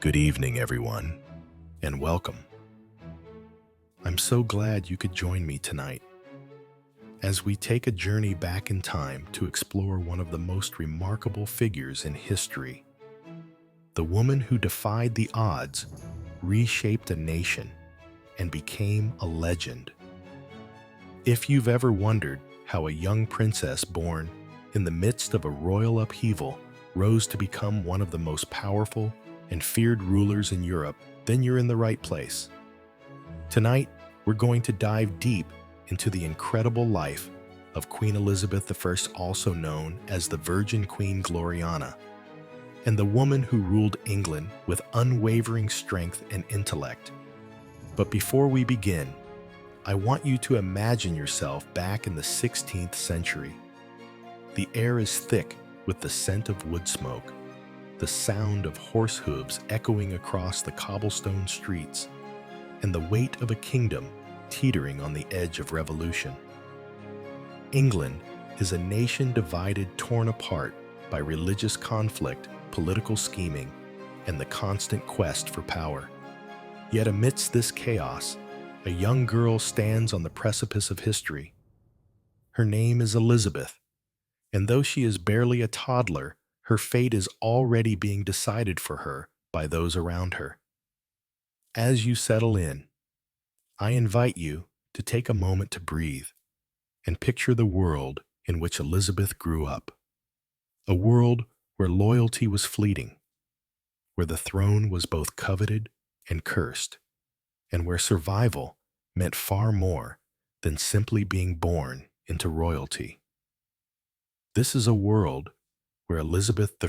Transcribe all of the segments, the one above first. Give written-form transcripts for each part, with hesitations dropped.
Good evening, everyone, and welcome. I'm so glad you could join me tonight as we take a journey back in time to explore one of the most remarkable figures in history. The woman who defied the odds, reshaped a nation, and became a legend. If you've ever wondered how a young princess born in the midst of a royal upheaval rose to become one of the most powerful and feared rulers in Europe, then you're in the right place. Tonight, we're going to dive deep into the incredible life of Queen Elizabeth I, also known as the Virgin Queen Gloriana, and the woman who ruled England with unwavering strength and intellect. But before we begin, I want you to imagine yourself back in the 16th century. The air is thick with the scent of wood smoke, the sound of horse hooves echoing across the cobblestone streets, and the weight of a kingdom teetering on the edge of revolution. England is a nation divided, torn apart by religious conflict, political scheming, and the constant quest for power. Yet amidst this chaos, a young girl stands on the precipice of history. Her name is Elizabeth, and though she is barely a toddler, her fate is already being decided for her by those around her. As you settle in, I invite you to take a moment to breathe and picture the world in which Elizabeth grew up. A world where loyalty was fleeting, where the throne was both coveted and cursed, and where survival meant far more than simply being born into royalty. This is a world where Elizabeth I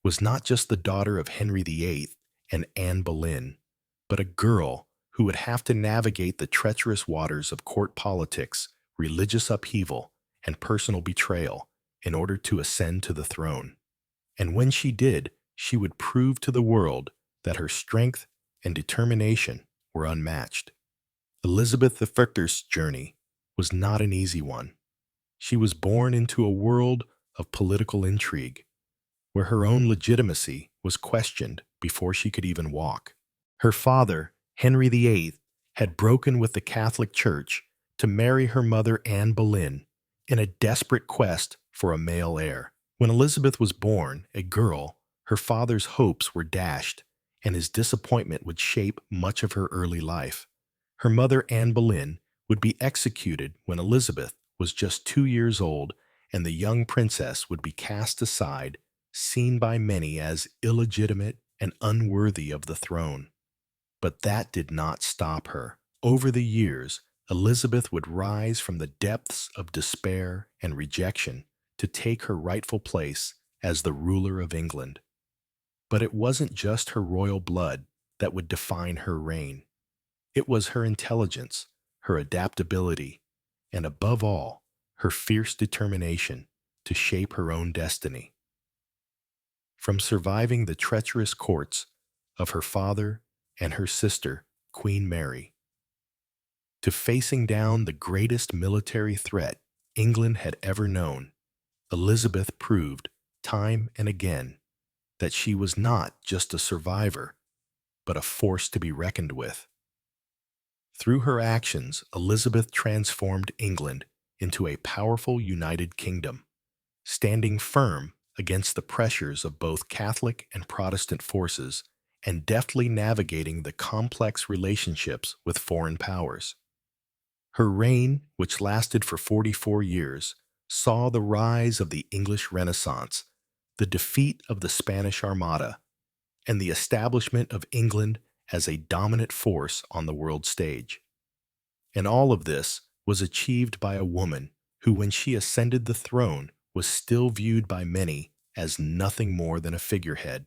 was not just the daughter of Henry VIII and Anne Boleyn, but a girl who would have to navigate the treacherous waters of court politics, religious upheaval, and personal betrayal in order to ascend to the throne. And when she did, she would prove to the world that her strength and determination were unmatched. Elizabeth I's journey was not an easy one. She was born into a world of political intrigue, where her own legitimacy was questioned before she could even walk. Her father, Henry VIII, had broken with the Catholic Church to marry her mother Anne Boleyn in a desperate quest for a male heir. When Elizabeth was born, a girl, her father's hopes were dashed, and his disappointment would shape much of her early life. Her mother, Anne Boleyn, would be executed when Elizabeth was just 2 years old, and the young princess would be cast aside, seen by many as illegitimate and unworthy of the throne. But that did not stop her. Over the years, Elizabeth would rise from the depths of despair and rejection to take her rightful place as the ruler of England. But it wasn't just her royal blood that would define her reign. It was her intelligence, her adaptability, and above all, her fierce determination to shape her own destiny. From surviving the treacherous courts of her father and her sister, Queen Mary, to facing down the greatest military threat England had ever known, Elizabeth proved time and again that she was not just a survivor, but a force to be reckoned with. Through her actions, Elizabeth transformed England into a powerful United Kingdom, standing firm against the pressures of both Catholic and Protestant forces and deftly navigating the complex relationships with foreign powers. Her reign, which lasted for 44 years, saw the rise of the English Renaissance, the defeat of the Spanish Armada, and the establishment of England as a dominant force on the world stage. And all of this was achieved by a woman who, when she ascended the throne, was still viewed by many as nothing more than a figurehead.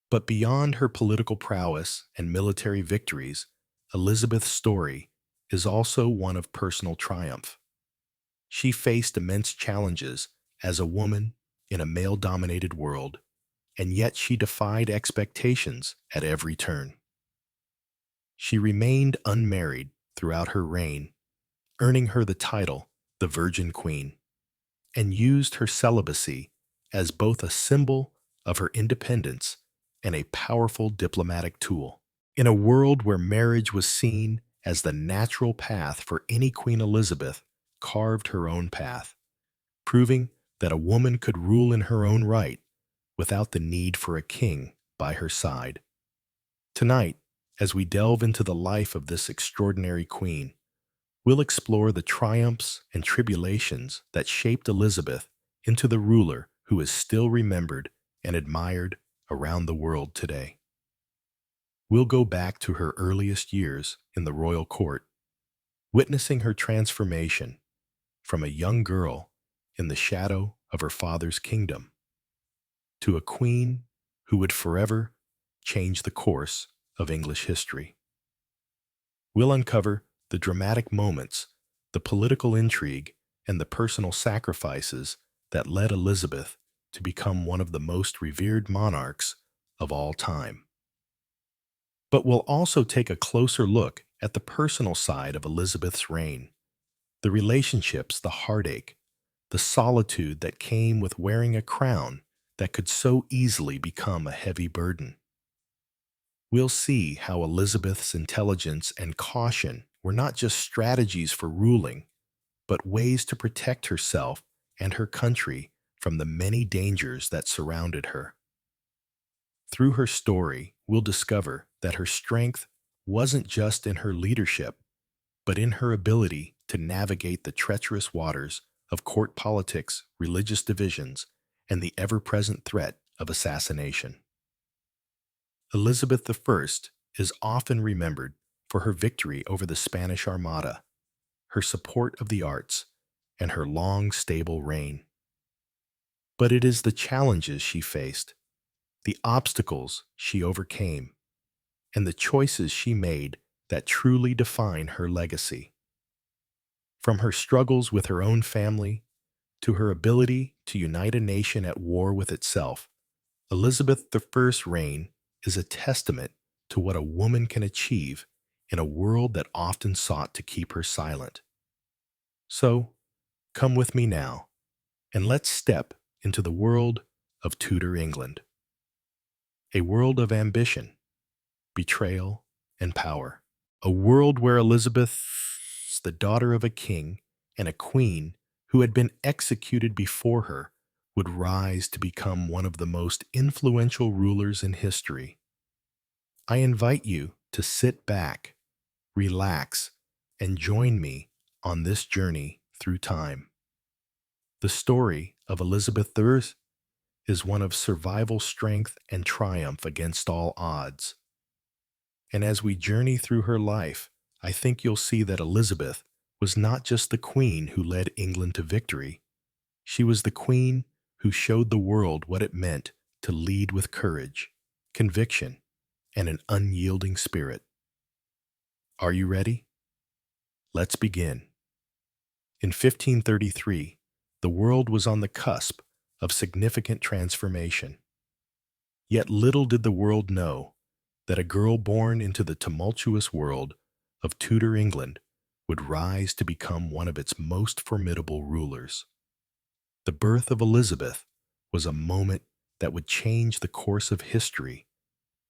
But beyond her political prowess and military victories, Elizabeth's story is also one of personal triumph. She faced immense challenges as a woman in a male-dominated world, and yet she defied expectations at every turn. She remained unmarried throughout her reign, earning her the title, the Virgin Queen, and used her celibacy as both a symbol of her independence and a powerful diplomatic tool. In a world where marriage was seen as the natural path for any Queen, Elizabeth carved her own path, proving that a woman could rule in her own right without the need for a king by her side. Tonight, as we delve into the life of this extraordinary queen, we'll explore the triumphs and tribulations that shaped Elizabeth into the ruler who is still remembered and admired around the world today. We'll go back to her earliest years in the royal court, witnessing her transformation from a young girl in the shadow of her father's kingdom to a queen who would forever change the course of English history. We'll uncover the dramatic moments, the political intrigue, and the personal sacrifices that led Elizabeth to become one of the most revered monarchs of all time. But we'll also take a closer look at the personal side of Elizabeth's reign, the relationships, the heartache, the solitude that came with wearing a crown that could so easily become a heavy burden. We'll see how Elizabeth's intelligence and caution were not just strategies for ruling, but ways to protect herself and her country from the many dangers that surrounded her. Through her story, we'll discover that her strength wasn't just in her leadership, but in her ability to navigate the treacherous waters of court politics, religious divisions, and the ever-present threat of assassination. Elizabeth I is often remembered for her victory over the Spanish Armada, her support of the arts, and her long, stable reign. But it is the challenges she faced, the obstacles she overcame, and the choices she made that truly define her legacy. From her struggles with her own family to her ability to unite a nation at war with itself, Elizabeth I's reign is a testament to what a woman can achieve in a world that often sought to keep her silent. So, come with me now, and let's step into the world of Tudor England. A world of ambition, betrayal, and power. A world where Elizabeth, the daughter of a king and a queen who had been executed before her, would rise to become one of the most influential rulers in history. I invite you to sit back, relax, and join me on this journey through time. The story of Elizabeth I is one of survival strength and triumph against all odds. And as we journey through her life, I think you'll see that Elizabeth was not just the queen who led England to victory. She was the queen who showed the world what it meant to lead with courage, conviction, and an unyielding spirit. Are you ready? Let's begin. In 1533, the world was on the cusp of significant transformation. Yet little did the world know that a girl born into the tumultuous world of Tudor England would rise to become one of its most formidable rulers. The birth of Elizabeth was a moment that would change the course of history,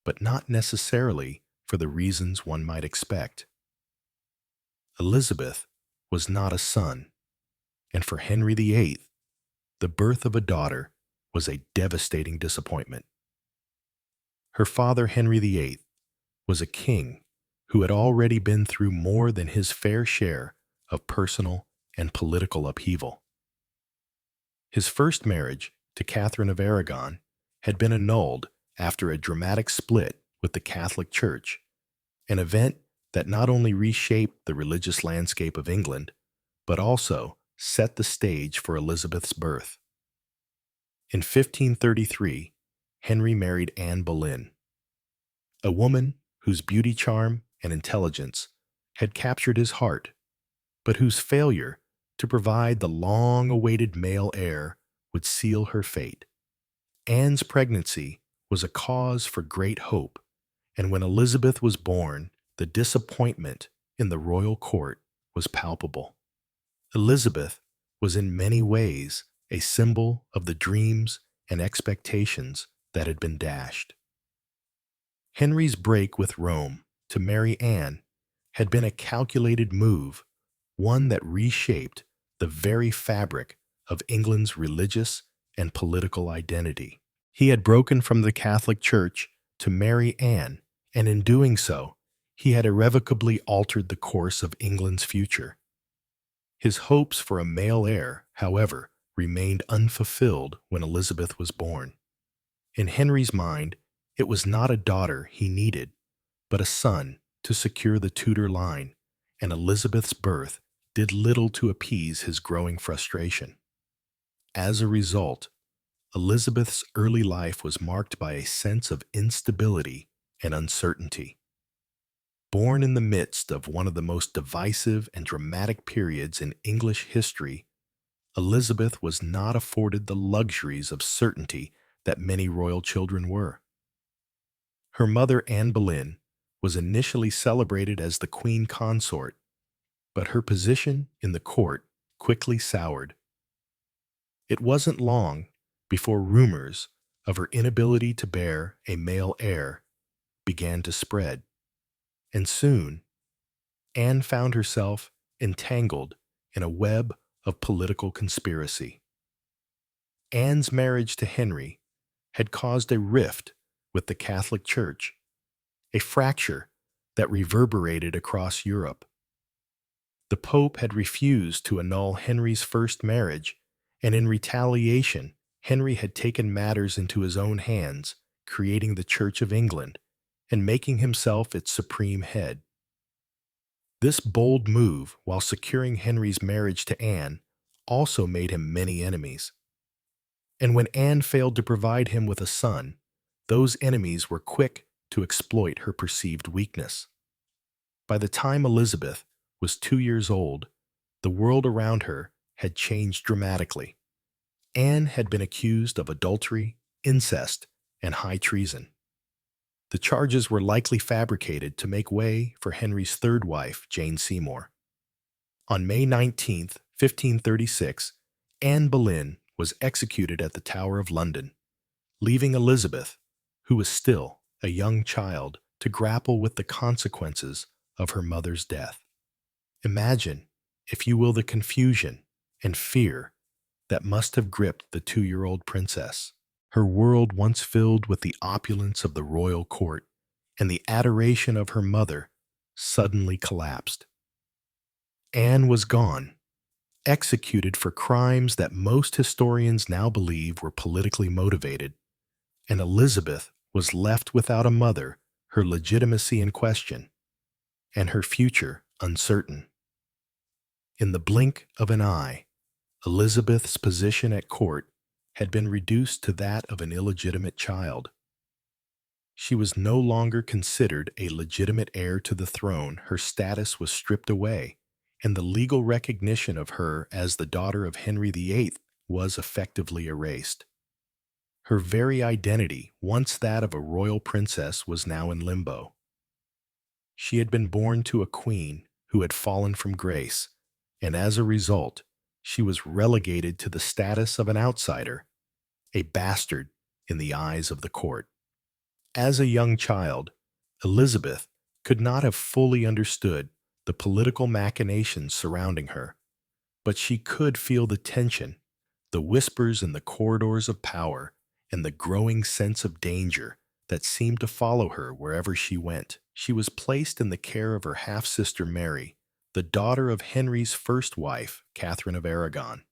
but not necessarily for the reasons one might expect. Elizabeth was not a son, and for Henry VIII, the birth of a daughter was a devastating disappointment. Her father, Henry VIII, was a king who had already been through more than his fair share of personal and political upheaval. His first marriage to Catherine of Aragon had been annulled after a dramatic split with the Catholic Church, an event that not only reshaped the religious landscape of England, but also set the stage for Elizabeth's birth. In 1533, Henry married Anne Boleyn, a woman whose beauty, charm, and intelligence had captured his heart, but whose failure to provide the long-awaited male heir would seal her fate. Anne's pregnancy was a cause for great hope, and when Elizabeth was born, the disappointment in the royal court was palpable. Elizabeth was in many ways a symbol of the dreams and expectations that had been dashed. Henry's break with Rome to marry Anne had been a calculated move, one that reshaped the very fabric of England's religious and political identity. He had broken from the Catholic Church to marry Anne, and in doing so, he had irrevocably altered the course of England's future. His hopes for a male heir, however, remained unfulfilled when Elizabeth was born. In Henry's mind, it was not a daughter he needed, but a son to secure the Tudor line, and Elizabeth's birth did little to appease his growing frustration. As a result, Elizabeth's early life was marked by a sense of instability and uncertainty. Born in the midst of one of the most divisive and dramatic periods in English history, Elizabeth was not afforded the luxuries of certainty that many royal children were. Her mother, Anne Boleyn, was initially celebrated as the queen consort, but her position in the court quickly soured. It wasn't long before rumors of her inability to bear a male heir began to spread, and soon Anne found herself entangled in a web of political conspiracy. Anne's marriage to Henry had caused a rift with the Catholic Church, a fracture that reverberated across Europe. The Pope had refused to annul Henry's first marriage, and in retaliation, Henry had taken matters into his own hands, creating the Church of England and making himself its supreme head. This bold move, while securing Henry's marriage to Anne, also made him many enemies. And when Anne failed to provide him with a son, those enemies were quick to exploit her perceived weakness. By the time Elizabeth was 2 years old, the world around her had changed dramatically. Anne had been accused of adultery, incest, and high treason. The charges were likely fabricated to make way for Henry's third wife, Jane Seymour. On May 19, 1536, Anne Boleyn was executed at the Tower of London, leaving Elizabeth, who was still a young child, to grapple with the consequences of her mother's death. Imagine, if you will, the confusion and fear that must have gripped the 2-year-old princess. Her world, once filled with the opulence of the royal court and the adoration of her mother, suddenly collapsed. Anne was gone, executed for crimes that most historians now believe were politically motivated, and Elizabeth was left without a mother, her legitimacy in question, and her future uncertain. In the blink of an eye, Elizabeth's position at court had been reduced to that of an illegitimate child. She was no longer considered a legitimate heir to the throne. Her status was stripped away, and the legal recognition of her as the daughter of Henry VIII was effectively erased. Her very identity, once that of a royal princess, was now in limbo. She had been born to a queen who had fallen from grace, and as a result, she was relegated to the status of an outsider, a bastard in the eyes of the court. As a young child, Elizabeth could not have fully understood the political machinations surrounding her, but she could feel the tension, the whispers in the corridors of power, and the growing sense of danger that seemed to follow her wherever she went. She was placed in the care of her half-sister Mary, the daughter of Henry's first wife, Catherine of Aragon.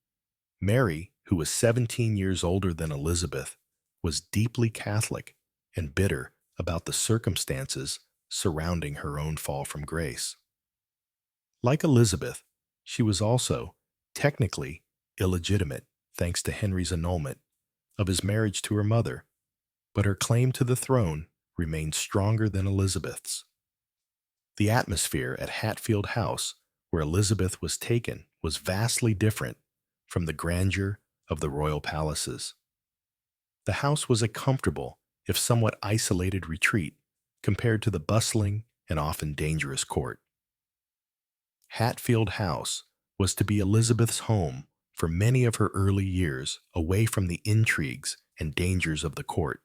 Mary, who was 17 years older than Elizabeth, was deeply Catholic and bitter about the circumstances surrounding her own fall from grace. Like Elizabeth, she was also, technically, illegitimate thanks to Henry's annulment of his marriage to her mother, but her claim to the throne remained stronger than Elizabeth's. The atmosphere at Hatfield House, where Elizabeth was taken, was vastly different from the grandeur of the royal palaces. The house was a comfortable, if somewhat isolated retreat compared to the bustling and often dangerous court. Hatfield House was to be Elizabeth's home for many of her early years, away from the intrigues and dangers of the court,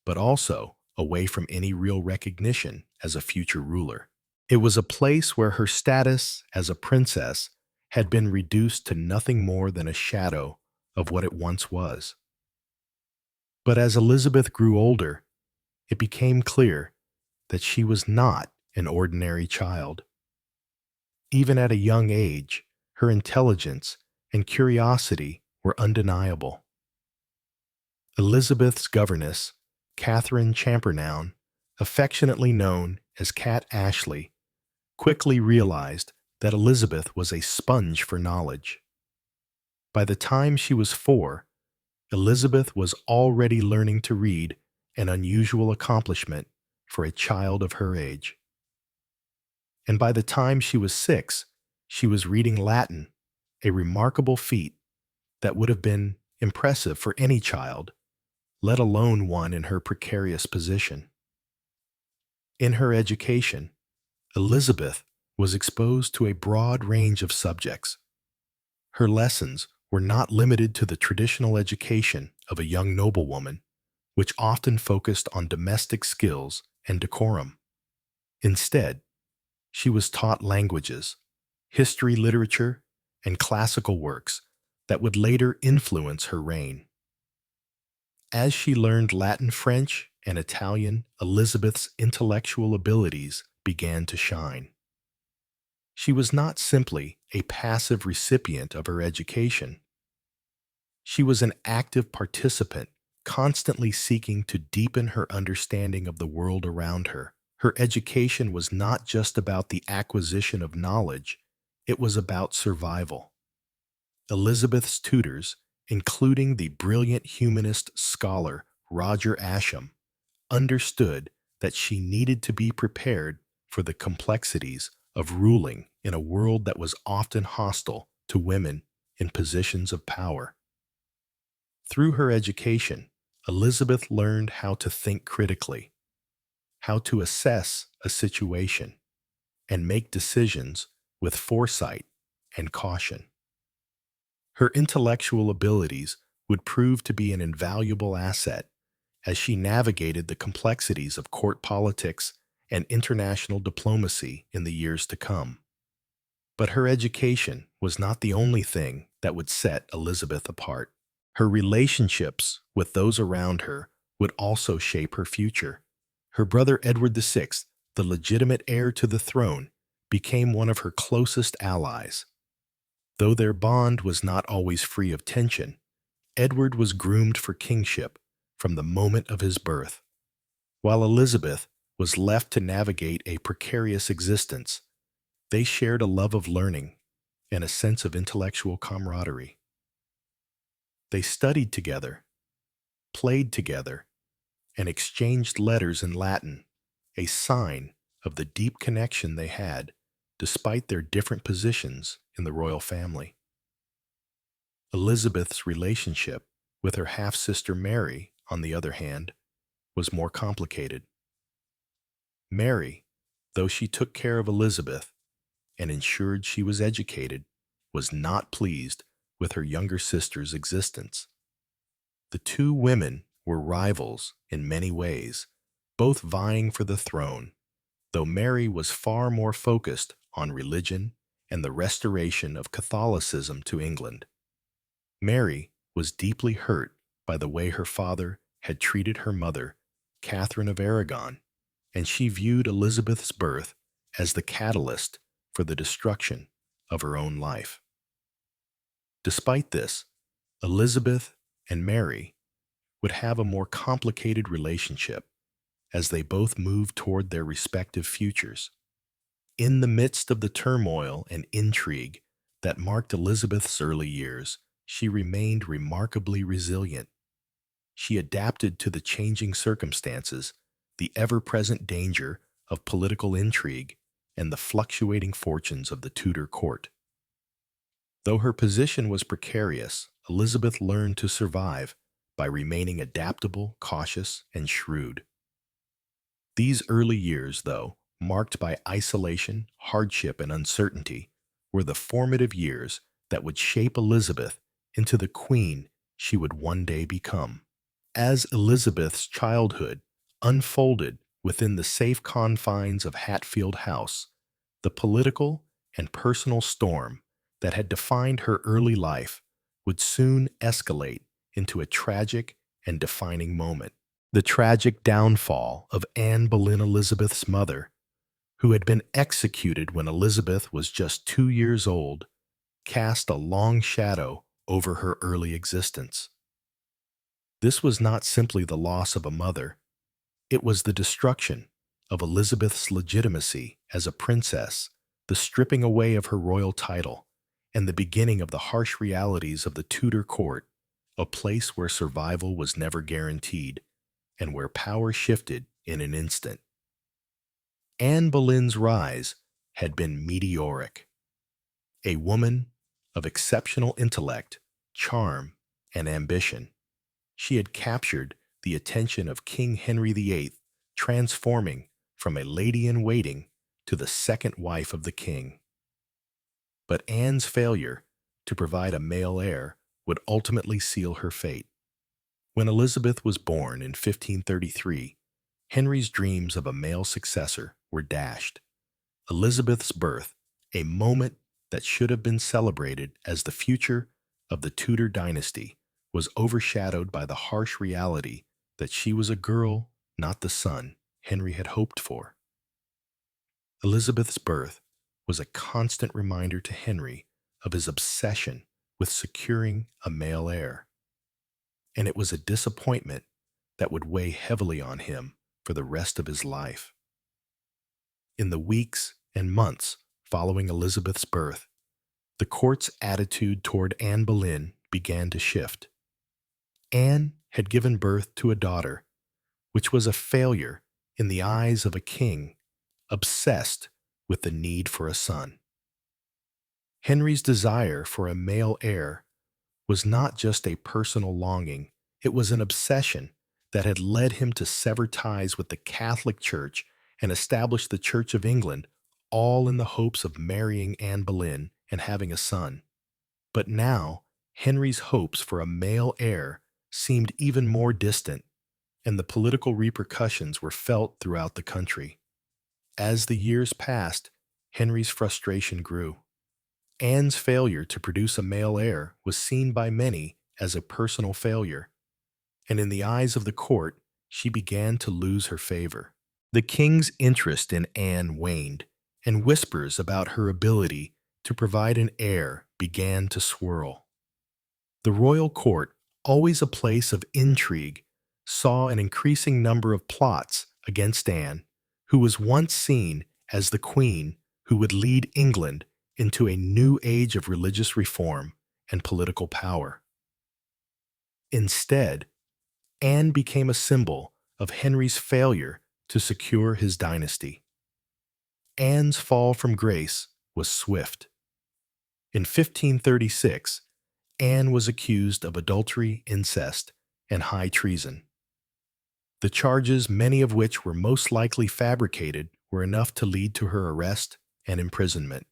but also away from any real recognition as a future ruler. It was a place where her status as a princess had been reduced to nothing more than a shadow of what it once was. But as Elizabeth grew older, it became clear that she was not an ordinary child. Even at a young age, her intelligence and curiosity were undeniable. Elizabeth's governess, Catherine Champernowne, affectionately known as Cat Ashley, quickly realized that Elizabeth was a sponge for knowledge. By the time she was 4, Elizabeth was already learning to read, an unusual accomplishment for a child of her age. And by the time she was 6, she was reading Latin, a remarkable feat that would have been impressive for any child, let alone one in her precarious position. In her education, Elizabeth was exposed to a broad range of subjects. Her lessons were not limited to the traditional education of a young noblewoman, which often focused on domestic skills and decorum. Instead, she was taught languages, history, literature, and classical works that would later influence her reign. As she learned Latin, French, and Italian, Elizabeth's intellectual abilities began to shine. She was not simply a passive recipient of her education. She was an active participant, constantly seeking to deepen her understanding of the world around her. Her education was not just about the acquisition of knowledge, it was about survival. Elizabeth's tutors, including the brilliant humanist scholar Roger Ascham, understood that she needed to be prepared for the complexities of ruling in a world that was often hostile to women in positions of power. Through her education, Elizabeth learned how to think critically, how to assess a situation, and make decisions with foresight and caution. Her intellectual abilities would prove to be an invaluable asset as she navigated the complexities of court politics and international diplomacy in the years to come. But her education was not the only thing that would set Elizabeth apart. Her relationships with those around her would also shape her future. Her brother Edward VI, the legitimate heir to the throne, became one of her closest allies. Though their bond was not always free of tension, Edward was groomed for kingship from the moment of his birth, while Elizabeth was left to navigate a precarious existence. They shared a love of learning and a sense of intellectual camaraderie. They studied together, played together, and exchanged letters in Latin, a sign of the deep connection they had despite their different positions in the royal family. Elizabeth's relationship with her half-sister Mary, on the other hand, was more complicated. Mary, though she took care of Elizabeth and ensured she was educated, was not pleased with her younger sister's existence. The two women were rivals in many ways, both vying for the throne, though Mary was far more focused on religion and the restoration of Catholicism to England. Mary was deeply hurt by the way her father had treated her mother, Catherine of Aragon, and she viewed Elizabeth's birth as the catalyst for the destruction of her own life. Despite this, Elizabeth and Mary would have a more complicated relationship as they both moved toward their respective futures. In the midst of the turmoil and intrigue that marked Elizabeth's early years, she remained remarkably resilient. She adapted to the changing circumstances, the ever-present danger of political intrigue, and the fluctuating fortunes of the Tudor court. Though her position was precarious, Elizabeth learned to survive by remaining adaptable, cautious, and shrewd. These early years, though, marked by isolation, hardship, and uncertainty, were the formative years that would shape Elizabeth into the queen she would one day become. As Elizabeth's childhood unfolded within the safe confines of Hatfield House, the political and personal storm that had defined her early life would soon escalate into a tragic and defining moment. The tragic downfall of Anne Boleyn, Elizabeth's mother, who had been executed when Elizabeth was just 2 years old, cast a long shadow over her early existence. This was not simply the loss of a mother, it was the destruction of Elizabeth's legitimacy as a princess, the stripping away of her royal title, and the beginning of the harsh realities of the Tudor court, a place where survival was never guaranteed and where power shifted in an instant. Anne Boleyn's rise had been meteoric. A woman of exceptional intellect, charm, and ambition, she had captured the attention of King Henry VIII, transforming from a lady-in-waiting to the second wife of the king. But Anne's failure to provide a male heir would ultimately seal her fate. When Elizabeth was born in 1533, Henry's dreams of a male successor were dashed. Elizabeth's birth, a moment that should have been celebrated as the future of the Tudor dynasty, was overshadowed by the harsh reality that she was a girl, not the son Henry had hoped for. Elizabeth's birth was a constant reminder to Henry of his obsession with securing a male heir, and it was a disappointment that would weigh heavily on him for the rest of his life. In the weeks and months following Elizabeth's birth, the court's attitude toward Anne Boleyn began to shift. Anne had given birth to a daughter, which was a failure in the eyes of a king obsessed with the need for a son. Henry's desire for a male heir was not just a personal longing, it was an obsession that had led him to sever ties with the Catholic Church and establish the Church of England, all in the hopes of marrying Anne Boleyn and having a son. But now, Henry's hopes for a male heir seemed even more distant, and the political repercussions were felt throughout the country. As the years passed, Henry's frustration grew. Anne's failure to produce a male heir was seen by many as a personal failure, and in the eyes of the court, she began to lose her favor. The king's interest in Anne waned, and whispers about her ability to provide an heir began to swirl. The royal court, always a place of intrigue, saw an increasing number of plots against Anne, who was once seen as the queen who would lead England into a new age of religious reform and political power. Instead, Anne became a symbol of Henry's failure to secure his dynasty. Anne's fall from grace was swift. In 1536, Anne was accused of adultery, incest, and high treason. The charges, many of which were most likely fabricated, were enough to lead to her arrest and imprisonment.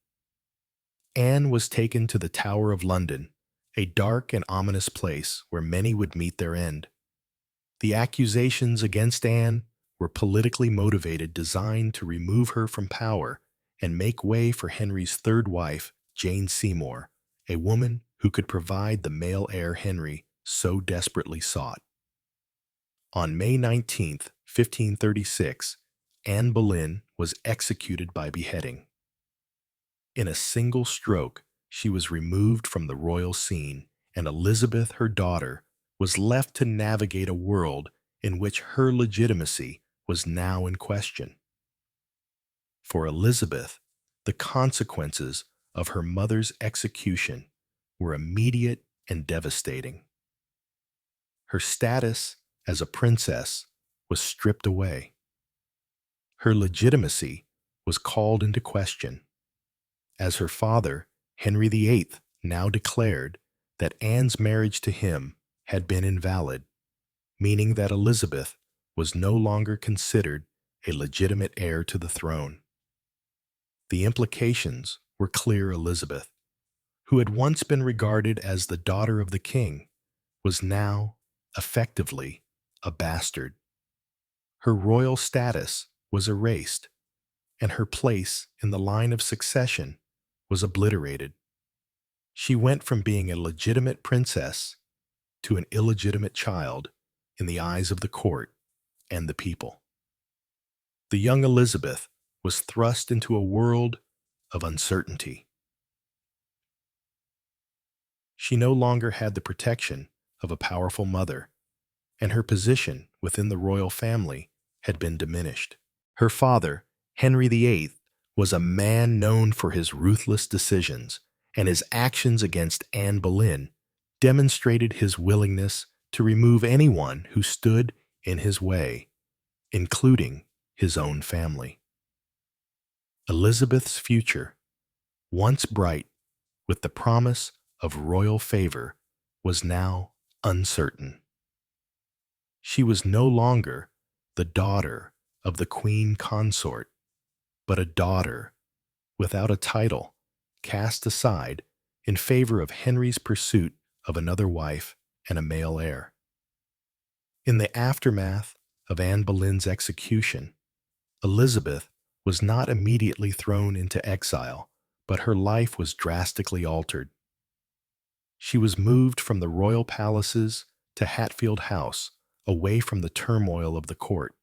Anne was taken to the Tower of London, a dark and ominous place where many would meet their end. The accusations against Anne were politically motivated, designed to remove her from power and make way for Henry's third wife, Jane Seymour, a woman who could provide the male heir Henry so desperately sought. On May 19, 1536, Anne Boleyn was executed by beheading. In a single stroke, she was removed from the royal scene, and Elizabeth, her daughter, was left to navigate a world in which her legitimacy was now in question. For Elizabeth, the consequences of her mother's execution were immediate and devastating. Her status as a princess was stripped away. Her legitimacy was called into question, as her father, Henry VIII, now declared that Anne's marriage to him had been invalid, meaning that Elizabeth was no longer considered a legitimate heir to the throne. The implications were clear. Elizabeth, who had once been regarded as the daughter of the king, was now, effectively, a bastard. Her royal status was erased, and her place in the line of succession was obliterated. She went from being a legitimate princess to an illegitimate child in the eyes of the court and the people. The young Elizabeth was thrust into a world of uncertainty. She no longer had the protection of a powerful mother, and her position within the royal family had been diminished. Her father, Henry VIII, was a man known for his ruthless decisions, and his actions against Anne Boleyn demonstrated his willingness to remove anyone who stood in his way, including his own family. Elizabeth's future, once bright with the promise of royal favor, was now uncertain. She was no longer the daughter of the queen consort, but a daughter without a title, cast aside in favor of Henry's pursuit of another wife and a male heir. In the aftermath of Anne Boleyn's execution, Elizabeth was not immediately thrown into exile, but her life was drastically altered. She was moved from the royal palaces to Hatfield House, away from the turmoil of the court.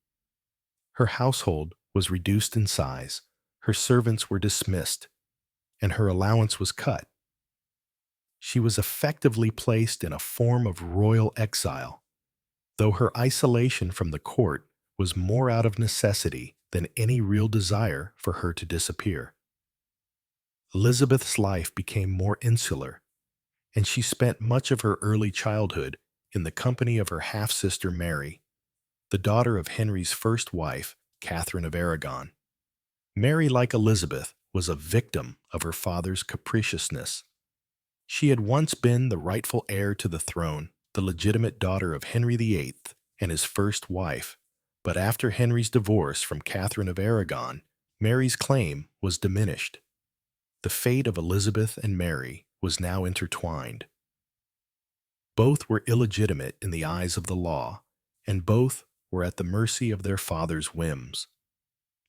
Her household was reduced in size, her servants were dismissed, and her allowance was cut. She was effectively placed in a form of royal exile, though her isolation from the court was more out of necessity than any real desire for her to disappear. Elizabeth's life became more insular, and she spent much of her early childhood in the company of her half-sister Mary, the daughter of Henry's first wife, Catherine of Aragon. Mary, like Elizabeth, was a victim of her father's capriciousness. She had once been the rightful heir to the throne, the legitimate daughter of Henry VIII and his first wife, but after Henry's divorce from Catherine of Aragon, Mary's claim was diminished. The fate of Elizabeth and Mary was now intertwined. Both were illegitimate in the eyes of the law, and both were at the mercy of their father's whims.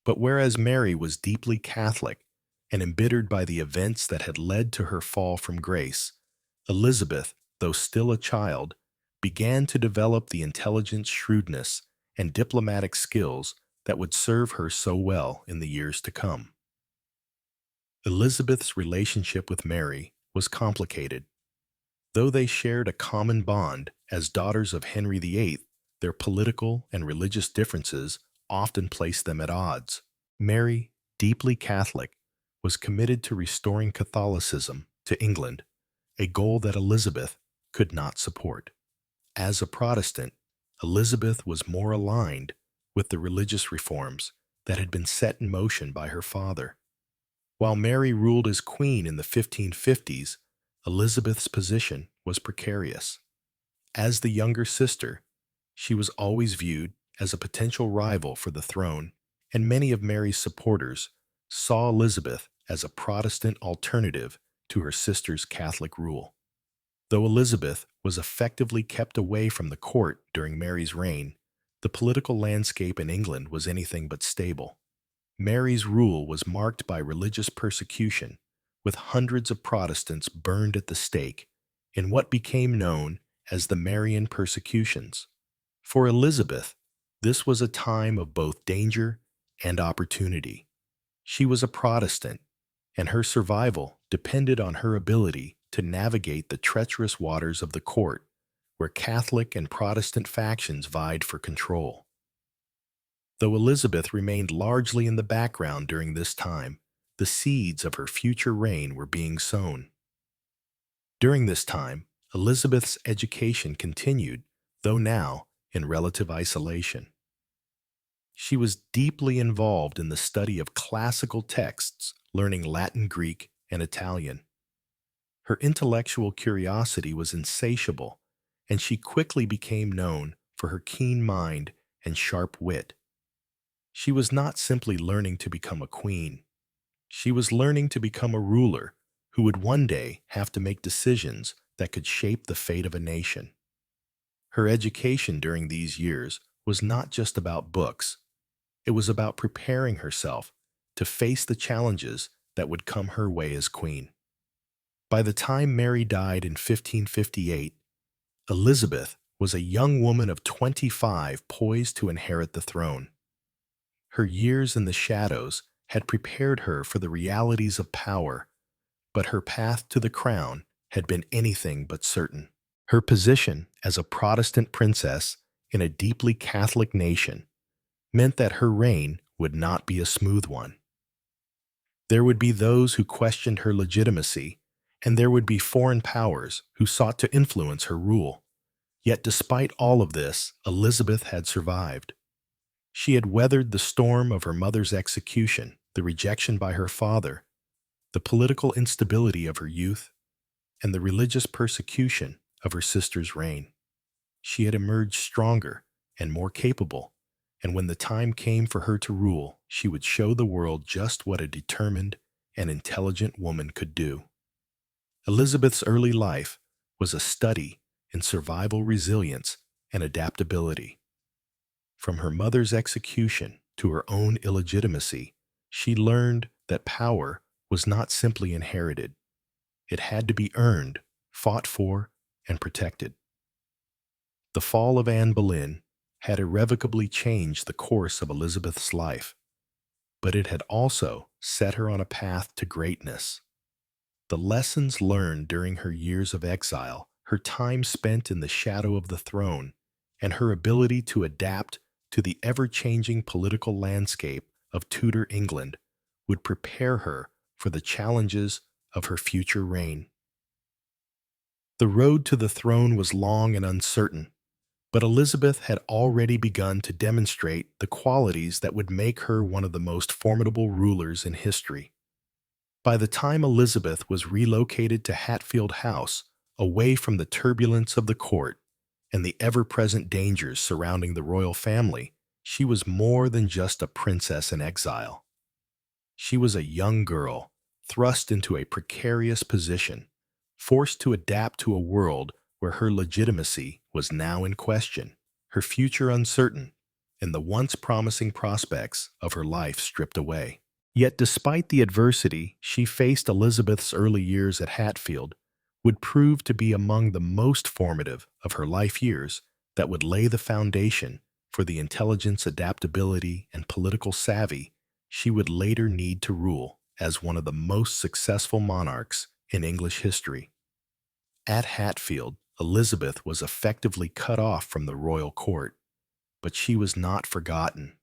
But whereas Mary was deeply Catholic and embittered by the events that had led to her fall from grace, Elizabeth, though still a child, began to develop the intelligence, shrewdness, and diplomatic skills that would serve her so well in the years to come. Elizabeth's relationship with Mary was complicated. Though they shared a common bond as daughters of Henry VIII, their political and religious differences often placed them at odds. Mary, deeply Catholic, was committed to restoring Catholicism to England, a goal that Elizabeth could not support. As a Protestant, Elizabeth was more aligned with the religious reforms that had been set in motion by her father. While Mary ruled as queen in the 1550s, Elizabeth's position was precarious. As the younger sister, she was always viewed as a potential rival for the throne, and many of Mary's supporters saw Elizabeth as a Protestant alternative to her sister's Catholic rule. Though Elizabeth was effectively kept away from the court during Mary's reign, the political landscape in England was anything but stable. Mary's rule was marked by religious persecution, with hundreds of Protestants burned at the stake in what became known as the Marian persecutions. For Elizabeth, this was a time of both danger and opportunity. She was a Protestant, and her survival depended on her ability to navigate the treacherous waters of the court, where Catholic and Protestant factions vied for control. Though Elizabeth remained largely in the background during this time, the seeds of her future reign were being sown. During this time, Elizabeth's education continued, though now in relative isolation. She was deeply involved in the study of classical texts, learning Latin, Greek, and Italian. Her intellectual curiosity was insatiable, and she quickly became known for her keen mind and sharp wit. She was not simply learning to become a queen. She was learning to become a ruler who would one day have to make decisions that could shape the fate of a nation. Her education during these years was not just about books. It was about preparing herself to face the challenges that would come her way as queen. By the time Mary died in 1558, Elizabeth was a young woman of 25 poised to inherit the throne. Her years in the shadows had prepared her for the realities of power, but her path to the crown had been anything but certain. Her position as a Protestant princess in a deeply Catholic nation meant that her reign would not be a smooth one. There would be those who questioned her legitimacy, and there would be foreign powers who sought to influence her rule. Yet despite all of this, Elizabeth had survived. She had weathered the storm of her mother's execution, the rejection by her father, the political instability of her youth, and the religious persecution of her sister's reign. She had emerged stronger and more capable, and when the time came for her to rule, she would show the world just what a determined and intelligent woman could do. Elizabeth's early life was a study in survival resilience and adaptability. From her mother's execution to her own illegitimacy, she learned that power was not simply inherited. It had to be earned, fought for, and protected. The fall of Anne Boleyn had irrevocably changed the course of Elizabeth's life, but it had also set her on a path to greatness. The lessons learned during her years of exile, her time spent in the shadow of the throne, and her ability to adapt to the ever-changing political landscape of Tudor England would prepare her for the challenges of her future reign. The road to the throne was long and uncertain, but Elizabeth had already begun to demonstrate the qualities that would make her one of the most formidable rulers in history. By the time Elizabeth was relocated to Hatfield House, away from the turbulence of the court and the ever-present dangers surrounding the royal family, she was more than just a princess in exile. She was a young girl, thrust into a precarious position, forced to adapt to a world where her legitimacy was now in question, her future uncertain, and the once promising prospects of her life stripped away. Yet despite the adversity she faced, Elizabeth's early years at Hatfield would prove to be among the most formative of her life years that would lay the foundation for the intelligence, adaptability, and political savvy she would later need to rule as one of the most successful monarchs in English history. At Hatfield, Elizabeth was effectively cut off from the royal court, but she was not forgotten.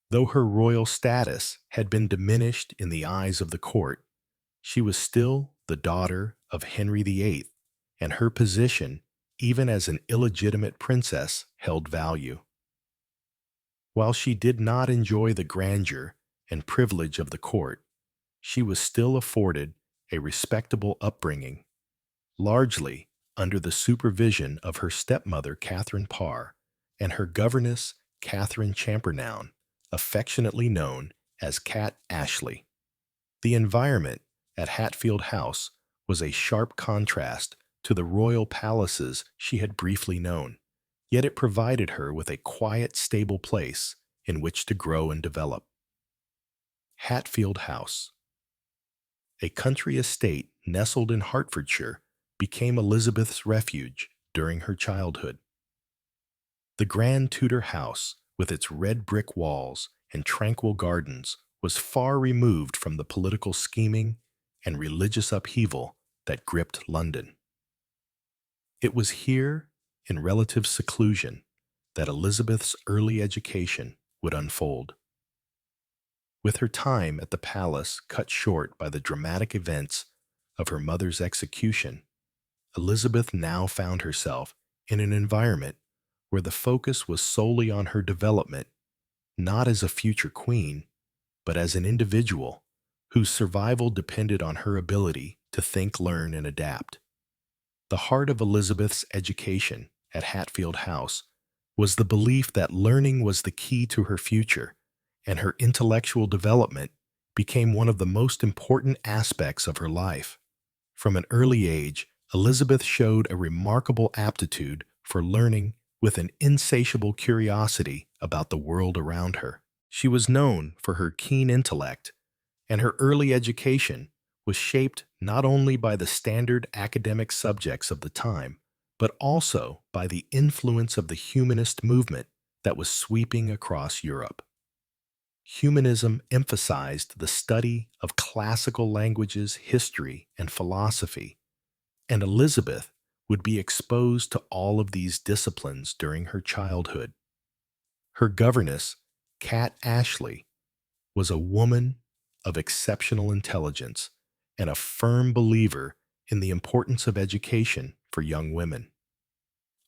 Though her royal status had been diminished in the eyes of the court, she was still the daughter of Henry VIII, and her position, even as an illegitimate princess, held value. While she did not enjoy the grandeur and privilege of the court, she was still afforded a respectable upbringing, largely under the supervision of her stepmother Catherine Parr and her governess Catherine Champernowne, affectionately known as Cat Ashley. The environment at Hatfield House was a sharp contrast to the royal palaces she had briefly known, yet it provided her with a quiet, stable place in which to grow and develop. Hatfield House, a country estate nestled in Hertfordshire, became Elizabeth's refuge during her childhood. The grand Tudor house, with its red brick walls and tranquil gardens, was far removed from the political scheming and religious upheaval that gripped London. It was here, in relative seclusion, that Elizabeth's early education would unfold. With her time at the palace cut short by the dramatic events of her mother's execution, Elizabeth now found herself in an environment where the focus was solely on her development, not as a future queen, but as an individual whose survival depended on her ability to think, learn, and adapt. The heart of Elizabeth's education at Hatfield House was the belief that learning was the key to her future, and her intellectual development became one of the most important aspects of her life. From an early age, Elizabeth showed a remarkable aptitude for learning with an insatiable curiosity about the world around her. She was known for her keen intellect, and her early education was shaped not only by the standard academic subjects of the time, but also by the influence of the humanist movement that was sweeping across Europe. Humanism emphasized the study of classical languages, history, and philosophy, and Elizabeth would be exposed to all of these disciplines during her childhood. Her governess, Kat Ashley, was a woman of exceptional intelligence and a firm believer in the importance of education for young women.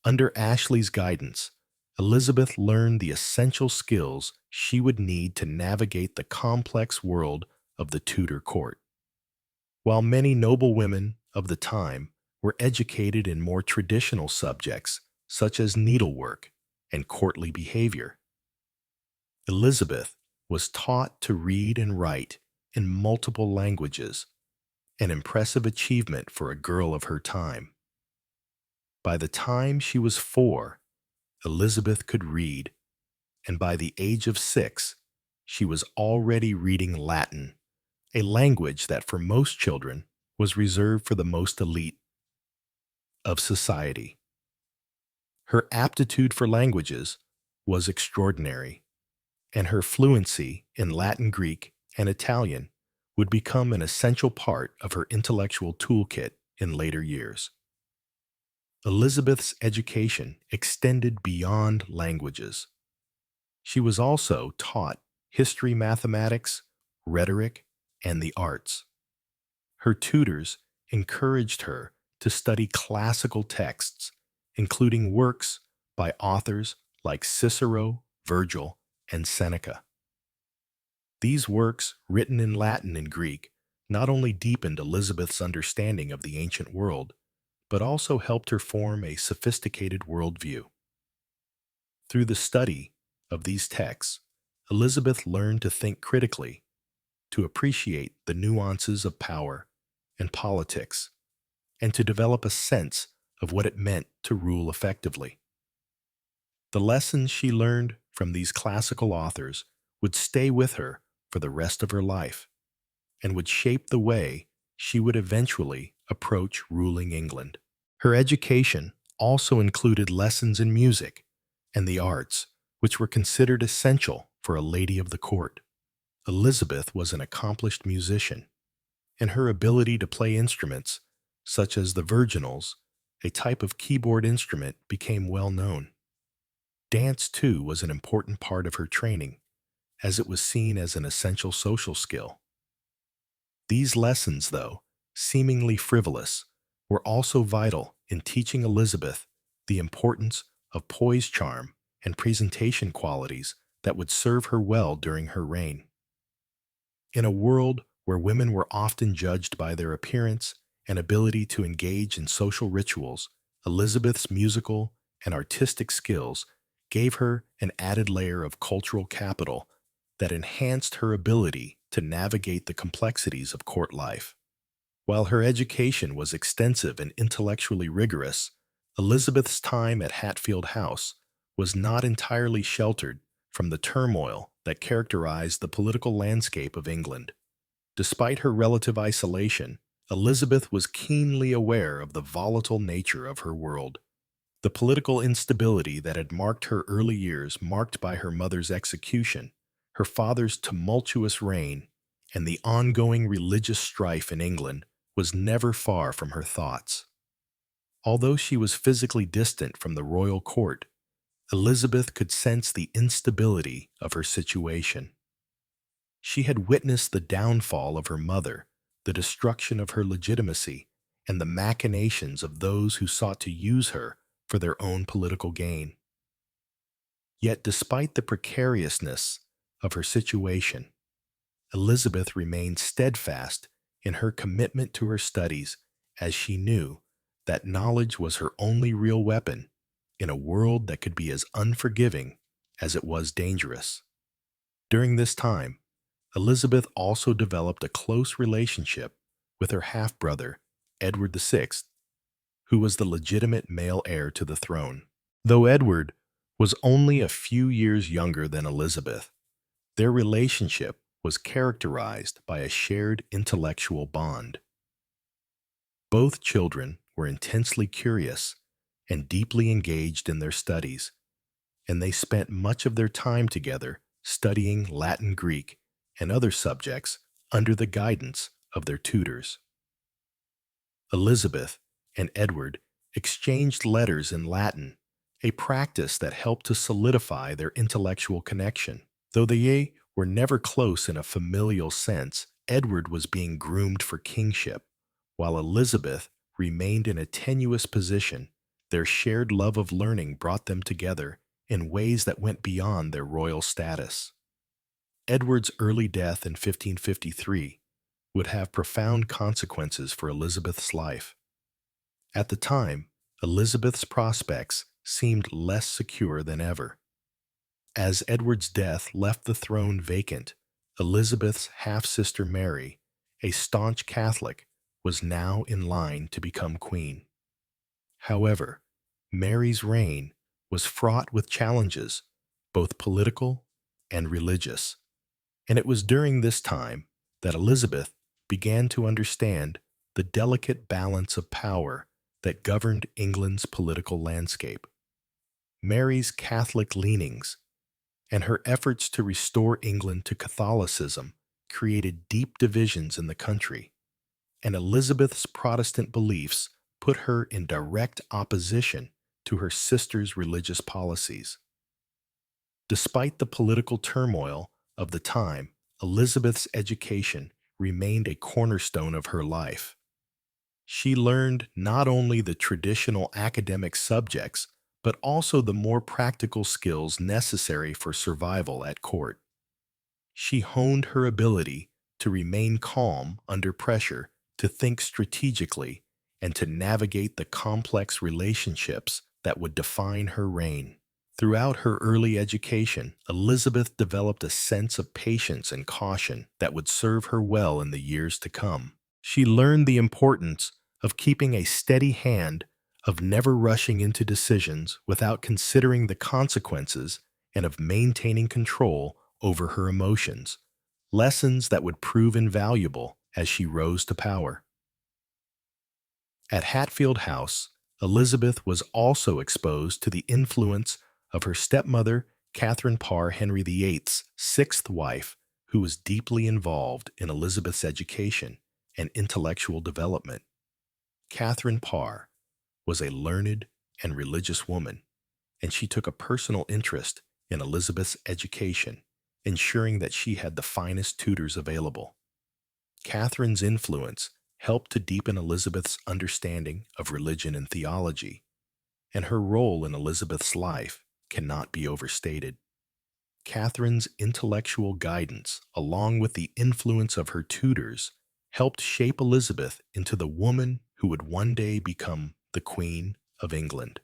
Under Ashley's guidance, Elizabeth learned the essential skills she would need to navigate the complex world of the Tudor court. While many noble women of the time were educated in more traditional subjects such as needlework and courtly behavior, Elizabeth was taught to read and write in multiple languages, an impressive achievement for a girl of her time. By the time she was 4, Elizabeth could read, and by the age of 6, she was already reading Latin, a language that for most children was reserved for the most elite of society. Her aptitude for languages was extraordinary, and her fluency in Latin, Greek, and Italian would become an essential part of her intellectual toolkit in later years. Elizabeth's education extended beyond languages. She was also taught history, mathematics, rhetoric, and the arts. Her tutors encouraged her to study classical texts, including works by authors like Cicero, Virgil, and Seneca. These works, written in Latin and Greek, not only deepened Elizabeth's understanding of the ancient world, but also helped her form a sophisticated worldview. Through the study of these texts, Elizabeth learned to think critically, to appreciate the nuances of power and politics, and to develop a sense of what it meant to rule effectively. The lessons she learned from these classical authors would stay with her for the rest of her life and would shape the way she would eventually approach ruling England. Her education also included lessons in music and the arts, which were considered essential for a lady of the court. Elizabeth was an accomplished musician, and her ability to play instruments, such as the virginals, a type of keyboard instrument, became well known. Dance, too, was an important part of her training, as it was seen as an essential social skill. These lessons, though seemingly frivolous, were also vital in teaching Elizabeth the importance of poise, charm, and presentation qualities that would serve her well during her reign. In a world where women were often judged by their appearance and ability to engage in social rituals, Elizabeth's musical and artistic skills gave her an added layer of cultural capital that enhanced her ability to navigate the complexities of court life. While her education was extensive and intellectually rigorous, Elizabeth's time at Hatfield House was not entirely sheltered from the turmoil that characterized the political landscape of England. Despite her relative isolation, Elizabeth was keenly aware of the volatile nature of her world. The political instability that had marked her early years, marked by her mother's execution, her father's tumultuous reign, and the ongoing religious strife in England, was never far from her thoughts. Although she was physically distant from the royal court, Elizabeth could sense the instability of her situation. She had witnessed the downfall of her mother, the destruction of her legitimacy, and the machinations of those who sought to use her for their own political gain. Yet, despite the precariousness of her situation, Elizabeth remained steadfast in her commitment to her studies, as she knew that knowledge was her only real weapon in a world that could be as unforgiving as it was dangerous. During this time, Elizabeth also developed a close relationship with her half-brother, Edward VI, who was the legitimate male heir to the throne. Though Edward was only a few years younger than Elizabeth, their relationship was characterized by a shared intellectual bond. Both children were intensely curious and deeply engaged in their studies, and they spent much of their time together studying Latin, Greek, and other subjects under the guidance of their tutors. Elizabeth and Edward exchanged letters in Latin, a practice that helped to solidify their intellectual connection. Though they were never close in a familial sense, Edward was being groomed for kingship, while Elizabeth remained in a tenuous position. Their shared love of learning brought them together in ways that went beyond their royal status. Edward's early death in 1553 would have profound consequences for Elizabeth's life. At the time, Elizabeth's prospects seemed less secure than ever. As Edward's death left the throne vacant, Elizabeth's half-sister Mary, a staunch Catholic, was now in line to become queen. However, Mary's reign was fraught with challenges, both political and religious, and it was during this time that Elizabeth began to understand the delicate balance of power that governed England's political landscape. Mary's Catholic leanings and her efforts to restore England to Catholicism created deep divisions in the country, and Elizabeth's Protestant beliefs put her in direct opposition to her sister's religious policies. Despite the political turmoil of the time, Elizabeth's education remained a cornerstone of her life. She learned not only the traditional academic subjects, but also the more practical skills necessary for survival at court. She honed her ability to remain calm under pressure, to think strategically, and to navigate the complex relationships that would define her reign. Throughout her early education, Elizabeth developed a sense of patience and caution that would serve her well in the years to come. She learned the importance of keeping a steady hand, of never rushing into decisions without considering the consequences, and of maintaining control over her emotions, lessons that would prove invaluable as she rose to power. At Hatfield House, Elizabeth was also exposed to the influence of her stepmother, Catherine Parr, Henry VIII's sixth wife, who was deeply involved in Elizabeth's education and intellectual development. Catherine Parr was a learned and religious woman, and she took a personal interest in Elizabeth's education, ensuring that she had the finest tutors available. Catherine's influence helped to deepen Elizabeth's understanding of religion and theology, and her role in Elizabeth's life cannot be overstated. Catherine's intellectual guidance, along with the influence of her tutors, helped shape Elizabeth into the woman who would one day become the Queen of England.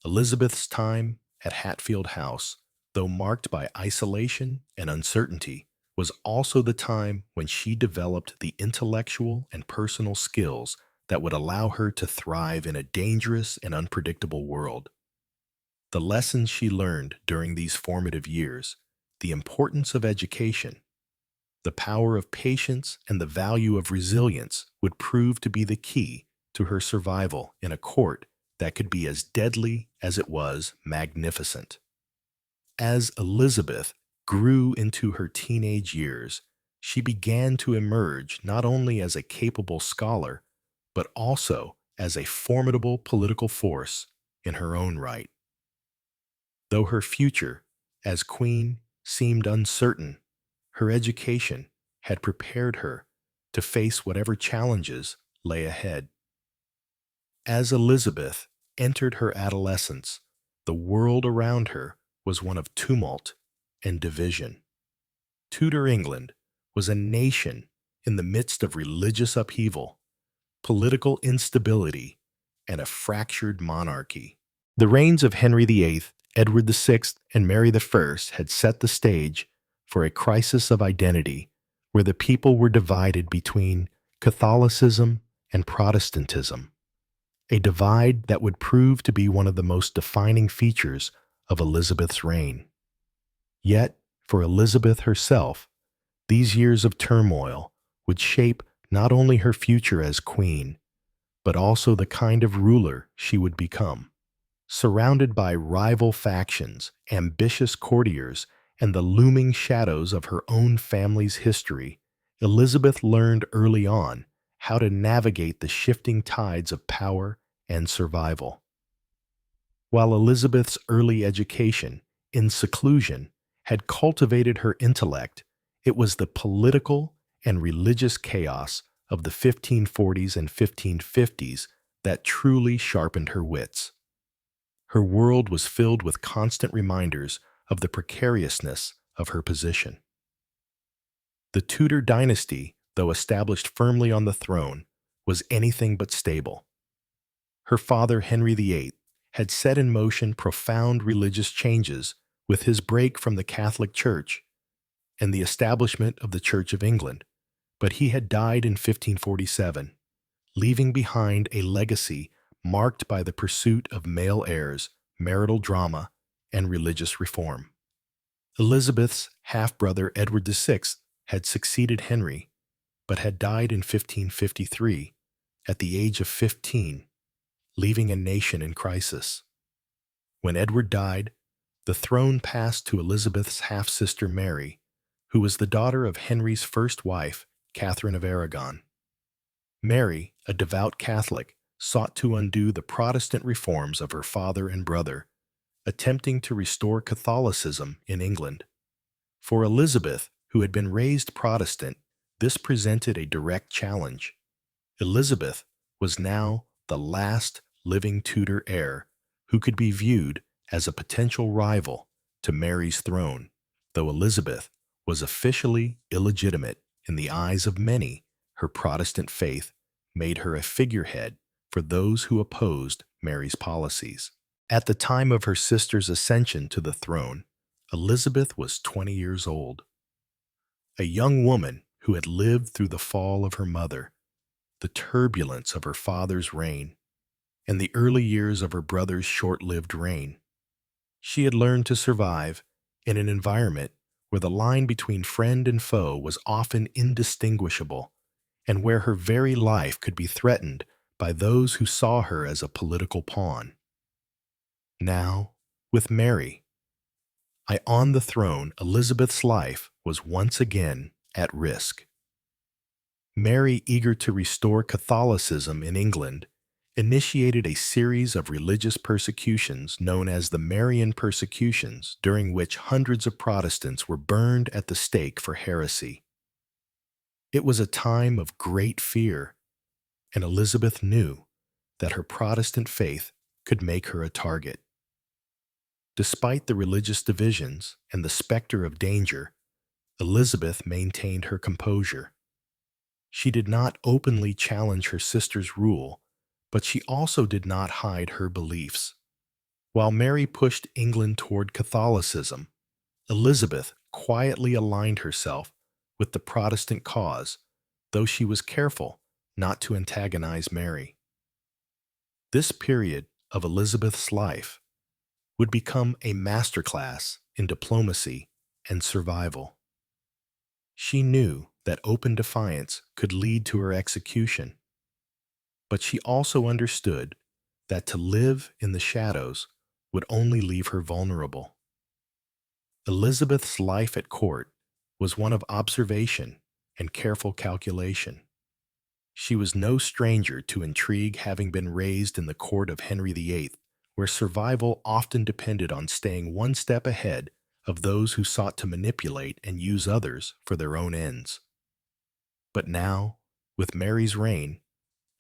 Elizabeth's time at Hatfield House, though marked by isolation and uncertainty, was also the time when she developed the intellectual and personal skills that would allow her to thrive in a dangerous and unpredictable world. The lessons she learned during these formative years, the importance of education, the power of patience, and the value of resilience would prove to be the key to her survival in a court that could be as deadly as it was magnificent. As Elizabeth grew into her teenage years, she began to emerge not only as a capable scholar, but also as a formidable political force in her own right. Though her future as queen seemed uncertain, her education had prepared her to face whatever challenges lay ahead. As Elizabeth entered her adolescence, the world around her was one of tumult and division. Tudor England was a nation in the midst of religious upheaval, political instability, and a fractured monarchy. The reigns of Henry VIII, Edward VI, and Mary I had set the stage for a crisis of identity where the people were divided between Catholicism and Protestantism. a divide that would prove to be one of the most defining features of Elizabeth's reign. Yet, for Elizabeth herself, these years of turmoil would shape not only her future as queen, but also the kind of ruler she would become. Surrounded by rival factions, ambitious courtiers, and the looming shadows of her own family's history, Elizabeth learned early on how to navigate the shifting tides of power and survival. While Elizabeth's early education, in seclusion, had cultivated her intellect, it was the political and religious chaos of the 1540s and 1550s that truly sharpened her wits. Her world was filled with constant reminders of the precariousness of her position. The Tudor dynasty, though established firmly on the throne, was anything but stable. Her father, Henry VIII, had set in motion profound religious changes with his break from the Catholic Church and the establishment of the Church of England, but he had died in 1547, leaving behind a legacy marked by the pursuit of male heirs, marital drama, and religious reform. Elizabeth's half-brother Edward VI had succeeded Henry, but had died in 1553 at the age of 15, leaving a nation in crisis. When Edward died, the throne passed to Elizabeth's half-sister Mary, who was the daughter of Henry's first wife, Catherine of Aragon. Mary, a devout Catholic, sought to undo the Protestant reforms of her father and brother, attempting to restore Catholicism in England. For Elizabeth, who had been raised Protestant, this presented a direct challenge. Elizabeth was now the last living Tudor heir who could be viewed as a potential rival to Mary's throne, though Elizabeth was officially illegitimate in the eyes of many. Her Protestant faith made her a figurehead for those who opposed Mary's policies. At the time of her sister's ascension to the throne, Elizabeth was 20 years old. A young woman who had lived through the fall of her mother, the turbulence of her father's reign, and the early years of her brother's short-lived reign. She had learned to survive in an environment where the line between friend and foe was often indistinguishable, and where her very life could be threatened by those who saw her as a political pawn. Now, with Mary on the throne, Elizabeth's life was once again at risk. Mary, eager to restore Catholicism in England, initiated a series of religious persecutions known as the Marian persecutions, during which hundreds of Protestants were burned at the stake for heresy. It was a time of great fear, and Elizabeth knew that her Protestant faith could make her a target. Despite the religious divisions and the specter of danger, Elizabeth maintained her composure. She did not openly challenge her sister's rule, but she also did not hide her beliefs. While Mary pushed England toward Catholicism, Elizabeth quietly aligned herself with the Protestant cause, though she was careful not to antagonize Mary. This period of Elizabeth's life would become a masterclass in diplomacy and survival. She knew that open defiance could lead to her execution, but she also understood that to live in the shadows would only leave her vulnerable. Elizabeth's life at court was one of observation and careful calculation. She was no stranger to intrigue, having been raised in the court of Henry VIII, where survival often depended on staying one step ahead of those who sought to manipulate and use others for their own ends. But now, with Mary's reign,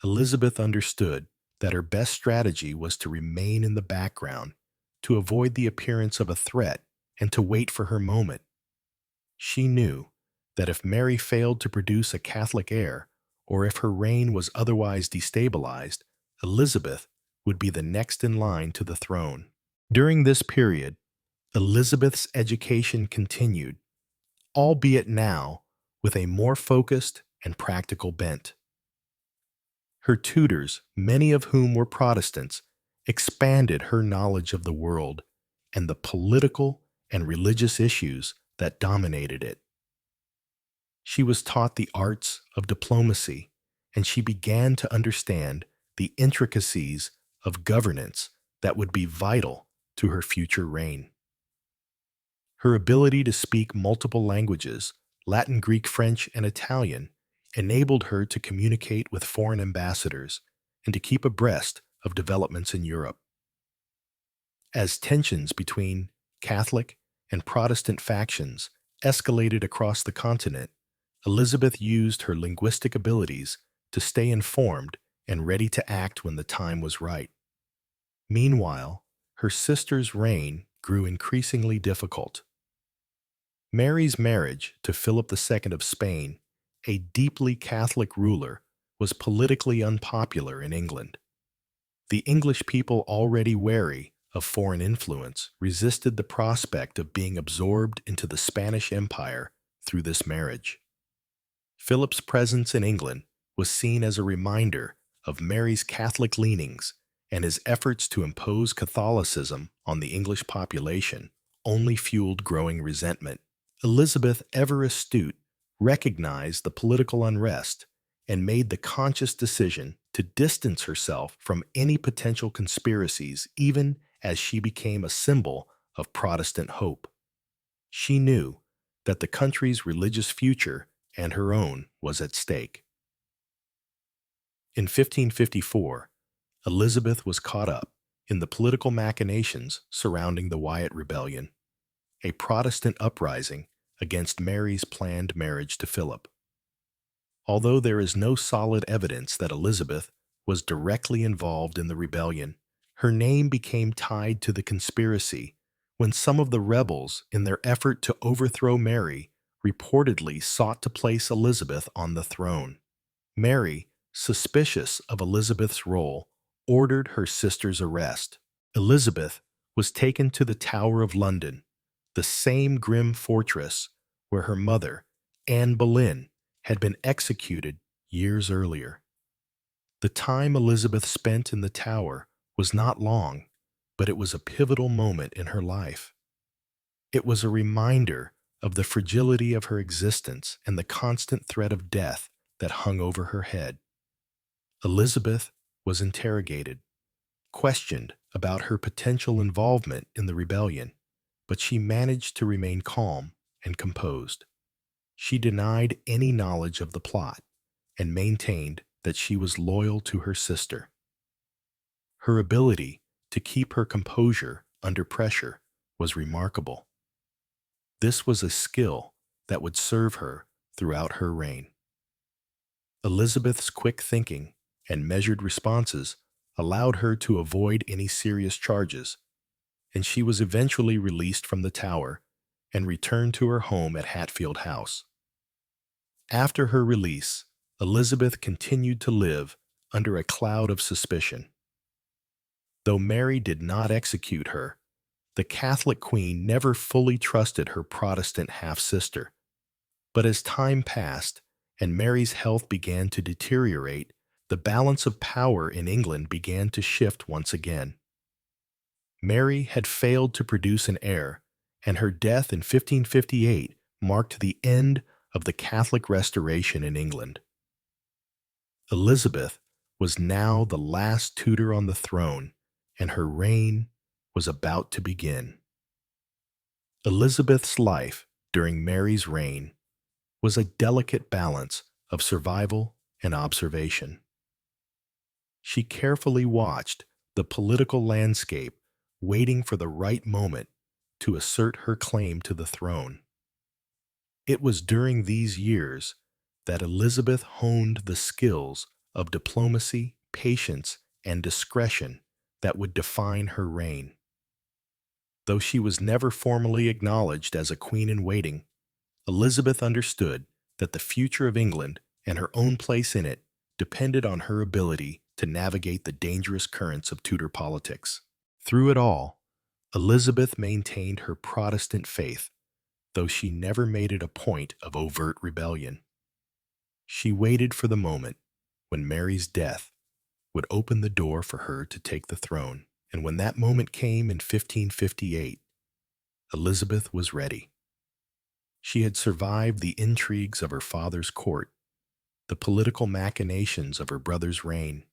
Elizabeth understood that her best strategy was to remain in the background, to avoid the appearance of a threat, and to wait for her moment. She knew that if Mary failed to produce a Catholic heir, or if her reign was otherwise destabilized, Elizabeth would be the next in line to the throne. During this period, Elizabeth's education continued, albeit now with a more focused and practical bent. Her tutors, many of whom were Protestants, expanded her knowledge of the world and the political and religious issues that dominated it. She was taught the arts of diplomacy, and she began to understand the intricacies of governance that would be vital to her future reign. Her ability to speak multiple languages, Latin, Greek, French, and Italian, enabled her to communicate with foreign ambassadors and to keep abreast of developments in Europe. As tensions between Catholic and Protestant factions escalated across the continent, Elizabeth used her linguistic abilities to stay informed and ready to act when the time was right. Meanwhile, her sister's reign grew increasingly difficult. Mary's marriage to Philip II of Spain, a deeply Catholic ruler, was politically unpopular in England. The English people, already wary of foreign influence, resisted the prospect of being absorbed into the Spanish Empire through this marriage. Philip's presence in England was seen as a reminder of Mary's Catholic leanings, and his efforts to impose Catholicism on the English population only fueled growing resentment. Elizabeth, ever astute, recognized the political unrest and made the conscious decision to distance herself from any potential conspiracies, even as she became a symbol of Protestant hope. She knew that the country's religious future and her own was at stake. In 1554, Elizabeth was caught up in the political machinations surrounding the Wyatt Rebellion, a Protestant uprising against Mary's planned marriage to Philip. Although there is no solid evidence that Elizabeth was directly involved in the rebellion, her name became tied to the conspiracy when some of the rebels, in their effort to overthrow Mary, reportedly sought to place Elizabeth on the throne. Mary, suspicious of Elizabeth's role, ordered her sister's arrest. Elizabeth was taken to the Tower of London, the same grim fortress where her mother, Anne Boleyn, had been executed years earlier. The time Elizabeth spent in the Tower was not long, but it was a pivotal moment in her life. It was a reminder of the fragility of her existence and the constant threat of death that hung over her head. Elizabeth was interrogated, questioned about her potential involvement in the rebellion, but she managed to remain calm and composed. She denied any knowledge of the plot and maintained that she was loyal to her sister. Her ability to keep her composure under pressure was remarkable. This was a skill that would serve her throughout her reign. Elizabeth's quick thinking and measured responses allowed her to avoid any serious charges, and she was eventually released from the Tower and returned to her home at Hatfield House. After her release, Elizabeth continued to live under a cloud of suspicion. Though Mary did not execute her, the Catholic queen never fully trusted her Protestant half-sister. But as time passed and Mary's health began to deteriorate, the balance of power in England began to shift once again. Mary had failed to produce an heir, and her death in 1558 marked the end of the Catholic Restoration in England. Elizabeth was now the last Tudor on the throne, and her reign was about to begin. Elizabeth's life during Mary's reign was a delicate balance of survival and observation. She carefully watched the political landscape, waiting for the right moment to assert her claim to the throne. It was during these years that Elizabeth honed the skills of diplomacy, patience, and discretion that would define her reign. Though she was never formally acknowledged as a queen-in-waiting, Elizabeth understood that the future of England and her own place in it depended on her ability to navigate the dangerous currents of Tudor politics. Through it all, Elizabeth maintained her Protestant faith, though she never made it a point of overt rebellion. She waited for the moment when Mary's death would open the door for her to take the throne. And when that moment came in 1558, Elizabeth was ready. She had survived the intrigues of her father's court, the political machinations of her brother's reign,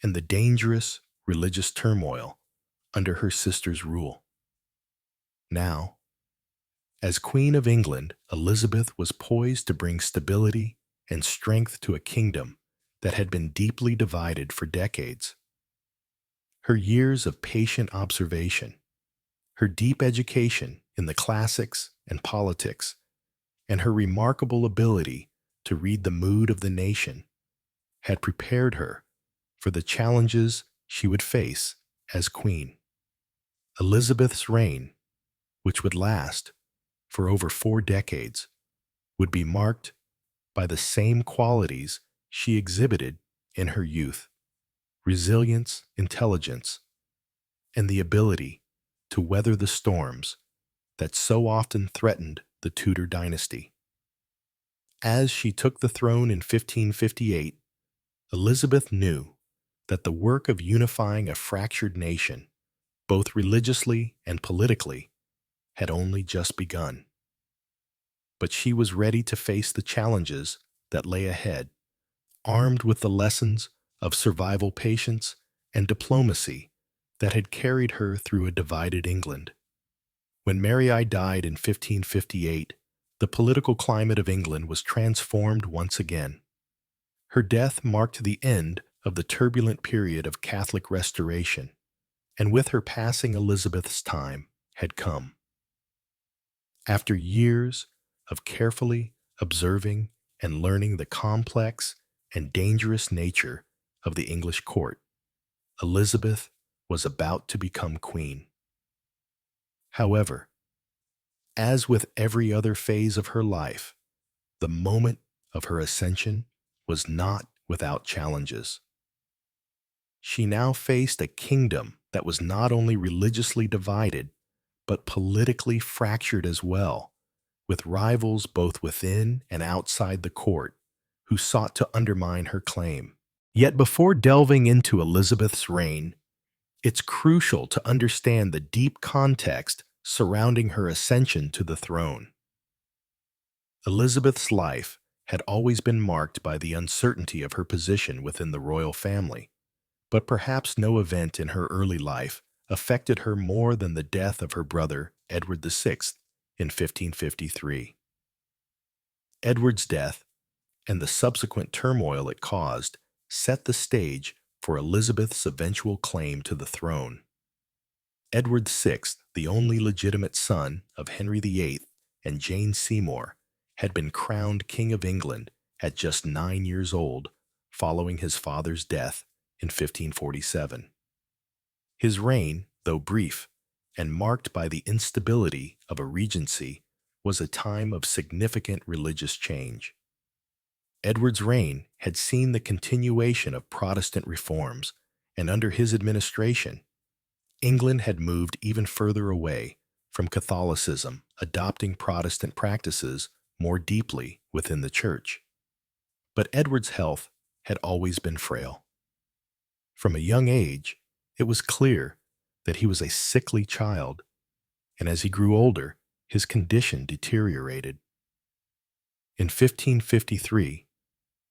and the dangerous religious turmoil under her sister's rule. Now, as Queen of England, Elizabeth was poised to bring stability and strength to a kingdom that had been deeply divided for decades. Her years of patient observation, her deep education in the classics and politics, and her remarkable ability to read the mood of the nation had prepared her for the challenges she would face as queen. Elizabeth's reign, which would last for over 4 decades, would be marked by the same qualities she exhibited in her youth: resilience, intelligence, and the ability to weather the storms that so often threatened the Tudor dynasty. As she took the throne in 1558, Elizabeth knew that the work of unifying a fractured nation, both religiously and politically, had only just begun. But she was ready to face the challenges that lay ahead, armed with the lessons of survival patience and diplomacy that had carried her through a divided England. When Mary died in 1558, the political climate of England was transformed once again. Her death marked the end of the turbulent period of Catholic restoration, and with her passing, Elizabeth's time had come. After years of carefully observing and learning the complex and dangerous nature of the English court, Elizabeth was about to become queen. However, as with every other phase of her life, the moment of her ascension was not without challenges. She now faced a kingdom that was not only religiously divided, but politically fractured as well, with rivals both within and outside the court who sought to undermine her claim. Yet before delving into Elizabeth's reign, it's crucial to understand the deep context surrounding her ascension to the throne. Elizabeth's life had always been marked by the uncertainty of her position within the royal family, but perhaps no event in her early life affected her more than the death of her brother, Edward VI, in 1553. Edward's death, and the subsequent turmoil it caused, set the stage for Elizabeth's eventual claim to the throne. Edward VI, the only legitimate son of Henry VIII and Jane Seymour, had been crowned King of England at just 9 years old following his father's death in 1547. His reign, though brief and marked by the instability of a regency, was a time of significant religious change. Edward's reign had seen the continuation of Protestant reforms, and under his administration, England had moved even further away from Catholicism, adopting Protestant practices more deeply within the Church. But Edward's health had always been frail. From a young age, it was clear that he was a sickly child, and as he grew older, his condition deteriorated. In 1553,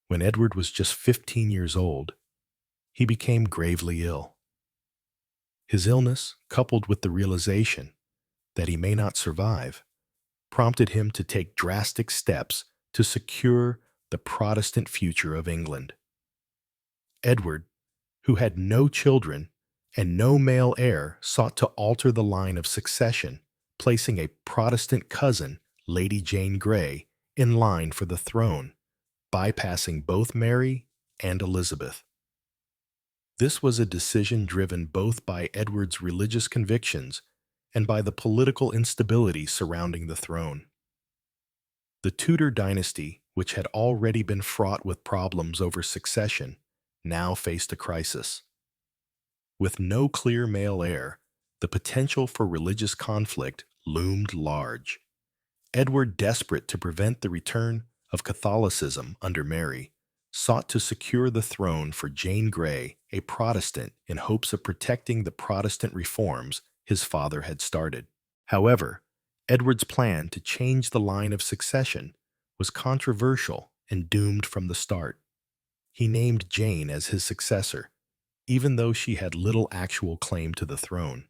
when Edward was just 15 years old, he became gravely ill. His illness, coupled with the realization that he may not survive, prompted him to take drastic steps to secure the Protestant future of England. Edward, who had no children and no male heir, sought to alter the line of succession, placing a Protestant cousin, Lady Jane Grey, in line for the throne, bypassing both Mary and Elizabeth. This was a decision driven both by Edward's religious convictions and by the political instability surrounding the throne. The Tudor dynasty, which had already been fraught with problems over succession, now faced a crisis. With no clear male heir, the potential for religious conflict loomed large. Edward, desperate to prevent the return of Catholicism under Mary, sought to secure the throne for Jane Grey, a Protestant, in hopes of protecting the Protestant reforms his father had started. However, Edward's plan to change the line of succession was controversial and doomed from the start. He named Jane as his successor, even though she had little actual claim to the throne.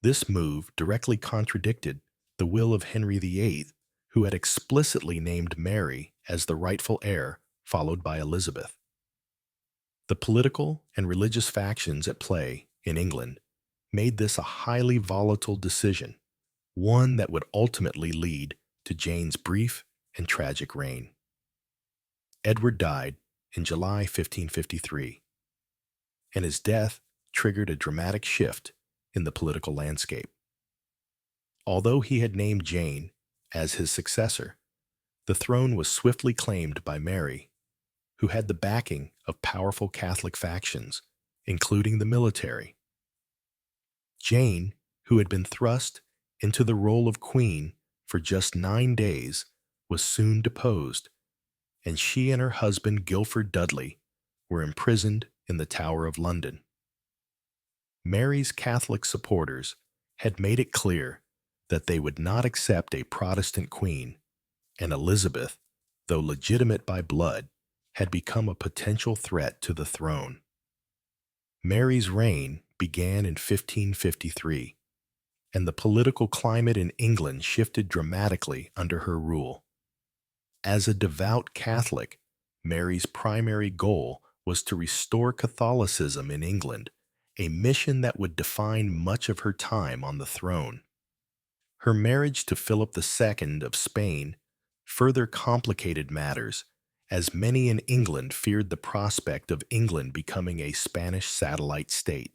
This move directly contradicted the will of Henry VIII, who had explicitly named Mary as the rightful heir, followed by Elizabeth. The political and religious factions at play in England made this a highly volatile decision, one that would ultimately lead to Jane's brief and tragic reign. Edward died in July 1553, and his death triggered a dramatic shift in the political landscape. Although he had named Jane as his successor, the throne was swiftly claimed by Mary, who had the backing of powerful Catholic factions, including the military. Jane, who had been thrust into the role of queen for just 9 days, was soon deposed, and she and her husband Guilford Dudley were imprisoned in the Tower of London. Mary's Catholic supporters had made it clear that they would not accept a Protestant queen, and Elizabeth, though legitimate by blood, had become a potential threat to the throne. Mary's reign began in 1553, and the political climate in England shifted dramatically under her rule. As a devout Catholic, Mary's primary goal was to restore Catholicism in England, a mission that would define much of her time on the throne. Her marriage to Philip II of Spain further complicated matters, as many in England feared the prospect of England becoming a Spanish satellite state.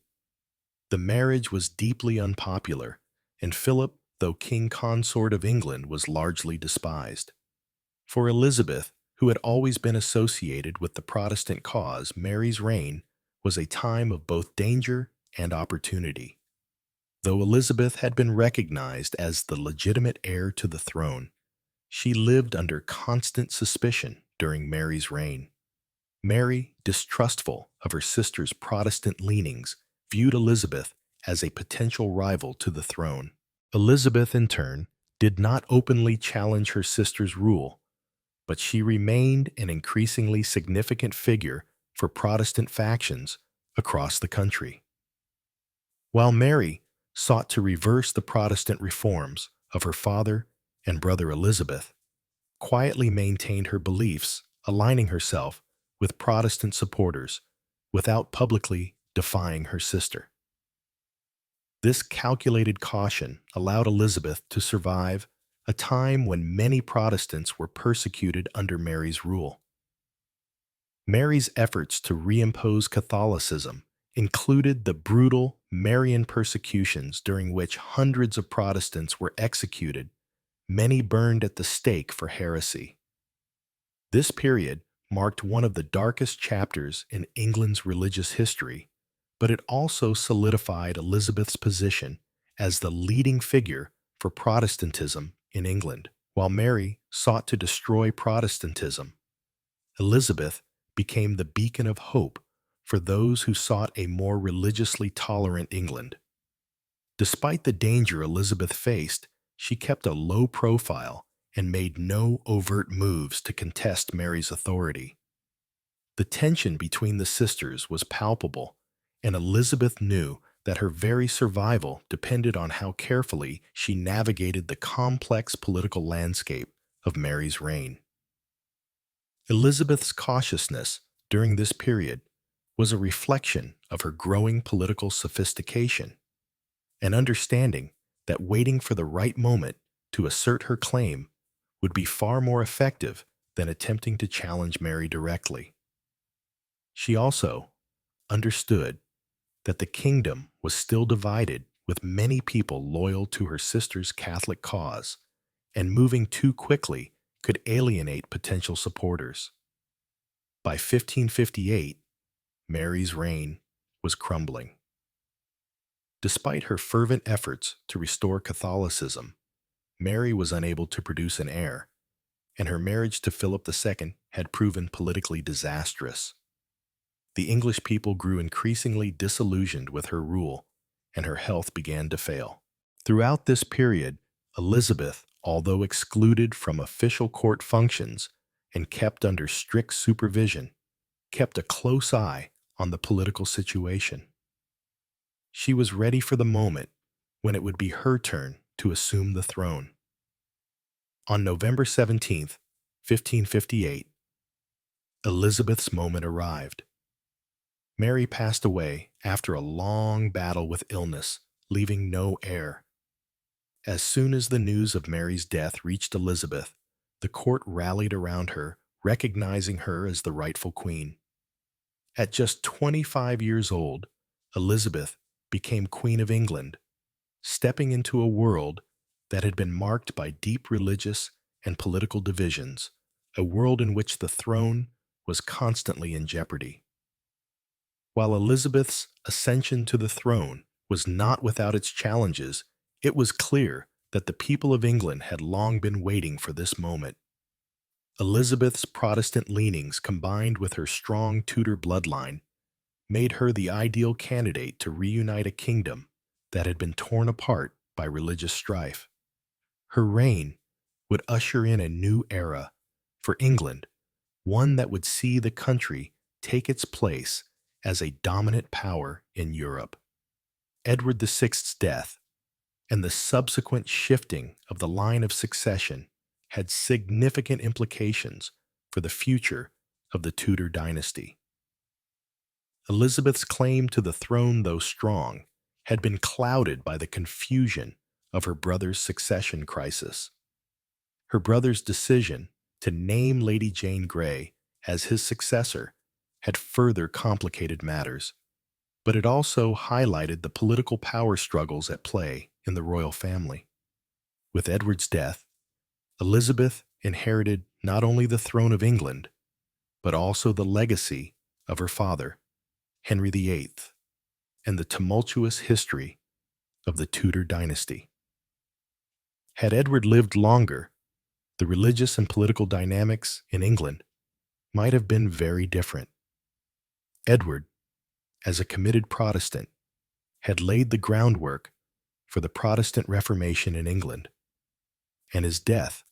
The marriage was deeply unpopular, and Philip, though king consort of England, was largely despised. For Elizabeth, who had always been associated with the Protestant cause, Mary's reign was a time of both danger and opportunity. Though Elizabeth had been recognized as the legitimate heir to the throne, she lived under constant suspicion during Mary's reign. Mary, distrustful of her sister's Protestant leanings, viewed Elizabeth as a potential rival to the throne. Elizabeth, in turn, did not openly challenge her sister's rule, but she remained an increasingly significant figure for Protestant factions across the country. While Mary sought to reverse the Protestant reforms of her father and brother, Elizabeth quietly maintained her beliefs, aligning herself with Protestant supporters without publicly defying her sister. This calculated caution allowed Elizabeth to survive a time when many Protestants were persecuted under Mary's rule. Mary's efforts to reimpose Catholicism included the brutal Marian persecutions during which hundreds of Protestants were executed, many burned at the stake for heresy. This period marked one of the darkest chapters in England's religious history, but it also solidified Elizabeth's position as the leading figure for Protestantism in England. While Mary sought to destroy Protestantism, Elizabeth became the beacon of hope for those who sought a more religiously tolerant England. Despite the danger Elizabeth faced, she kept a low profile and made no overt moves to contest Mary's authority. The tension between the sisters was palpable, and Elizabeth knew that her very survival depended on how carefully she navigated the complex political landscape of Mary's reign. Elizabeth's cautiousness during this period was a reflection of her growing political sophistication, an understanding that waiting for the right moment to assert her claim would be far more effective than attempting to challenge Mary directly. She also understood that the kingdom was still divided, with many people loyal to her sister's Catholic cause, and moving too quickly could alienate potential supporters. By 1558, Mary's reign was crumbling. Despite her fervent efforts to restore Catholicism, Mary was unable to produce an heir, and her marriage to Philip II had proven politically disastrous. The English people grew increasingly disillusioned with her rule, and her health began to fail. Throughout this period, Elizabeth, although excluded from official court functions and kept under strict supervision, kept a close eye on the political situation. She was ready for the moment when it would be her turn to assume the throne. On November 17th, 1558, Elizabeth's moment arrived. Mary passed away after a long battle with illness, leaving no heir. As soon as the news of Mary's death reached Elizabeth, the court rallied around her, recognizing her as the rightful queen. At just 25 years old, Elizabeth became Queen of England, stepping into a world that had been marked by deep religious and political divisions, a world in which the throne was constantly in jeopardy. While Elizabeth's ascension to the throne was not without its challenges, it was clear that the people of England had long been waiting for this moment. Elizabeth's Protestant leanings, combined with her strong Tudor bloodline, made her the ideal candidate to reunite a kingdom that had been torn apart by religious strife. Her reign would usher in a new era for England, one that would see the country take its place as a dominant power in Europe. Edward VI's death and the subsequent shifting of the line of succession had significant implications for the future of the Tudor dynasty. Elizabeth's claim to the throne, though strong, had been clouded by the confusion of her brother's succession crisis. Her brother's decision to name Lady Jane Grey as his successor had further complicated matters, but it also highlighted the political power struggles at play in the royal family. With Edward's death, Elizabeth inherited not only the throne of England, but also the legacy of her father, Henry VIII, and the tumultuous history of the Tudor dynasty. Had Edward lived longer, the religious and political dynamics in England might have been very different. Edward, as a committed Protestant, had laid the groundwork for the Protestant Reformation in England, and his death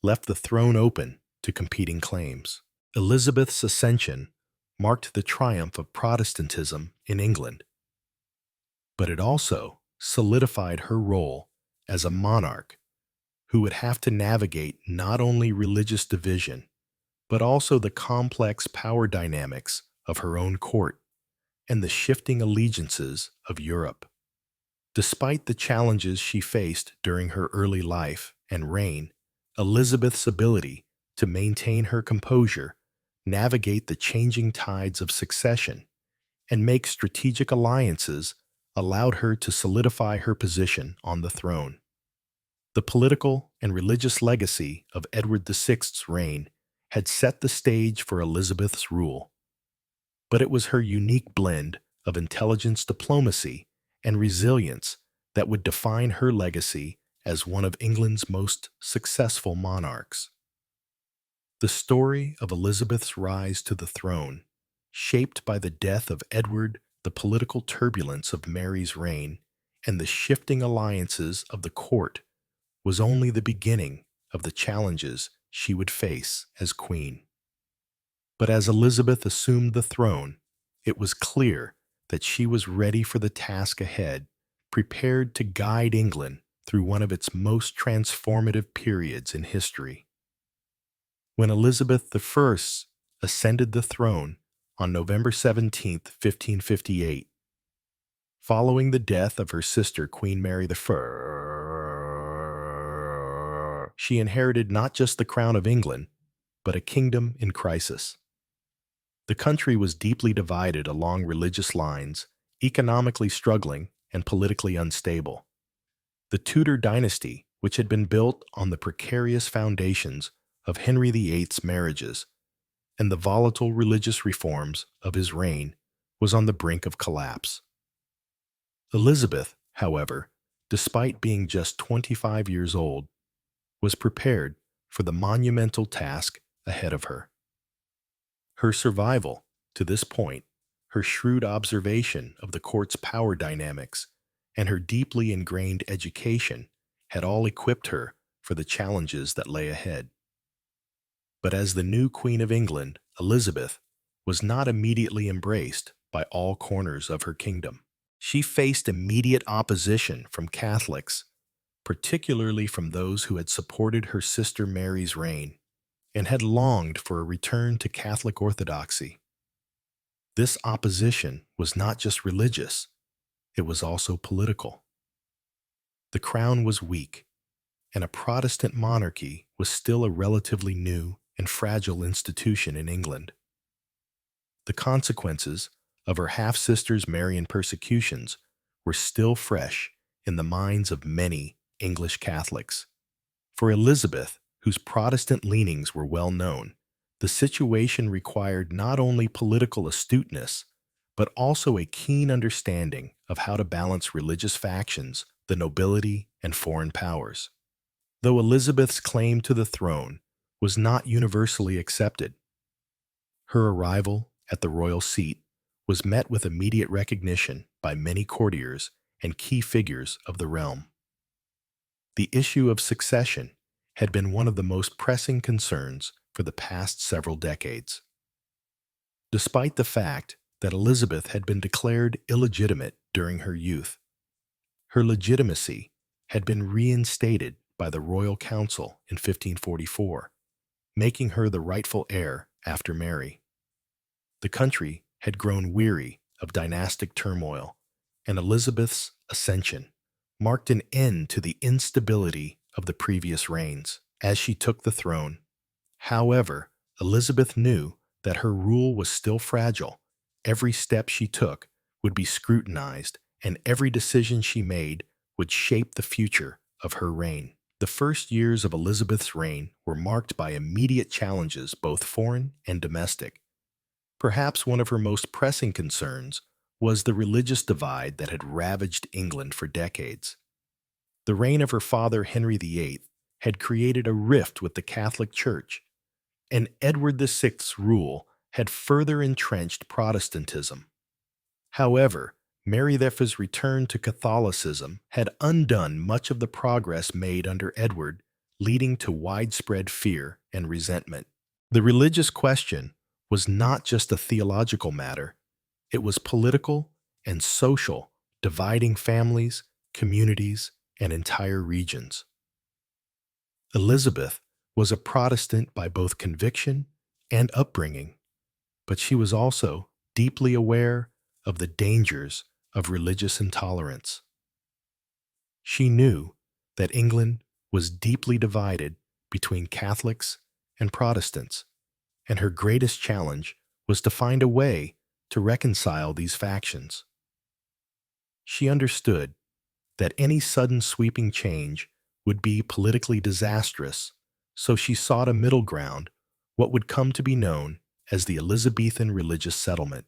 left the throne open to competing claims. Elizabeth's ascension marked the triumph of Protestantism in England, but it also solidified her role as a monarch who would have to navigate not only religious division, but also the complex power dynamics of her own court and the shifting allegiances of Europe. Despite the challenges she faced during her early life and reign, Elizabeth's ability to maintain her composure, navigate the changing tides of succession, and make strategic alliances allowed her to solidify her position on the throne. The political and religious legacy of Edward VI's reign had set the stage for Elizabeth's rule, but it was her unique blend of intelligence, diplomacy, and resilience that would define her legacy as one of England's most successful monarchs. The story of Elizabeth's rise to the throne, shaped by the death of Edward, the political turbulence of Mary's reign, and the shifting alliances of the court, was only the beginning of the challenges she would face as queen. But as Elizabeth assumed the throne, it was clear that she was ready for the task ahead, prepared to guide England through one of its most transformative periods in history. When Elizabeth I ascended the throne on November 17, 1558, following the death of her sister Queen Mary I, she inherited not just the crown of England, but a kingdom in crisis. The country was deeply divided along religious lines, economically struggling and politically unstable. The Tudor dynasty, which had been built on the precarious foundations of Henry VIII's marriages and the volatile religious reforms of his reign, was on the brink of collapse. Elizabeth, however, despite being just 25 years old, was prepared for the monumental task ahead of her. Her survival, to this point, her shrewd observation of the court's power dynamics, and her deeply ingrained education had all equipped her for the challenges that lay ahead. But as the new Queen of England, Elizabeth was not immediately embraced by all corners of her kingdom. She faced immediate opposition from Catholics, particularly from those who had supported her sister Mary's reign and had longed for a return to Catholic orthodoxy. This opposition was not just religious, it was also political. The crown was weak, and a Protestant monarchy was still a relatively new and fragile institution in England. The consequences of her half-sister's Marian persecutions were still fresh in the minds of many English Catholics. For Elizabeth, whose Protestant leanings were well known, the situation required not only political astuteness, but also a keen understanding of how to balance religious factions, the nobility, and foreign powers. Though Elizabeth's claim to the throne was not universally accepted, her arrival at the royal seat was met with immediate recognition by many courtiers and key figures of the realm. The issue of succession had been one of the most pressing concerns for the past several decades. Despite the fact that Elizabeth had been declared illegitimate during her youth, her legitimacy had been reinstated by the Royal Council in 1544, making her the rightful heir after Mary. The country had grown weary of dynastic turmoil, and Elizabeth's ascension marked an end to the instability of the previous reigns as she took the throne. However, Elizabeth knew that her rule was still fragile. Every step she took would be scrutinized, and every decision she made would shape the future of her reign. The first years of Elizabeth's reign were marked by immediate challenges, both foreign and domestic. Perhaps one of her most pressing concerns was the religious divide that had ravaged England for decades. The reign of her father, Henry VIII, had created a rift with the Catholic Church, and Edward VI's rule had further entrenched Protestantism. However, Mary I's return to Catholicism had undone much of the progress made under Edward, leading to widespread fear and resentment. The religious question was not just a theological matter, it was political and social, dividing families, communities, and entire regions. Elizabeth was a Protestant by both conviction and upbringing, but she was also deeply aware of the dangers of religious intolerance. She knew that England was deeply divided between Catholics and Protestants, and her greatest challenge was to find a way to reconcile these factions. She understood that any sudden sweeping change would be politically disastrous, so she sought a middle ground, what would come to be known as the Elizabethan religious settlement.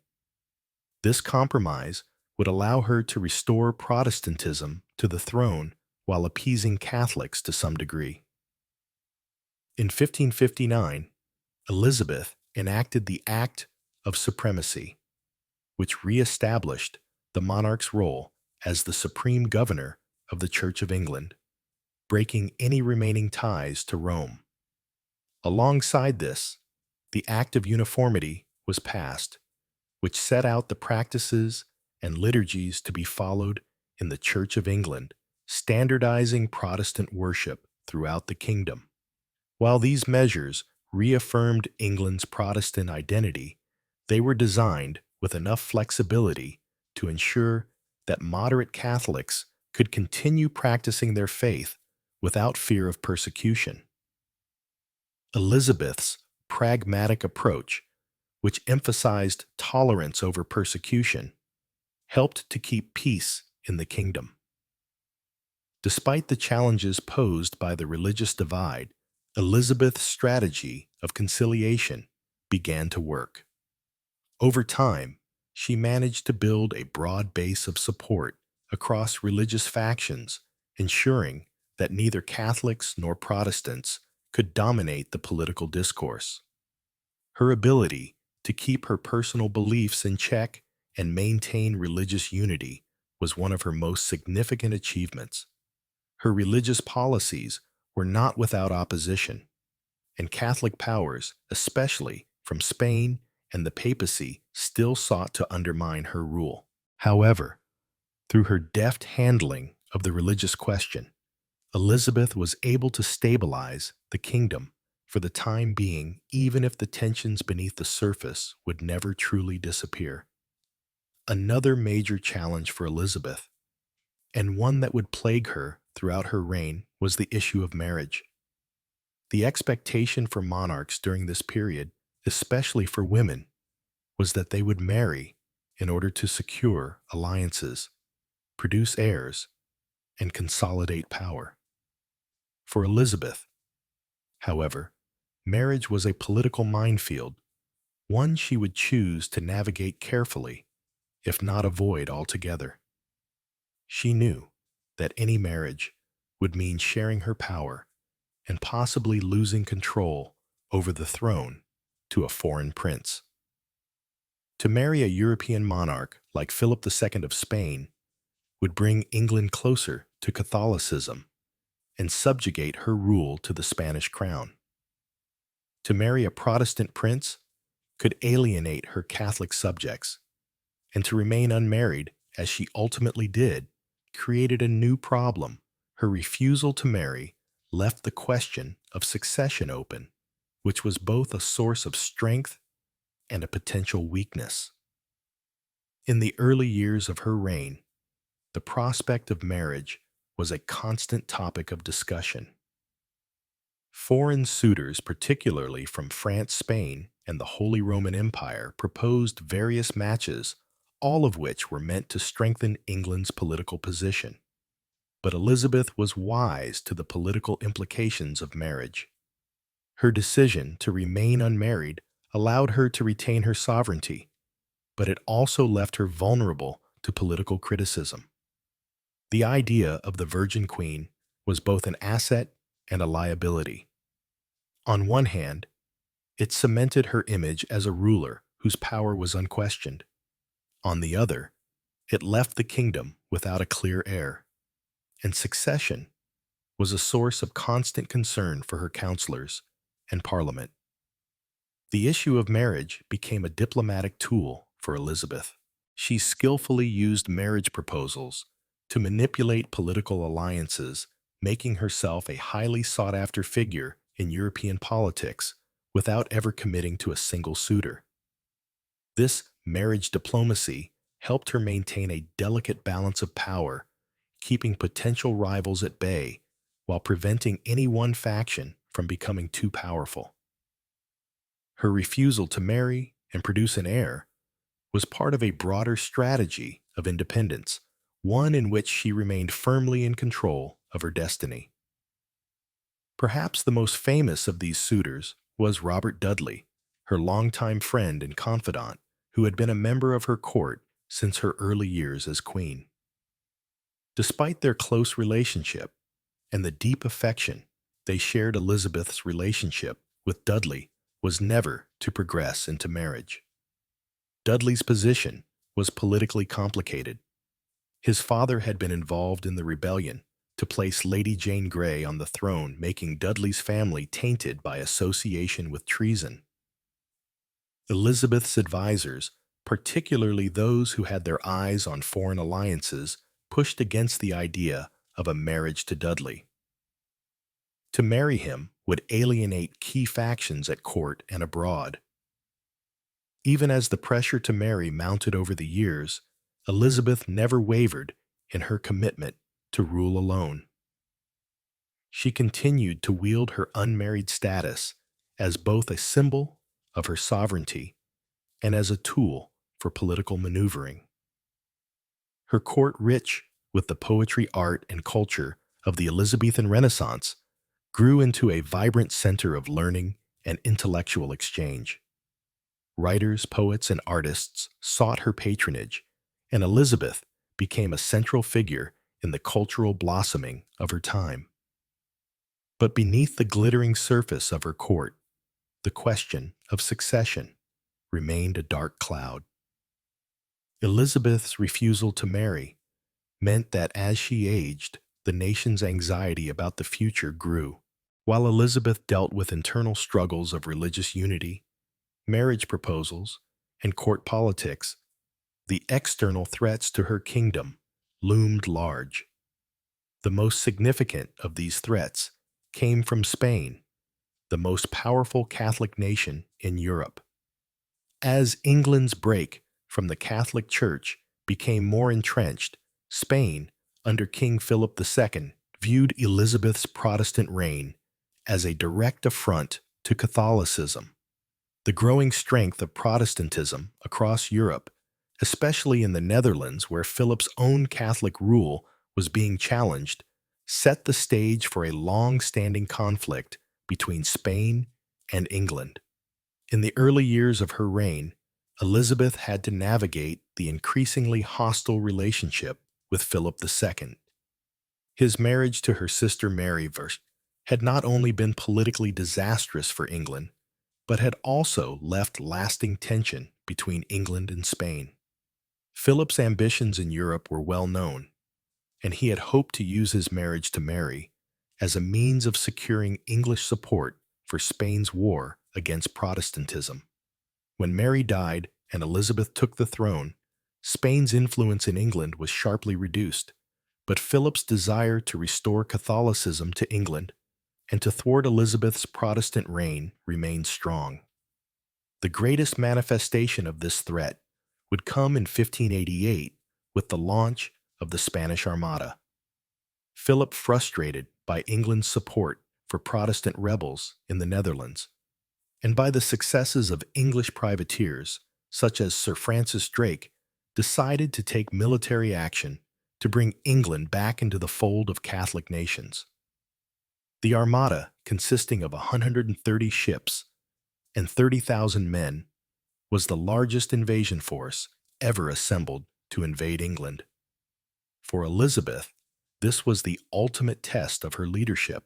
This compromise would allow her to restore Protestantism to the throne while appeasing Catholics to some degree. In 1559, Elizabeth enacted the Act of Supremacy, which re-established the monarch's role as the supreme governor of the Church of England, breaking any remaining ties to Rome. Alongside this, the Act of Uniformity was passed, which set out the practices and liturgies to be followed in the Church of England, standardizing Protestant worship throughout the kingdom. While these measures reaffirmed England's Protestant identity, they were designed with enough flexibility to ensure that moderate Catholics could continue practicing their faith without fear of persecution. Elizabeth's pragmatic approach, which emphasized tolerance over persecution, helped to keep peace in the kingdom. Despite the challenges posed by the religious divide, Elizabeth's strategy of conciliation began to work. Over time, she managed to build a broad base of support across religious factions, ensuring that neither Catholics nor Protestants could dominate the political discourse. Her ability to keep her personal beliefs in check and maintain religious unity was one of her most significant achievements. Her religious policies were not without opposition, and Catholic powers, especially from Spain and the papacy, still sought to undermine her rule. However, through her deft handling of the religious question, Elizabeth was able to stabilize the kingdom for the time being, even if the tensions beneath the surface would never truly disappear. Another major challenge for Elizabeth, and one that would plague her throughout her reign, was the issue of marriage. The expectation for monarchs during this period, especially for women, was that they would marry in order to secure alliances, produce heirs, and consolidate power. For Elizabeth, however, marriage was a political minefield, one she would choose to navigate carefully, if not avoid altogether. She knew that any marriage would mean sharing her power and possibly losing control over the throne to a foreign prince. To marry a European monarch like Philip II of Spain would bring England closer to Catholicism and subjugate her rule to the Spanish crown. To marry a Protestant prince could alienate her Catholic subjects, and to remain unmarried, as she ultimately did, created a new problem. Her refusal to marry left the question of succession open, which was both a source of strength and a potential weakness. In the early years of her reign, the prospect of marriage was a constant topic of discussion. Foreign suitors, particularly from France, Spain, and the Holy Roman Empire, proposed various matches, all of which were meant to strengthen England's political position. But Elizabeth was wise to the political implications of marriage. Her decision to remain unmarried allowed her to retain her sovereignty, but it also left her vulnerable to political criticism. The idea of the Virgin Queen was both an asset and a liability. On one hand, it cemented her image as a ruler whose power was unquestioned. On the other, it left the kingdom without a clear heir, and succession was a source of constant concern for her counselors and Parliament. The issue of marriage became a diplomatic tool for Elizabeth. She skillfully used marriage proposals to manipulate political alliances, making herself a highly sought-after figure in European politics without ever committing to a single suitor. This marriage diplomacy helped her maintain a delicate balance of power, keeping potential rivals at bay while preventing any one faction from becoming too powerful. Her refusal to marry and produce an heir was part of a broader strategy of independence, one in which she remained firmly in control of her destiny. Perhaps the most famous of these suitors was Robert Dudley, her longtime friend and confidant, who had been a member of her court since her early years as queen. Despite their close relationship and the deep affection they shared, Elizabeth's relationship with Dudley was never to progress into marriage. Dudley's position was politically complicated. His father had been involved in the rebellion to place Lady Jane Grey on the throne, making Dudley's family tainted by association with treason. Elizabeth's advisors, particularly those who had their eyes on foreign alliances, pushed against the idea of a marriage to Dudley. To marry him would alienate key factions at court and abroad. Even as the pressure to marry mounted over the years, Elizabeth never wavered in her commitment to rule alone. She continued to wield her unmarried status as both a symbol of her sovereignty and as a tool for political maneuvering. Her court, rich with the poetry, art, and culture of the Elizabethan Renaissance, grew into a vibrant center of learning and intellectual exchange. Writers, poets, and artists sought her patronage, and Elizabeth became a central figure in the cultural blossoming of her time. But beneath the glittering surface of her court, the question of succession remained a dark cloud. Elizabeth's refusal to marry meant that as she aged, the nation's anxiety about the future grew. While Elizabeth dealt with internal struggles of religious unity, marriage proposals, and court politics, the external threats to her kingdom loomed large. The most significant of these threats came from Spain, the most powerful Catholic nation in Europe. As England's break from the Catholic Church became more entrenched, Spain, under King Philip II, viewed Elizabeth's Protestant reign as a direct affront to Catholicism. The growing strength of Protestantism across Europe, especially in the Netherlands where Philip's own Catholic rule was being challenged, set the stage for a long-standing conflict between Spain and England. In the early years of her reign, Elizabeth had to navigate the increasingly hostile relationship with Philip II. His marriage to her sister Mary had not only been politically disastrous for England, but had also left lasting tension between England and Spain. Philip's ambitions in Europe were well known, and he had hoped to use his marriage to Mary as a means of securing English support for Spain's war against Protestantism. When Mary died and Elizabeth took the throne, Spain's influence in England was sharply reduced, but Philip's desire to restore Catholicism to England and to thwart Elizabeth's Protestant reign remained strong. The greatest manifestation of this threat would come in 1588 with the launch of the Spanish Armada. Philip, frustrated by England's support for Protestant rebels in the Netherlands, and by the successes of English privateers such as Sir Francis Drake, decided to take military action to bring England back into the fold of Catholic nations. The Armada, consisting of 130 ships and 30,000 men, was the largest invasion force ever assembled to invade England. For Elizabeth, this was the ultimate test of her leadership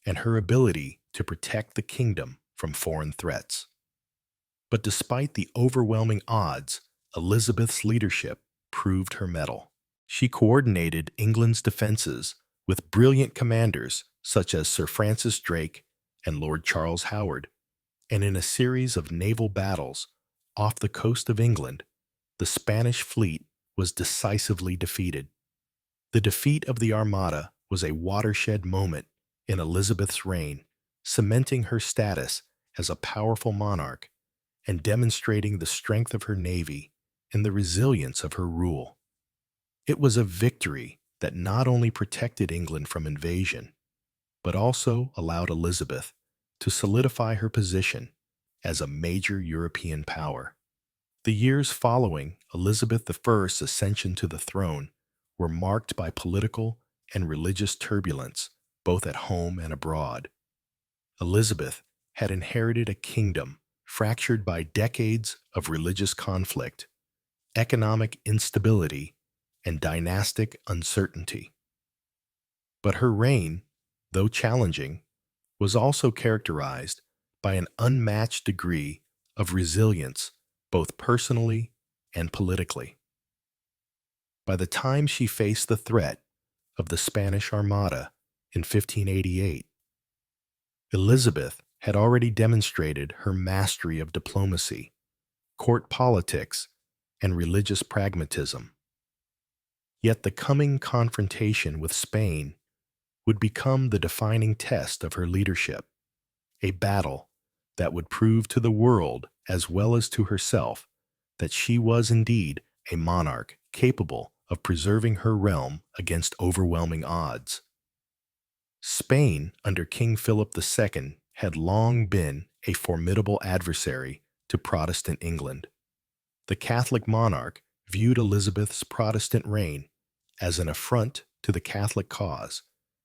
and her ability to protect the kingdom from foreign threats. But despite the overwhelming odds, Elizabeth's leadership proved her mettle. She coordinated England's defenses with brilliant commanders such as Sir Francis Drake and Lord Charles Howard, and in a series of naval battles off the coast of England, the Spanish fleet was decisively defeated. The defeat of the Armada was a watershed moment in Elizabeth's reign, cementing her status as a powerful monarch and demonstrating the strength of her navy and the resilience of her rule. It was a victory that not only protected England from invasion, but also allowed Elizabeth to solidify her position as a major European power. The years following Elizabeth I's ascension to the throne were marked by political and religious turbulence, both at home and abroad. Elizabeth had inherited a kingdom fractured by decades of religious conflict, economic instability, and dynastic uncertainty. But her reign, though challenging, was also characterized by an unmatched degree of resilience both personally and politically. By the time she faced the threat of the Spanish Armada in 1588, Elizabeth had already demonstrated her mastery of diplomacy, court politics, and religious pragmatism. Yet the coming confrontation with Spain would become the defining test of her leadership, a battle that would prove to the world as well as to herself that she was indeed a monarch capable of preserving her realm against overwhelming odds. Spain, under King Philip II, had long been a formidable adversary to Protestant England. The Catholic monarch viewed Elizabeth's Protestant reign as an affront to the Catholic cause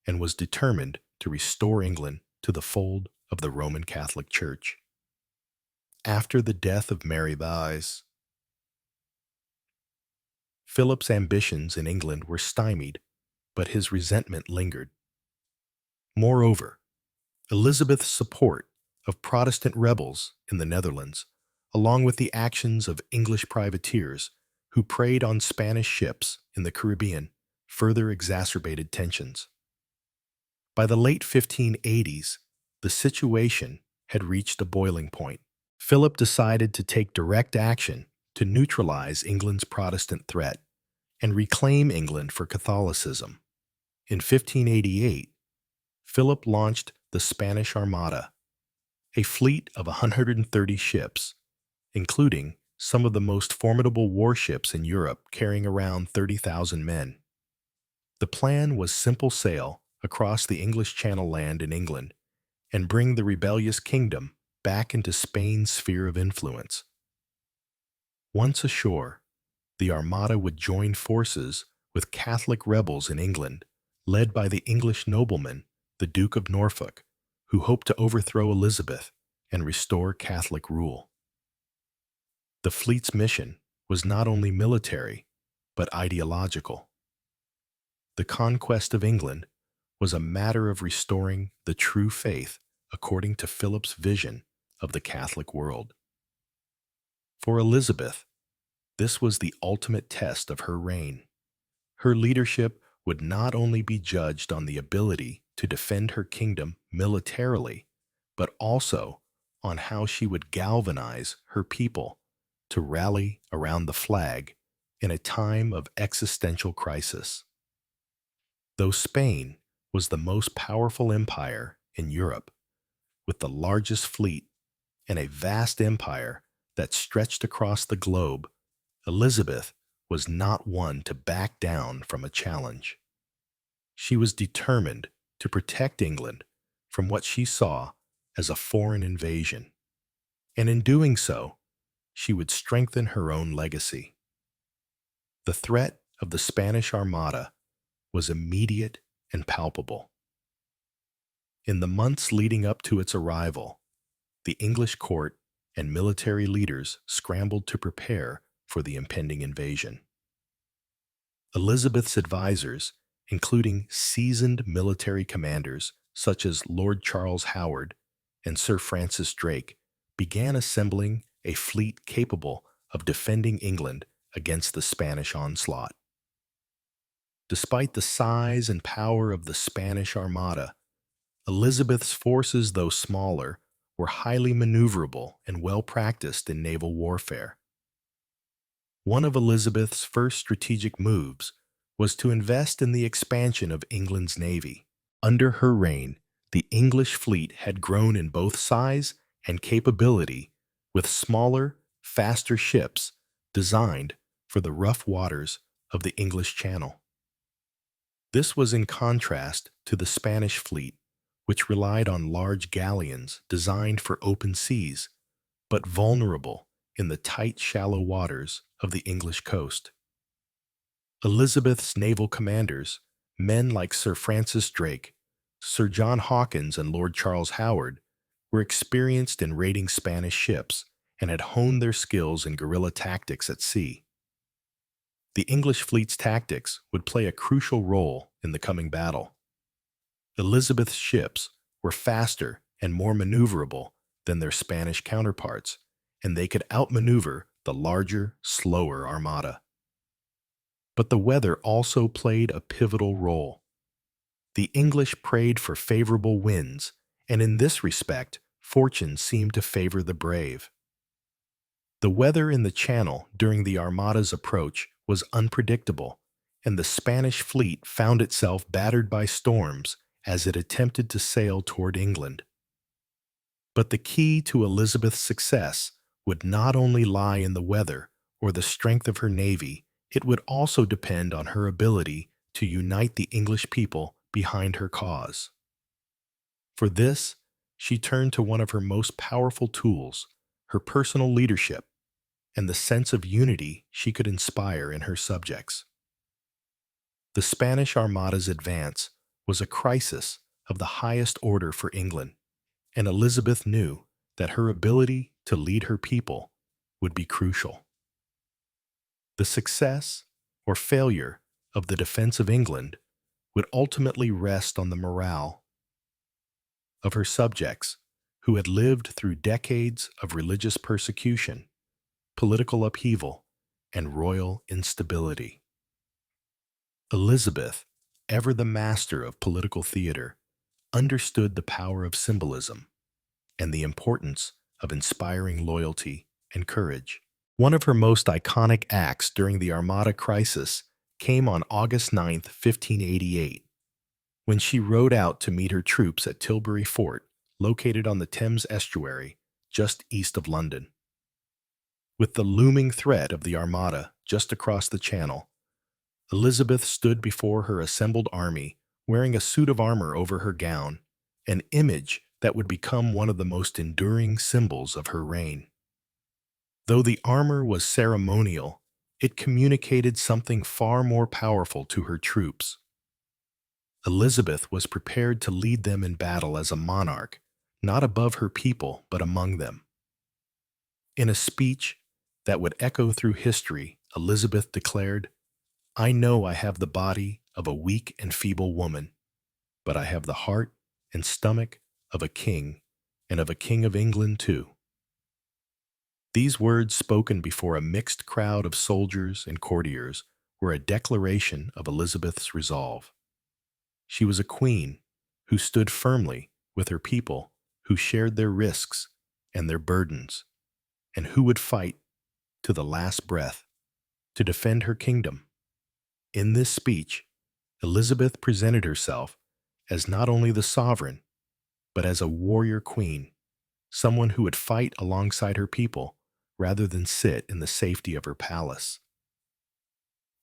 and was determined to restore England to the fold of the Roman Catholic Church. After the death of Mary Bise, Philip's ambitions in England were stymied, but his resentment lingered. Moreover, Elizabeth's support of Protestant rebels in the Netherlands, along with the actions of English privateers who preyed on Spanish ships in the Caribbean, further exacerbated tensions. By the late 1580s, the situation had reached a boiling point. Philip decided to take direct action to neutralize England's Protestant threat and reclaim England for Catholicism. In 1588, Philip launched the Spanish Armada, a fleet of 130 ships, including some of the most formidable warships in Europe carrying around 30,000 men. The plan was simple: sail across the English Channel land in England and bring the rebellious kingdom back into Spain's sphere of influence. Once ashore, the Armada would join forces with Catholic rebels in England, led by the English nobleman, the Duke of Norfolk, who hoped to overthrow Elizabeth and restore Catholic rule. The fleet's mission was not only military, but ideological. The conquest of England was a matter of restoring the true faith according to Philip's vision of the Catholic world. For Elizabeth, this was the ultimate test of her reign. Her leadership would not only be judged on the ability to defend her kingdom militarily, but also on how she would galvanize her people to rally around the flag in a time of existential crisis. Though Spain was the most powerful empire in Europe, with the largest fleet and a vast empire that stretched across the globe, Elizabeth was not one to back down from a challenge. She was determined to protect England from what she saw as a foreign invasion, and in doing so, she would strengthen her own legacy. The threat of the Spanish Armada was immediate and palpable. In the months leading up to its arrival, the English court and military leaders scrambled to prepare for the impending invasion. Elizabeth's advisors, including seasoned military commanders such as Lord Charles Howard and Sir Francis Drake, began assembling a fleet capable of defending England against the Spanish onslaught. Despite the size and power of the Spanish Armada, Elizabeth's forces, though smaller, were highly maneuverable and well-practiced in naval warfare. One of Elizabeth's first strategic moves was to invest in the expansion of England's navy. Under her reign, the English fleet had grown in both size and capability, with smaller, faster ships designed for the rough waters of the English Channel. This was in contrast to the Spanish fleet, which relied on large galleons designed for open seas, but vulnerable in the tight, shallow waters of the English coast. Elizabeth's naval commanders, men like Sir Francis Drake, Sir John Hawkins, and Lord Charles Howard, were experienced in raiding Spanish ships and had honed their skills in guerrilla tactics at sea. The English fleet's tactics would play a crucial role in the coming battle. Elizabeth's ships were faster and more maneuverable than their Spanish counterparts, and they could outmaneuver the larger, slower armada. But the weather also played a pivotal role. The English prayed for favorable winds, and in this respect, fortune seemed to favor the brave. The weather in the Channel during the Armada's approach was unpredictable, and the Spanish fleet found itself battered by storms as it attempted to sail toward England. But the key to Elizabeth's success would not only lie in the weather or the strength of her navy, it would also depend on her ability to unite the English people behind her cause. For this, she turned to one of her most powerful tools, her personal leadership, and the sense of unity she could inspire in her subjects. The Spanish Armada's advance was a crisis of the highest order for England, and Elizabeth knew that her ability to lead her people would be crucial. The success or failure of the defense of England would ultimately rest on the morale of her subjects who had lived through decades of religious persecution, political upheaval, and royal instability. Elizabeth, ever the master of political theater, understood the power of symbolism and the importance of inspiring loyalty and courage. One of her most iconic acts during the Armada crisis came on August 9, 1588, when she rode out to meet her troops at Tilbury Fort, located on the Thames estuary just east of London. With the looming threat of the Armada just across the Channel, Elizabeth stood before her assembled army wearing a suit of armor over her gown, an image that would become one of the most enduring symbols of her reign. Though the armor was ceremonial, it communicated something far more powerful to her troops. Elizabeth was prepared to lead them in battle as a monarch, not above her people but among them. In a speech that would echo through history, Elizabeth declared, "I know I have the body of a weak and feeble woman, but I have the heart and stomach of a king, and of a king of England too." These words, spoken before a mixed crowd of soldiers and courtiers, were a declaration of Elizabeth's resolve. She was a queen who stood firmly with her people, who shared their risks and their burdens, and who would fight to the last breath to defend her kingdom. In this speech, Elizabeth presented herself as not only the sovereign, but as a warrior queen, someone who would fight alongside her people rather than sit in the safety of her palace.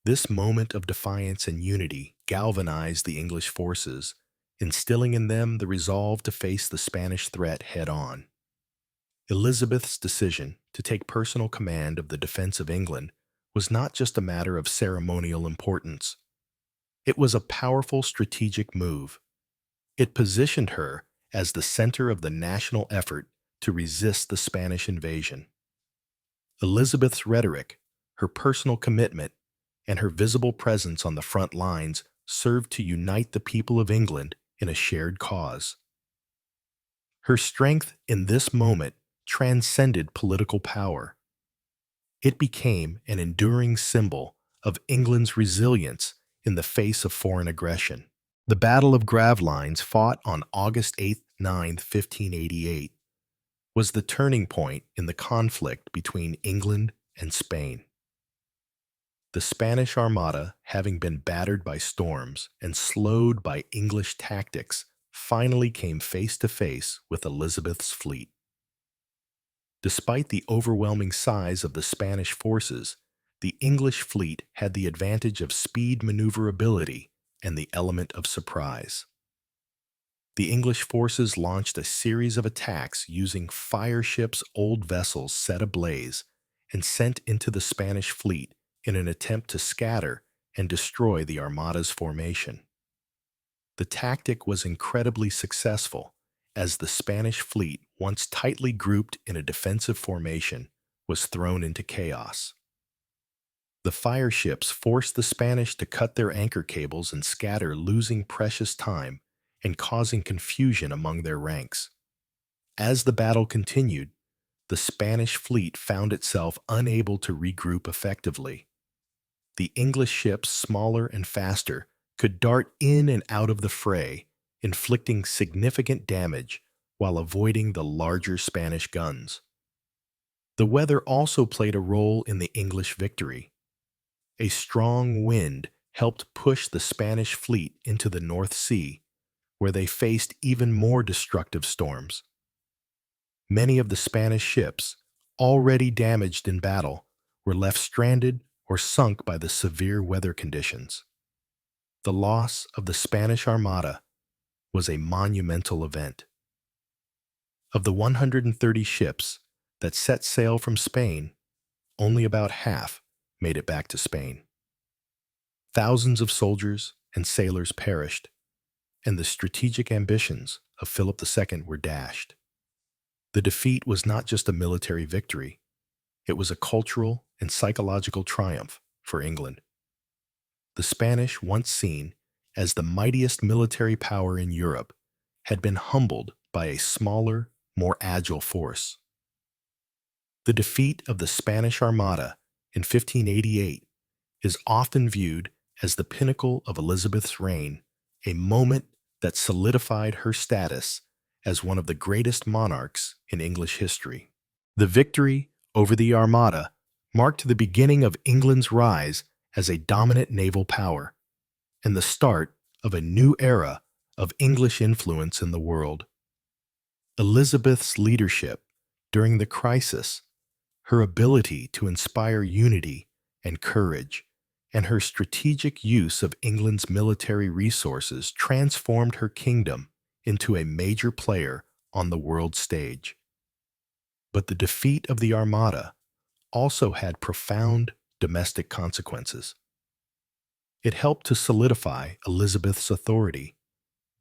This moment of defiance and unity galvanized the English forces, instilling in them the resolve to face the Spanish threat head-on. Elizabeth's decision to take personal command of the defense of England was not just a matter of ceremonial importance. It was a powerful strategic move. It positioned her as the center of the national effort to resist the Spanish invasion. Elizabeth's rhetoric, her personal commitment, and her visible presence on the front lines served to unite the people of England in a shared cause. Her strength in this moment transcended political power. It became an enduring symbol of England's resilience in the face of foreign aggression. The Battle of Gravelines, fought on August 9, 1588, was the turning point in the conflict between England and Spain. The Spanish Armada, having been battered by storms and slowed by English tactics, finally came face to face with Elizabeth's fleet. Despite the overwhelming size of the Spanish forces, the English fleet had the advantage of speed, maneuverability, and the element of surprise. The English forces launched a series of attacks using fire ships, old vessels set ablaze, and sent into the Spanish fleet in an attempt to scatter and destroy the Armada's formation. The tactic was incredibly successful, as the Spanish fleet, once tightly grouped in a defensive formation, was thrown into chaos. The fire ships forced the Spanish to cut their anchor cables and scatter, losing precious time and causing confusion among their ranks. As the battle continued, the Spanish fleet found itself unable to regroup effectively. The English ships, smaller and faster, could dart in and out of the fray, inflicting significant damage while avoiding the larger Spanish guns. The weather also played a role in the English victory. A strong wind helped push the Spanish fleet into the North Sea, where they faced even more destructive storms. Many of the Spanish ships, already damaged in battle, were left stranded or sunk by the severe weather conditions. The loss of the Spanish Armada was a monumental event. Of the 130 ships that set sail from Spain, only about half made it back to Spain. Thousands of soldiers and sailors perished, and the strategic ambitions of Philip II were dashed. The defeat was not just a military victory, it was a cultural and psychological triumph for England. The Spanish, once seen as the mightiest military power in Europe, had been humbled by a smaller, more agile force. The defeat of the Spanish Armada in 1588 is often viewed as the pinnacle of Elizabeth's reign, a moment that solidified her status as one of the greatest monarchs in English history. The victory over the Armada marked the beginning of England's rise as a dominant naval power and the start of a new era of English influence in the world. Elizabeth's leadership during the crisis, her ability to inspire unity and courage, and her strategic use of England's military resources transformed her kingdom into a major player on the world stage. But the defeat of the Armada also had profound domestic consequences. It helped to solidify Elizabeth's authority,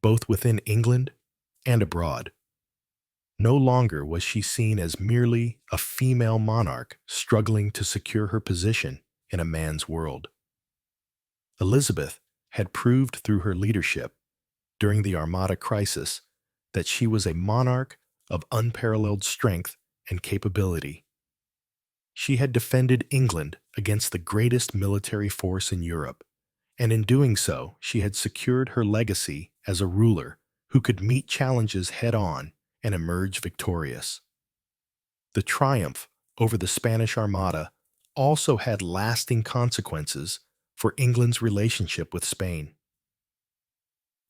both within England and abroad. No longer was she seen as merely a female monarch struggling to secure her position in a man's world. Elizabeth had proved through her leadership during the Armada crisis that she was a monarch of unparalleled strength and capability. She had defended England against the greatest military force in Europe, and in doing so, she had secured her legacy as a ruler who could meet challenges head-on and emerge victorious. The triumph over the Spanish Armada also had lasting consequences for England's relationship with Spain.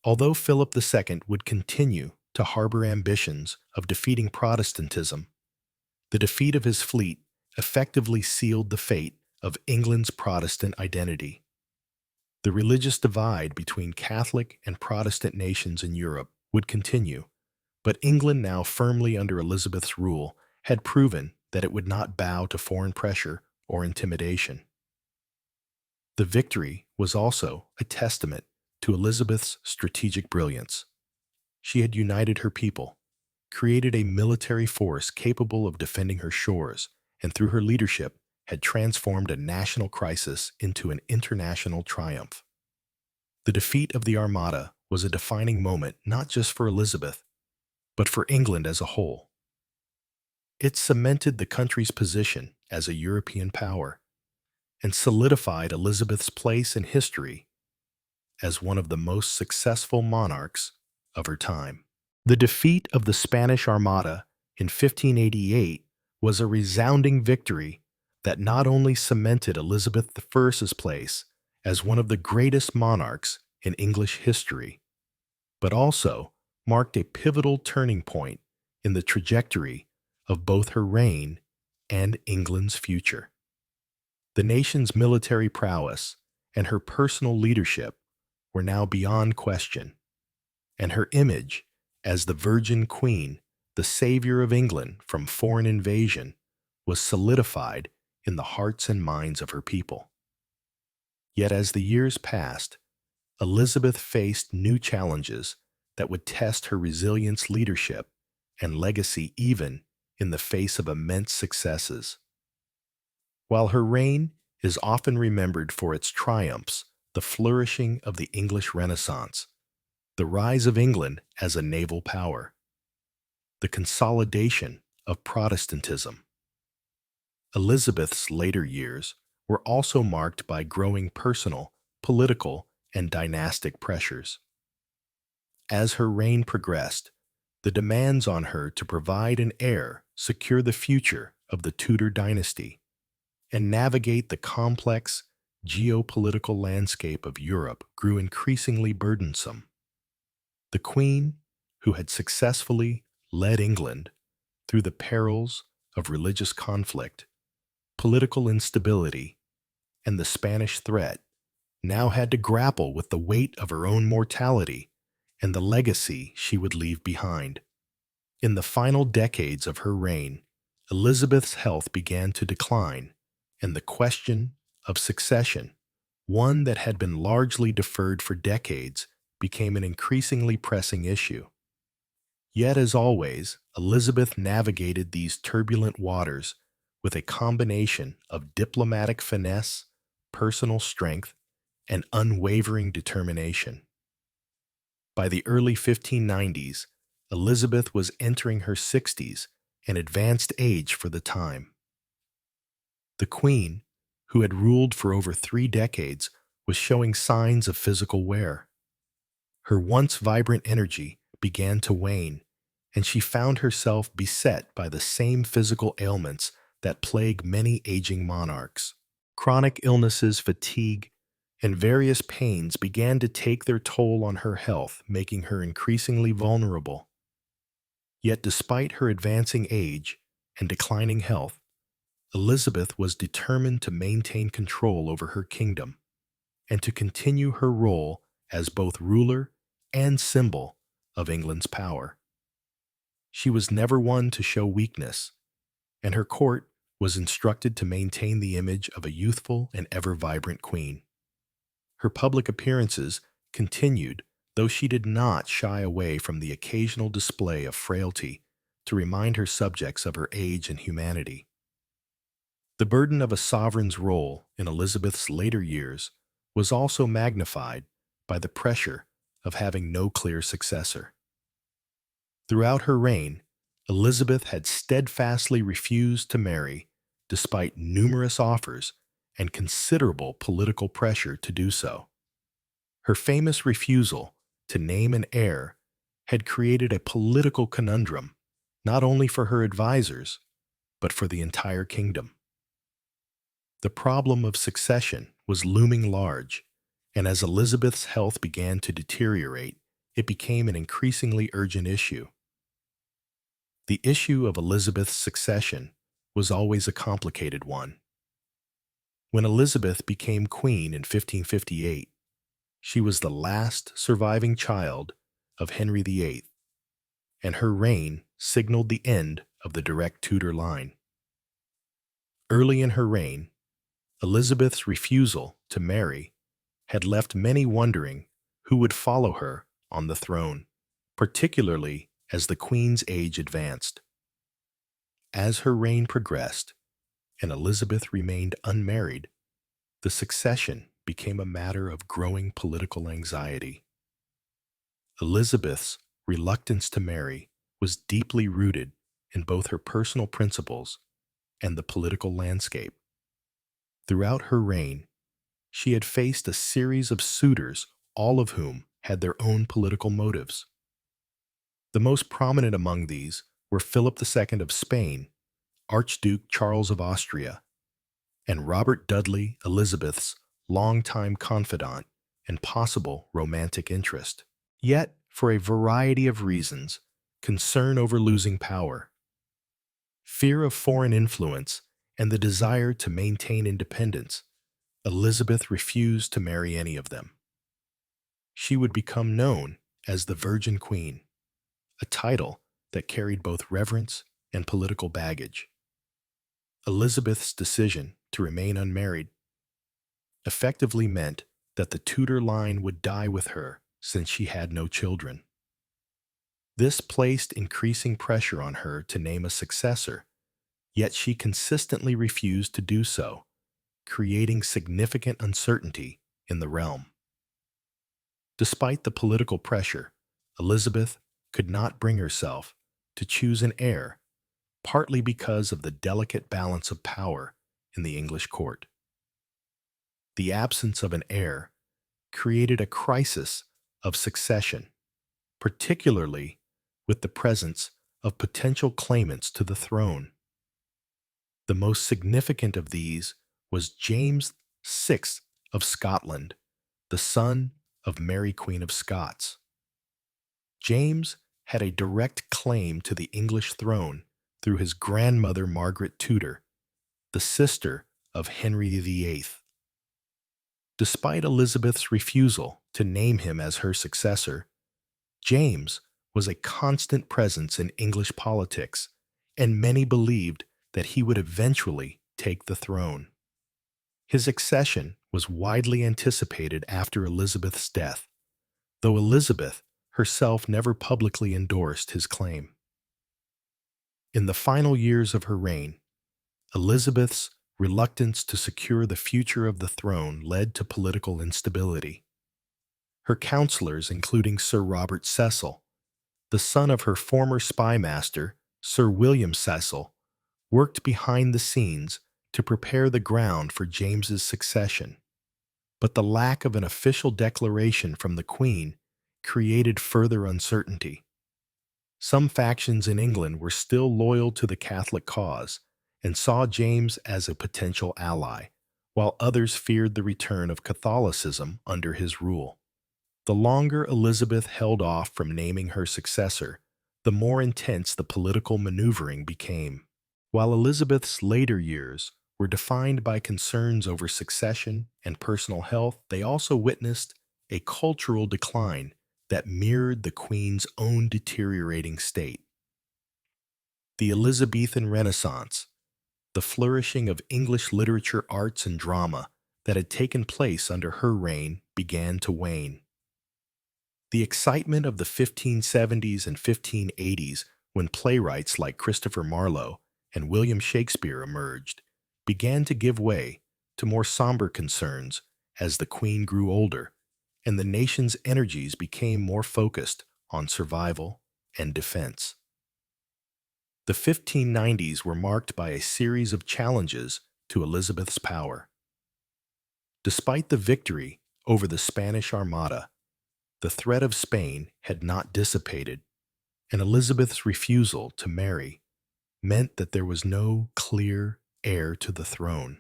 Although Philip II would continue to harbor ambitions of defeating Protestantism, the defeat of his fleet effectively sealed the fate of England's Protestant identity. The religious divide between Catholic and Protestant nations in Europe would continue, but England, now firmly under Elizabeth's rule, had proven that it would not bow to foreign pressure or intimidation. The victory was also a testament to Elizabeth's strategic brilliance. She had united her people, created a military force capable of defending her shores, and through her leadership had transformed a national crisis into an international triumph. The defeat of the Armada was a defining moment not just for Elizabeth, but for England as a whole. It cemented the country's position as a European power and solidified Elizabeth's place in history as one of the most successful monarchs of her time. The defeat of the Spanish Armada in 1588 was a resounding victory that not only cemented Elizabeth I's place as one of the greatest monarchs in English history, but also marked a pivotal turning point in the trajectory of both her reign and England's future. The nation's military prowess and her personal leadership were now beyond question, and her image as the Virgin Queen, the savior of England from foreign invasion, was solidified in the hearts and minds of her people. Yet as the years passed, Elizabeth faced new challenges that would test her resilience, leadership, and legacy even in the face of immense successes. While her reign is often remembered for its triumphs, the flourishing of the English Renaissance, the rise of England as a naval power, the consolidation of Protestantism, Elizabeth's later years were also marked by growing personal, political, and dynastic pressures. As her reign progressed, the demands on her to provide an heir, secure the future of the Tudor dynasty, and navigate the complex geopolitical landscape of Europe grew increasingly burdensome. The Queen, who had successfully led England through the perils of religious conflict, political instability, and the Spanish threat, now had to grapple with the weight of her own mortality and the legacy she would leave behind. In the final decades of her reign, Elizabeth's health began to decline, and the question of succession, one that had been largely deferred for decades, became an increasingly pressing issue. Yet, as always, Elizabeth navigated these turbulent waters with a combination of diplomatic finesse, personal strength, and unwavering determination. By the early 1590s, Elizabeth was entering her 60s, an advanced age for the time. The Queen, who had ruled for over 3 decades, was showing signs of physical wear. Her once vibrant energy began to wane, and she found herself beset by the same physical ailments that plague many aging monarchs. Chronic illnesses, fatigue, and various pains began to take their toll on her health, making her increasingly vulnerable. Yet despite her advancing age and declining health, Elizabeth was determined to maintain control over her kingdom and to continue her role as both ruler and symbol of England's power. She was never one to show weakness, and her court was instructed to maintain the image of a youthful and ever-vibrant queen. Her public appearances continued, though she did not shy away from the occasional display of frailty to remind her subjects of her age and humanity. The burden of a sovereign's role in Elizabeth's later years was also magnified by the pressure of having no clear successor. Throughout her reign, Elizabeth had steadfastly refused to marry, despite numerous offers and considerable political pressure to do so. Her famous refusal to name an heir had created a political conundrum, not only for her advisors, but for the entire kingdom. The problem of succession was looming large, and as Elizabeth's health began to deteriorate, it became an increasingly urgent issue. The issue of Elizabeth's succession was always a complicated one. When Elizabeth became queen in 1558, she was the last surviving child of Henry VIII, and her reign signaled the end of the direct Tudor line. Early in her reign, Elizabeth's refusal to marry had left many wondering who would follow her on the throne, particularly as the Queen's age advanced. As her reign progressed, and Elizabeth remained unmarried, the succession became a matter of growing political anxiety. Elizabeth's reluctance to marry was deeply rooted in both her personal principles and the political landscape. Throughout her reign, she had faced a series of suitors, all of whom had their own political motives. The most prominent among these were Philip II of Spain, Archduke Charles of Austria, and Robert Dudley, Elizabeth's longtime confidant and possible romantic interest. Yet, for a variety of reasons, concern over losing power, fear of foreign influence, and the desire to maintain independence, Elizabeth refused to marry any of them. She would become known as the Virgin Queen, a title that carried both reverence and political baggage. Elizabeth's decision to remain unmarried effectively meant that the Tudor line would die with her since she had no children. This placed increasing pressure on her to name a successor, yet she consistently refused to do so, creating significant uncertainty in the realm. Despite the political pressure, Elizabeth could not bring herself to choose an heir, partly because of the delicate balance of power in the English court. The absence of an heir created a crisis of succession, particularly with the presence of potential claimants to the throne. The most significant of these was James VI of Scotland, the son of Mary Queen of Scots. James had a direct claim to the English throne through his grandmother Margaret Tudor, the sister of Henry VIII. Despite Elizabeth's refusal to name him as her successor, James was a constant presence in English politics, and many believed that he would eventually take the throne. His accession was widely anticipated after Elizabeth's death, though Elizabeth herself never publicly endorsed his claim. In the final years of her reign, Elizabeth's reluctance to secure the future of the throne led to political instability. Her counselors, including Sir Robert Cecil, the son of her former spy master, Sir William Cecil, worked behind the scenes to prepare the ground for James's succession. But the lack of an official declaration from the Queen created further uncertainty. Some factions in England were still loyal to the Catholic cause and saw James as a potential ally, while others feared the return of Catholicism under his rule. The longer Elizabeth held off from naming her successor, the more intense the political maneuvering became. While Elizabeth's later years were defined by concerns over succession and personal health, they also witnessed a cultural decline that mirrored the Queen's own deteriorating state. The Elizabethan Renaissance, the flourishing of English literature, arts, and drama that had taken place under her reign, began to wane. The excitement of the 1570s and 1580s, when playwrights like Christopher Marlowe and William Shakespeare emerged, began to give way to more somber concerns as the Queen grew older and the nation's energies became more focused on survival and defense. The 1590s were marked by a series of challenges to Elizabeth's power. Despite the victory over the Spanish Armada, the threat of Spain had not dissipated, and Elizabeth's refusal to marry meant that there was no clear heir to the throne.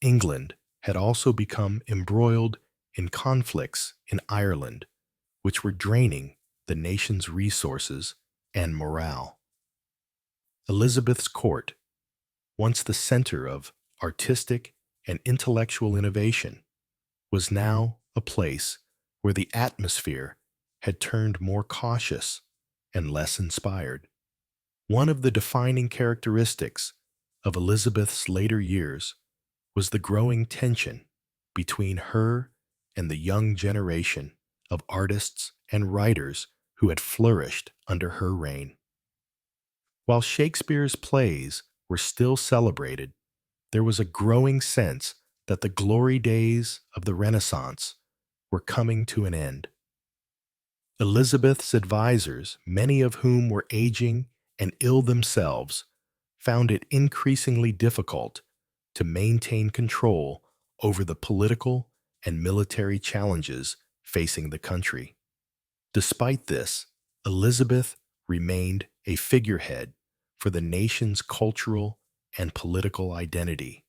England had also become embroiled in conflicts in Ireland, which were draining the nation's resources and morale. Elizabeth's court, once the center of artistic and intellectual innovation, was now a place where the atmosphere had turned more cautious and less inspired. One of the defining characteristics of Elizabeth's later years was the growing tension between her and the young generation of artists and writers who had flourished under her reign. While Shakespeare's plays were still celebrated, there was a growing sense that the glory days of the Renaissance were coming to an end. Elizabeth's advisors, many of whom were aging and ill themselves, found it increasingly difficult to maintain control over the political and military challenges facing the country. Despite this, Elizabeth remained a figurehead for the nation's cultural and political identity.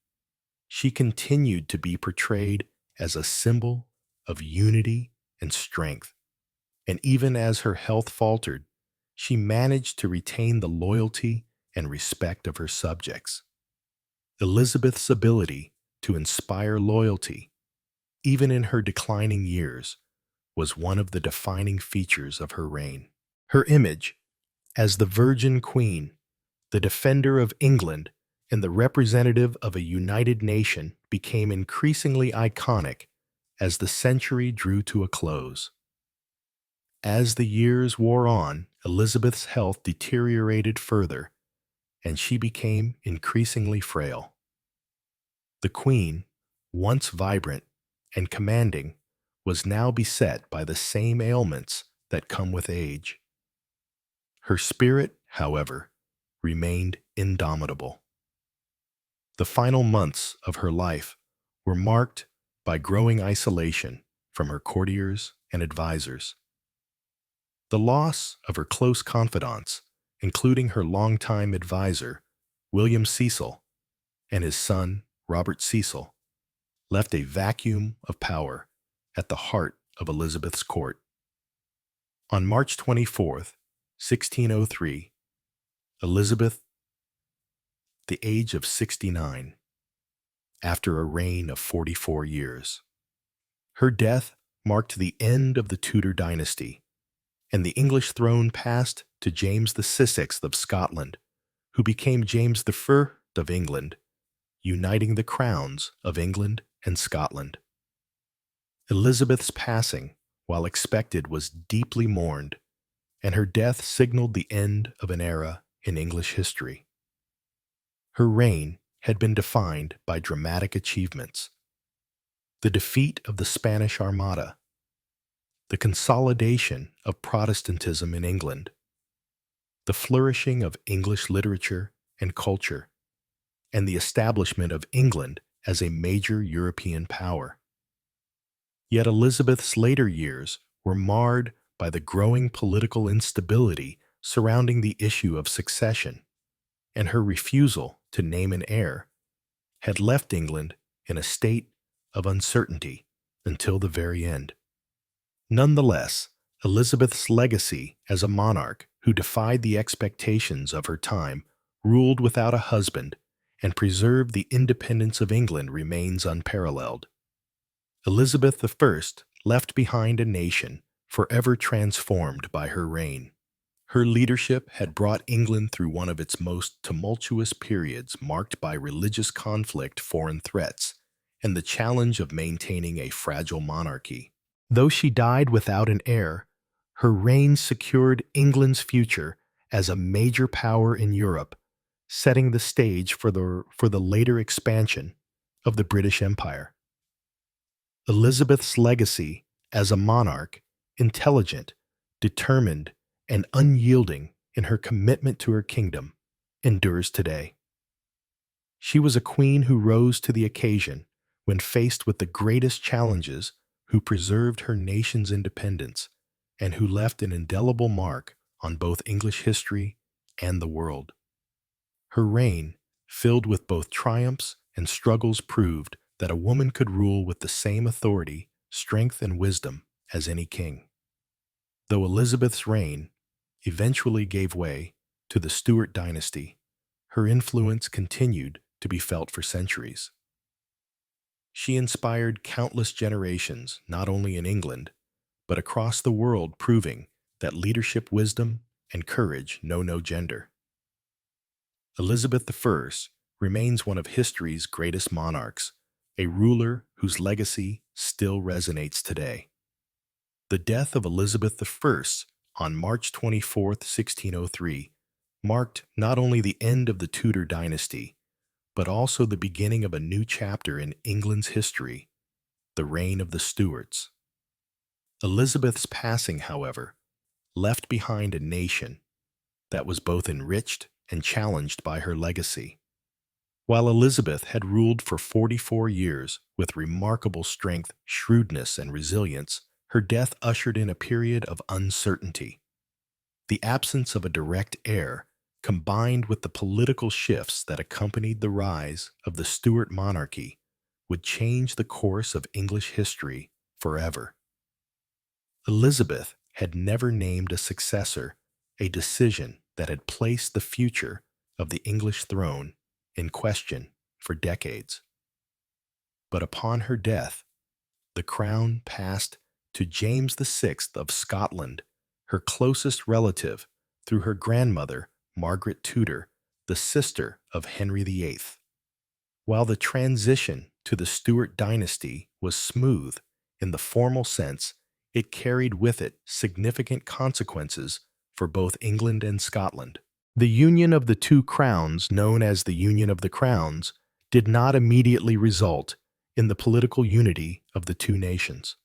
She continued to be portrayed as a symbol of unity and strength, and even as her health faltered, she managed to retain the loyalty and respect of her subjects. Elizabeth's ability to inspire loyalty, even in her declining years, was one of the defining features of her reign. Her image as the Virgin Queen, the defender of England, and the representative of a united nation became increasingly iconic as the century drew to a close. As the years wore on, Elizabeth's health deteriorated further, and she became increasingly frail. The Queen, once vibrant and commanding, was now beset by the same ailments that come with age. Her spirit, however, remained indomitable. The final months of her life were marked by growing isolation from her courtiers and advisors. The loss of her close confidants, including her longtime advisor, William Cecil, and his son, Robert Cecil, left a vacuum of power at the heart of Elizabeth's court. On March 24th, 1603, Elizabeth, the age of 69, after a reign of 44 years. Her death marked the end of the Tudor dynasty, and the English throne passed to James VI of Scotland, who became James I of England, uniting the crowns of England and Scotland. Elizabeth's passing, while expected, was deeply mourned, and her death signaled the end of an era in English history. Her reign had been defined by dramatic achievements: the defeat of the Spanish Armada, the consolidation of Protestantism in England, the flourishing of English literature and culture, and the establishment of England as a major European power. Yet Elizabeth's later years were marred by the growing political instability surrounding the issue of succession, and her refusal to name an heir had left England in a state of uncertainty until the very end. Nonetheless, Elizabeth's legacy as a monarch who defied the expectations of her time, ruled without a husband, and preserved the independence of England remains unparalleled. Elizabeth I left behind a nation forever transformed by her reign. Her leadership had brought England through one of its most tumultuous periods marked by religious conflict, foreign threats, and the challenge of maintaining a fragile monarchy. Though she died without an heir, her reign secured England's future as a major power in Europe, setting the stage for the later expansion of the British Empire. Elizabeth's legacy as a monarch, intelligent, determined, and unyielding in her commitment to her kingdom, endures today. She was a queen who rose to the occasion when faced with the greatest challenges, who preserved her nation's independence, and who left an indelible mark on both English history and the world. Her reign, filled with both triumphs and struggles, proved that a woman could rule with the same authority, strength, and wisdom as any king. Though Elizabeth's reign eventually gave way to the Stuart dynasty, her influence continued to be felt for centuries. She inspired countless generations, not only in England, but across the world, proving that leadership, wisdom, and courage know no gender. Elizabeth I remains one of history's greatest monarchs, a ruler whose legacy still resonates today. The death of Elizabeth I on March 24, 1603, marked not only the end of the Tudor dynasty, but also the beginning of a new chapter in England's history, the reign of the Stuarts. Elizabeth's passing, however, left behind a nation that was both enriched and challenged by her legacy. While Elizabeth had ruled for 44 years with remarkable strength, shrewdness, and resilience, her death ushered in a period of uncertainty. The absence of a direct heir, combined with the political shifts that accompanied the rise of the Stuart monarchy, would change the course of English history forever. Elizabeth had never named a successor, a decision that had placed the future of the English throne in question for decades. But upon her death, the crown passed to James VI of Scotland, her closest relative, through her grandmother, Margaret Tudor, the sister of Henry VIII. While the transition to the Stuart dynasty was smooth in the formal sense, it carried with it significant consequences for both England and Scotland. The union of the two crowns, known as the Union of the Crowns, did not immediately result in the political unity of the two nations.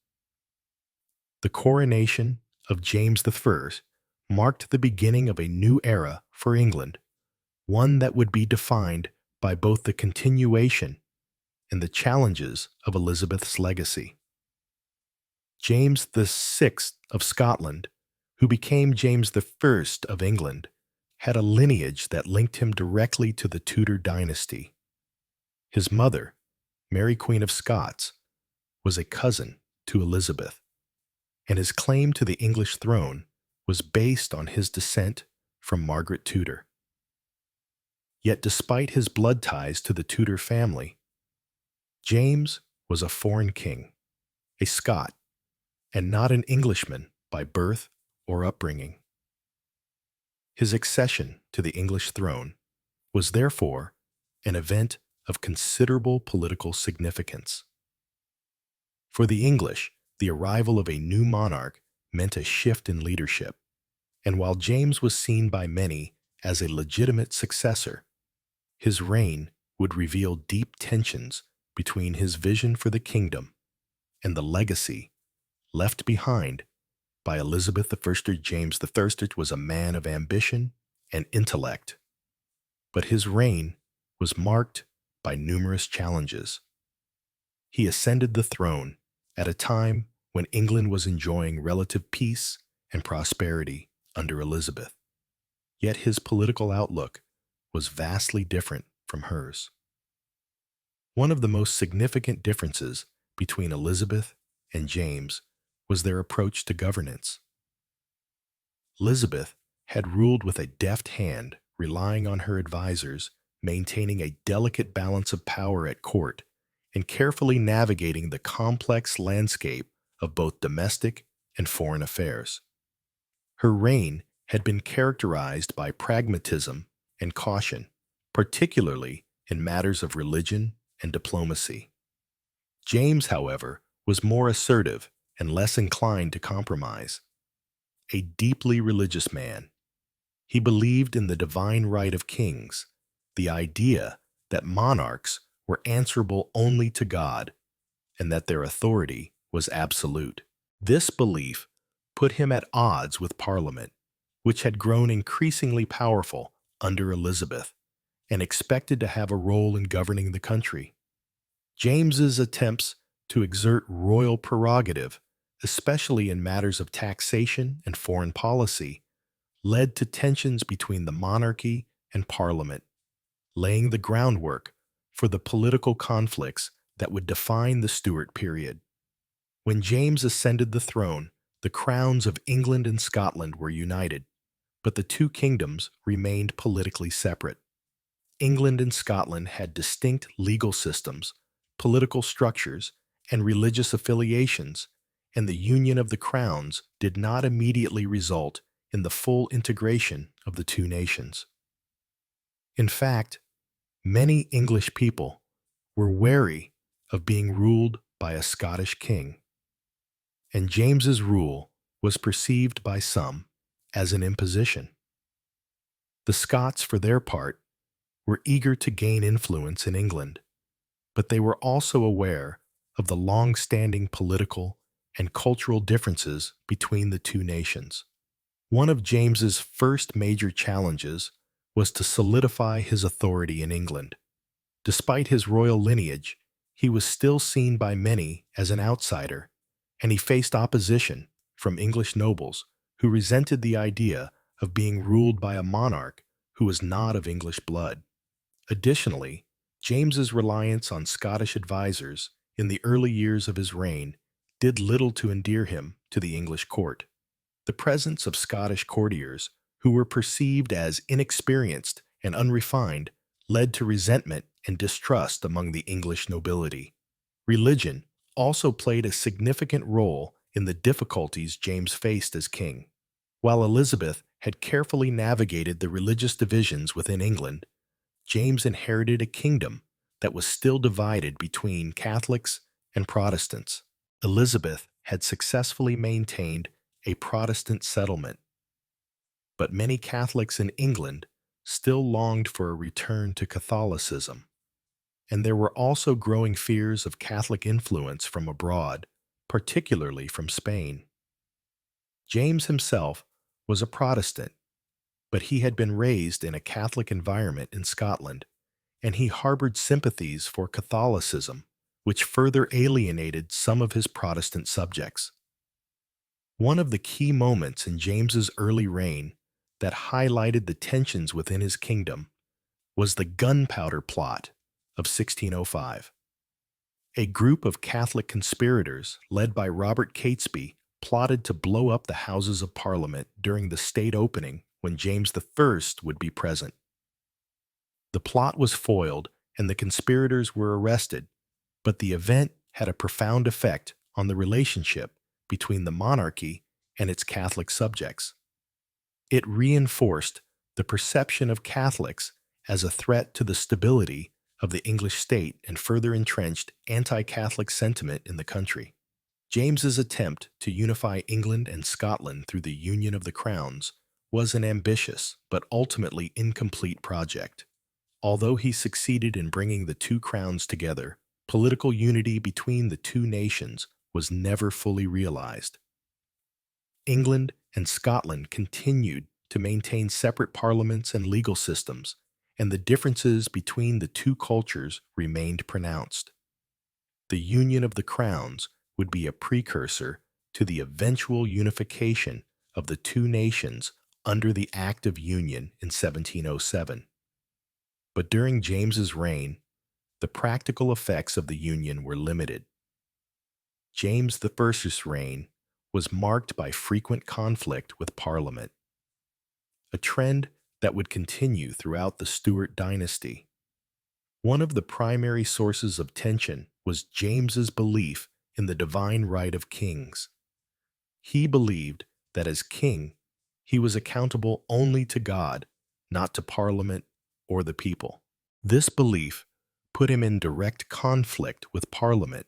The coronation of James I marked the beginning of a new era for England, one that would be defined by both the continuation and the challenges of Elizabeth's legacy. James VI of Scotland, who became James I of England, had a lineage that linked him directly to the Tudor dynasty. His mother, Mary Queen of Scots, was a cousin to Elizabeth, and his claim to the English throne was based on his descent from Margaret Tudor. Yet despite his blood ties to the Tudor family, James was a foreign king, a Scot, and not an Englishman by birth or upbringing. His accession to the English throne was therefore an event of considerable political significance. For the English, the arrival of a new monarch meant a shift in leadership, and while James was seen by many as a legitimate successor, his reign would reveal deep tensions between his vision for the kingdom and the legacy left behind by Elizabeth I. James I was a man of ambition and intellect, but his reign was marked by numerous challenges. He ascended the throne at a time when England was enjoying relative peace and prosperity under Elizabeth, yet his political outlook was vastly different from hers. One of the most significant differences between Elizabeth and James was their approach to governance. Elizabeth had ruled with a deft hand, relying on her advisors, maintaining a delicate balance of power at court, and carefully navigating the complex landscape of both domestic and foreign affairs. Her reign had been characterized by pragmatism and caution, particularly in matters of religion and diplomacy. James, however, was more assertive and less inclined to compromise. A deeply religious man, he believed in the divine right of kings, the idea that monarchs were answerable only to God and that their authority was absolute. This belief put him at odds with Parliament, which had grown increasingly powerful under Elizabeth and expected to have a role in governing the country. James's attempts to exert royal prerogative, especially in matters of taxation and foreign policy, led to tensions between the monarchy and Parliament, laying the groundwork for the political conflicts that would define the Stuart period. When James ascended the throne, the crowns of England and Scotland were united, but the two kingdoms remained politically separate. England and Scotland had distinct legal systems, political structures, and religious affiliations, and the union of the crowns did not immediately result in the full integration of the two nations. In fact, many English people were wary of being ruled by a Scottish king, and James's rule was perceived by some as an imposition. The Scots, for their part, were eager to gain influence in England, but they were also aware of the long-standing political and cultural differences between the two nations. One of James's first major challenges was to solidify his authority in England. Despite his royal lineage, he was still seen by many as an outsider, and he faced opposition from English nobles who resented the idea of being ruled by a monarch who was not of English blood. Additionally, James's reliance on Scottish advisors in the early years of his reign did little to endear him to the English court. The presence of Scottish courtiers, who were perceived as inexperienced and unrefined, led to resentment and distrust among the English nobility. Religion also played a significant role in the difficulties James faced as king. While Elizabeth had carefully navigated the religious divisions within England, James inherited a kingdom that was still divided between Catholics and Protestants. Elizabeth had successfully maintained a Protestant settlement, but many Catholics in England still longed for a return to Catholicism, and there were also growing fears of Catholic influence from abroad, particularly from Spain. James himself was a Protestant, but he had been raised in a Catholic environment in Scotland, and he harbored sympathies for Catholicism, which further alienated some of his Protestant subjects. One of the key moments in James's early reign that highlighted the tensions within his kingdom was the Gunpowder Plot of 1605. A group of Catholic conspirators, led by Robert Catesby, plotted to blow up the Houses of Parliament during the state opening when James I would be present. The plot was foiled and the conspirators were arrested, but the event had a profound effect on the relationship between the monarchy and its Catholic subjects. It reinforced the perception of Catholics as a threat to the stability of the English state and further entrenched anti-Catholic sentiment in the country. James's attempt to unify England and Scotland through the union of the crowns was an ambitious but ultimately incomplete project. Although he succeeded in bringing the two crowns together, political unity between the two nations was never fully realized. England and Scotland continued to maintain separate parliaments and legal systems, and the differences between the two cultures remained pronounced. The union of the crowns would be a precursor to the eventual unification of the two nations under the Act of Union in 1707. But during James's reign, the practical effects of the union were limited. James I's reign was marked by frequent conflict with Parliament, a trend that would continue throughout the Stuart dynasty. One of the primary sources of tension was James's belief in the divine right of kings. He believed that as king, he was accountable only to God, not to Parliament or the people. This belief put him in direct conflict with Parliament,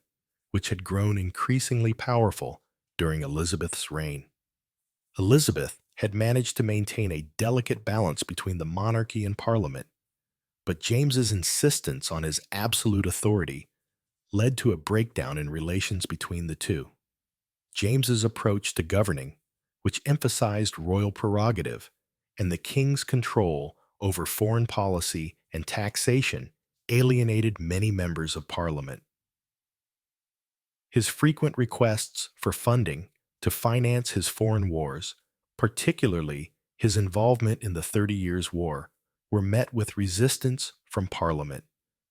which had grown increasingly powerful during Elizabeth's reign. Elizabeth had managed to maintain a delicate balance between the monarchy and Parliament, but James's insistence on his absolute authority led to a breakdown in relations between the two. James's approach to governing, which emphasized royal prerogative and the king's control over foreign policy and taxation, alienated many members of Parliament. His frequent requests for funding to finance his foreign wars, particularly his involvement in the 30 Years' War, were met with resistance from Parliament,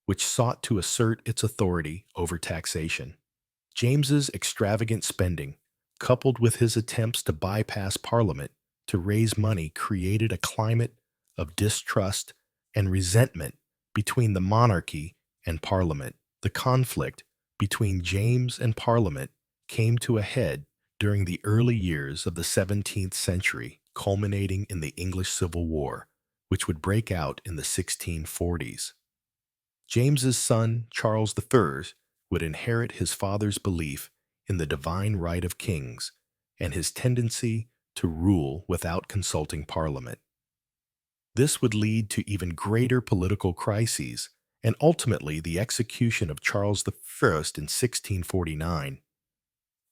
which sought to assert its authority over taxation. James's extravagant spending, coupled with his attempts to bypass Parliament to raise money, created a climate of distrust and resentment between the monarchy and Parliament. The conflict between James and Parliament came to a head during the early years of the 17th century, culminating in the English Civil War, which would break out in the 1640s. James's son, Charles I, would inherit his father's belief in the divine right of kings and his tendency to rule without consulting Parliament. This would lead to even greater political crises and ultimately the execution of Charles I in 1649,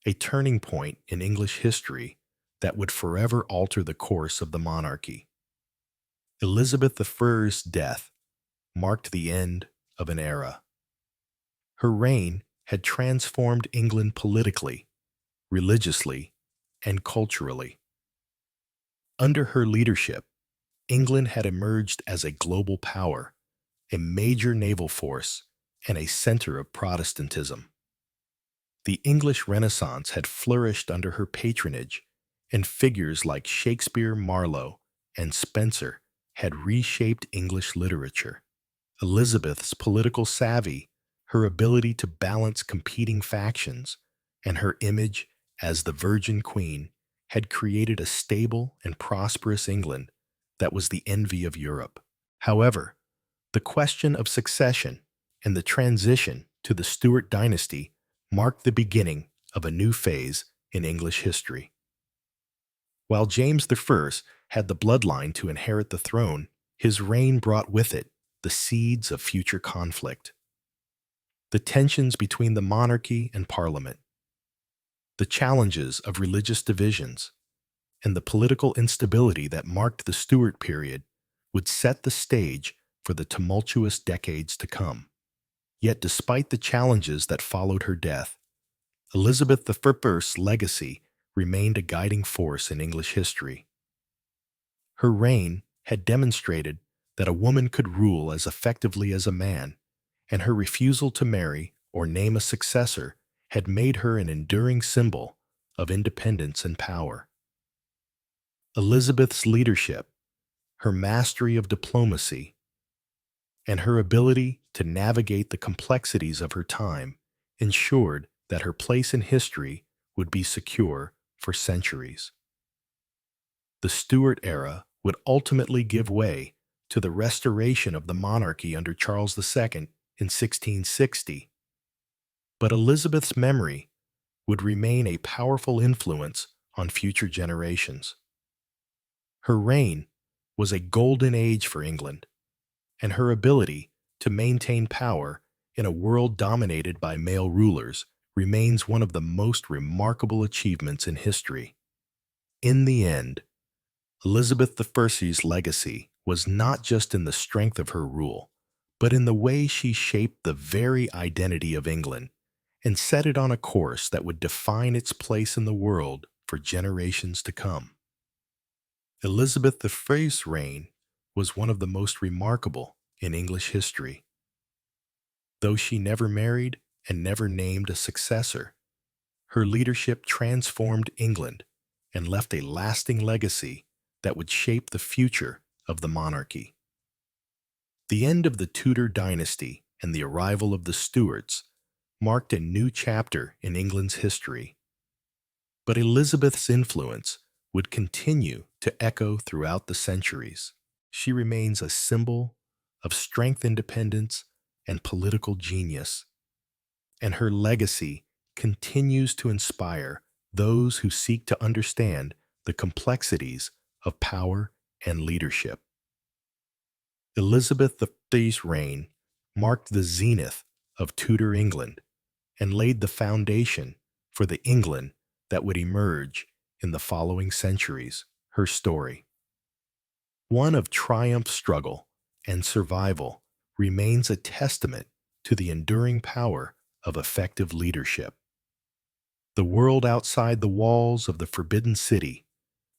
a turning point in English history that would forever alter the course of the monarchy. Elizabeth I's death marked the end of an era. Her reign had transformed England politically, religiously, and culturally. Under her leadership, England had emerged as a global power, a major naval force, and a center of Protestantism. The English Renaissance had flourished under her patronage, and figures like Shakespeare, Marlowe, and Spenser had reshaped English literature. Elizabeth's political savvy, her ability to balance competing factions, and her image as the Virgin Queen had created a stable and prosperous England that was the envy of Europe. However, the question of succession and the transition to the Stuart dynasty marked the beginning of a new phase in English history. While James I had the bloodline to inherit the throne, his reign brought with it the seeds of future conflict. The tensions between the monarchy and Parliament, the challenges of religious divisions, and the political instability that marked the Stuart period would set the stage for the tumultuous decades to come. Yet despite the challenges that followed her death, Elizabeth I's legacy remained a guiding force in English history. Her reign had demonstrated that a woman could rule as effectively as a man, and her refusal to marry or name a successor had made her an enduring symbol of independence and power. Elizabeth's leadership, her mastery of diplomacy, and her ability to navigate the complexities of her time ensured that her place in history would be secure for centuries. The Stuart era would ultimately give way to the restoration of the monarchy under Charles II in 1660, but Elizabeth's memory would remain a powerful influence on future generations. Her reign was a golden age for England, and her ability to maintain power in a world dominated by male rulers remains one of the most remarkable achievements in history. in the end, Elizabeth I's legacy was not just in the strength of her rule, but in the way she shaped the very identity of England and set it on a course that would define its place in the world for generations to come. Elizabeth I's reign was one of the most remarkable in English history. Though she never married and never named a successor, her leadership transformed England and left a lasting legacy that would shape the future of the monarchy. The end of the Tudor dynasty and the arrival of the Stuarts marked a new chapter in England's history. But Elizabeth's influence would continue to echo throughout the centuries. She remains a symbol of strength, independence, and political genius, and her legacy continues to inspire those who seek to understand the complexities of power and leadership. Elizabeth I's reign marked the zenith of Tudor England and laid the foundation for the England that would emerge in the following centuries. Her story, one of triumph, struggle, and survival, remains a testament to the enduring power of effective leadership. The world outside the walls of the Forbidden City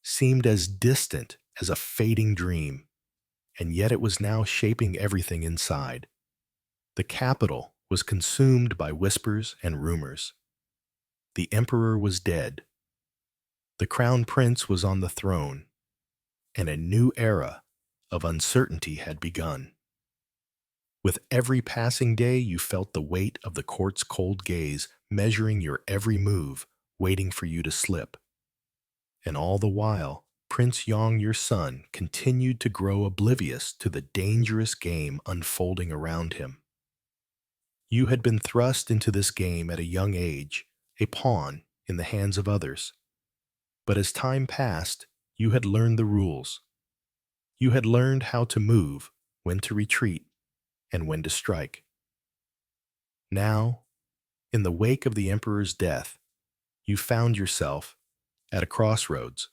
seemed as distant as a fading dream, and yet it was now shaping everything inside. The capital was consumed by whispers and rumors. The emperor was dead. The crown prince was on the throne, and a new era of uncertainty had begun. With every passing day, you felt the weight of the court's cold gaze, measuring your every move, waiting for you to slip. And all the while, Prince Yong, your son, continued to grow oblivious to the dangerous game unfolding around him. You had been thrust into this game at a young age, a pawn in the hands of others. But as time passed, you had learned the rules. You had learned how to move, when to retreat, and when to strike. Now, in the wake of the emperor's death, you found yourself at a crossroads.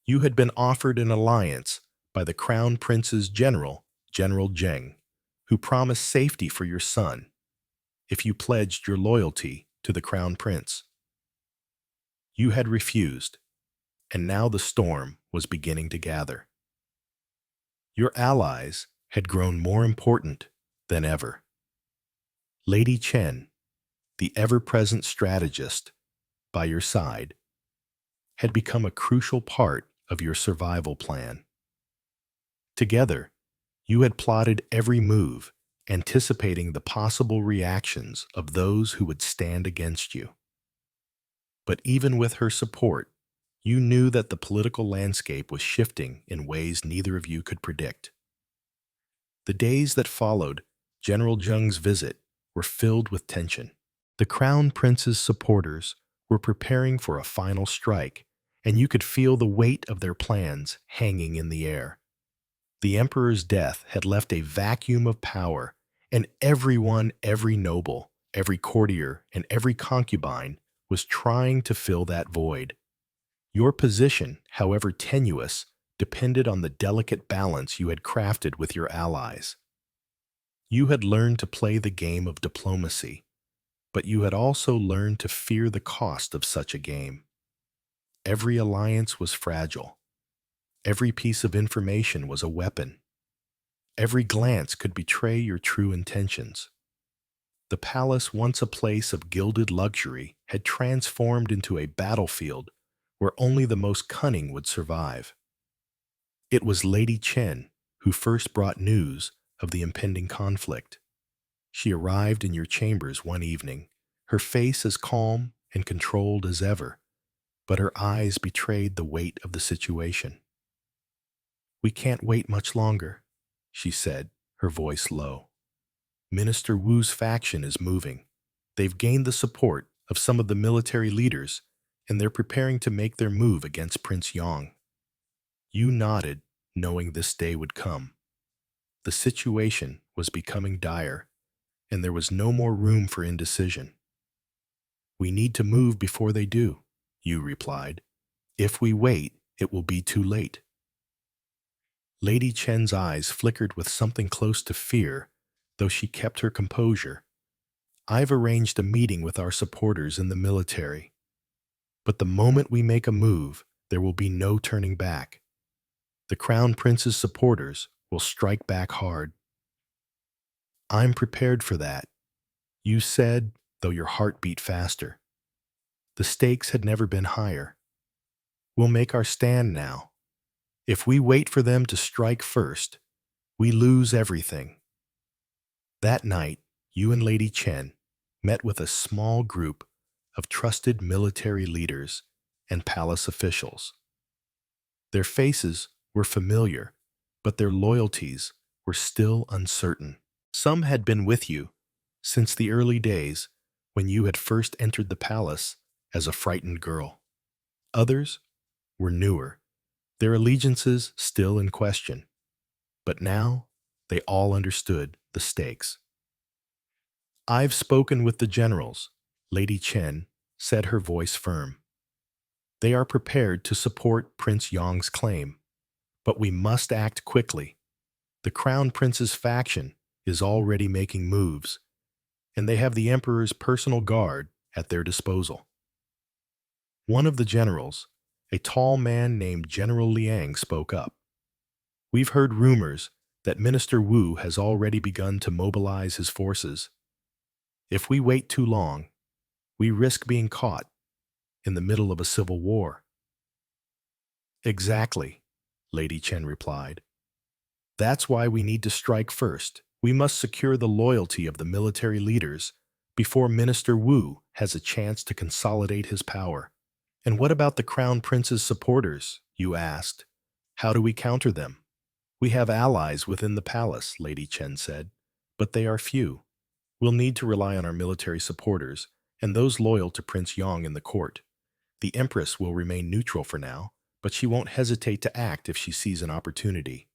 You had been offered an alliance by the crown prince's general, General Zheng, who promised safety for your son if you pledged your loyalty to the crown prince. You had refused, and now the storm was beginning to gather. Your allies had grown more important than ever. Lady Chen, the ever-present strategist by your side, had become a crucial part of your survival plan. Together, you had plotted every move, anticipating the possible reactions of those who would stand against you. But even with her support, you knew that the political landscape was shifting in ways neither of you could predict. The days that followed General Zheng's visit were filled with tension. The crown prince's supporters were preparing for a final strike, and you could feel the weight of their plans hanging in the air. The emperor's death had left a vacuum of power, and everyone, every noble, every courtier, and every concubine was trying to fill that void. Your position, however tenuous, depended on the delicate balance you had crafted with your allies. You had learned to play the game of diplomacy, but you had also learned to fear the cost of such a game. Every alliance was fragile. Every piece of information was a weapon. Every glance could betray your true intentions. The palace, once a place of gilded luxury, had transformed into a battlefield where only the most cunning would survive. It was Lady Chen who first brought news of the impending conflict. She arrived in your chambers one evening, her face as calm and controlled as ever, but her eyes betrayed the weight of the situation. "We can't wait much longer," she said, her voice low. "Minister Wu's faction is moving. They've gained the support of some of the military leaders, and they're preparing to make their move against Prince Yong." You nodded, knowing this day would come. The situation was becoming dire, and there was no more room for indecision. "We need to move before they do," you replied, If we wait, it will be too late. Lady Chen's eyes flickered with something close to fear, though she kept her composure. I've arranged a meeting with our supporters in the military. But the moment we make a move, there will be no turning back. The Crown Prince's supporters will strike back hard. I'm prepared for that, you said, though your heart beat faster. The stakes had never been higher. We'll make our stand now. If we wait for them to strike first, we lose everything. That night, you and Lady Chen met with a small group of trusted military leaders and palace officials. Their faces were familiar, but their loyalties were still uncertain. Some had been with you since the early days when you had first entered the palace as a frightened girl. Others were newer, their allegiances still in question. But now they all understood the stakes. I've spoken with the generals, Lady Chen said, her voice firm. They are prepared to support Prince Yong's claim, but we must act quickly. The Crown Prince's faction is already making moves, and they have the Emperor's personal guard at their disposal. One of the generals, a tall man named General Liang, spoke up. We've heard rumors that Minister Wu has already begun to mobilize his forces. If we wait too long, we risk being caught in the middle of a civil war. Exactly, Lady Chen replied. That's why we need to strike first. We must secure the loyalty of the military leaders before Minister Wu has a chance to consolidate his power. And what about the Crown Prince's supporters, you asked? How do we counter them? We have allies within the palace, Lady Chen said, but they are few. We'll need to rely on our military supporters and those loyal to Prince Yong in the court. The Empress will remain neutral for now, but she won't hesitate to act if she sees an opportunity.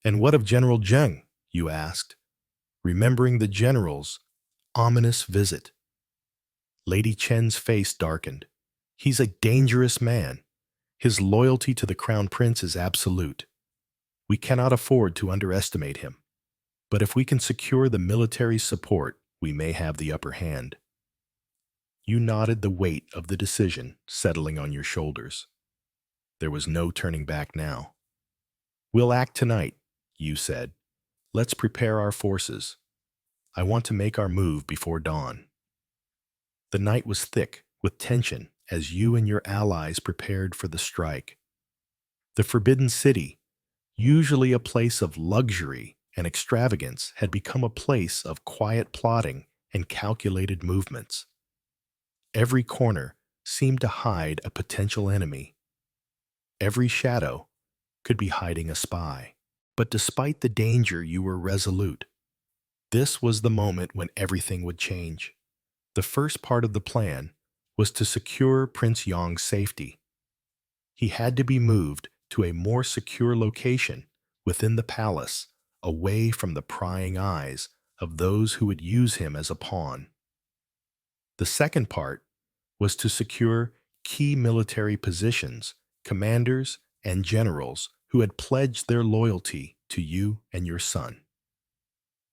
And what of General Zheng, you asked, remembering the general's ominous visit. Lady Chen's face darkened. He's a dangerous man. His loyalty to the Crown Prince is absolute. We cannot afford to underestimate him. But if we can secure the military support, we may have the upper hand. You nodded, the weight of the decision settling on your shoulders. There was no turning back now. We'll act tonight, you said. Let's prepare our forces. I want to make our move before dawn. The night was thick with tension as you and your allies prepared for the strike. The Forbidden City, usually a place of luxury and extravagance, had become a place of quiet plotting and calculated movements. Every corner seemed to hide a potential enemy. Every shadow could be hiding a spy. But despite the danger, you were resolute. This was the moment when everything would change. The first part of the plan was to secure Prince Yong's safety. He had to be moved to a more secure location within the palace, away from the prying eyes of those who would use him as a pawn. The second part was to secure key military positions, commanders, and generals who had pledged their loyalty to you and your son.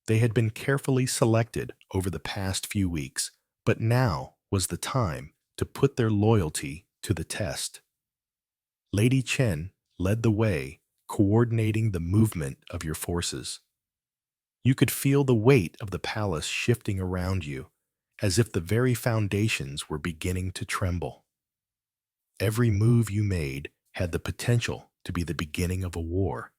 They had been carefully selected over the past few weeks, but now was the time to put their loyalty to the test. Lady Chen led the way, coordinating the movement of your forces. You could feel the weight of the palace shifting around you, as if the very foundations were beginning to tremble. Every move you made had the potential to be the beginning of a war.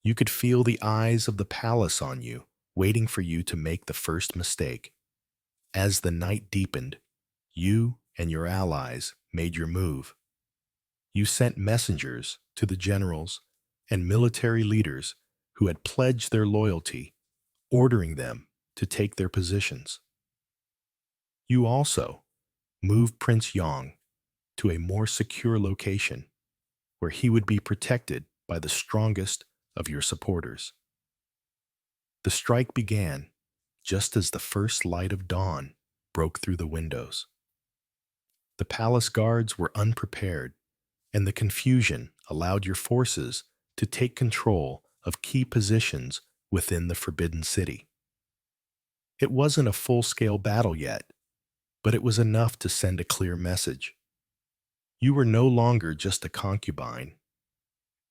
You could feel the eyes of the palace on you, waiting for you to make the first mistake. As the night deepened, you and your allies made your move. You sent messengers to the generals and military leaders who had pledged their loyalty, ordering them to take their positions. You also moved Prince Yong to a more secure location where he would be protected by the strongest of your supporters. The strike began just as the first light of dawn broke through the windows. The palace guards were unprepared, and the confusion allowed your forces to take control of key positions within the Forbidden City. It wasn't a full-scale battle yet, but it was enough to send a clear message. You were no longer just a concubine.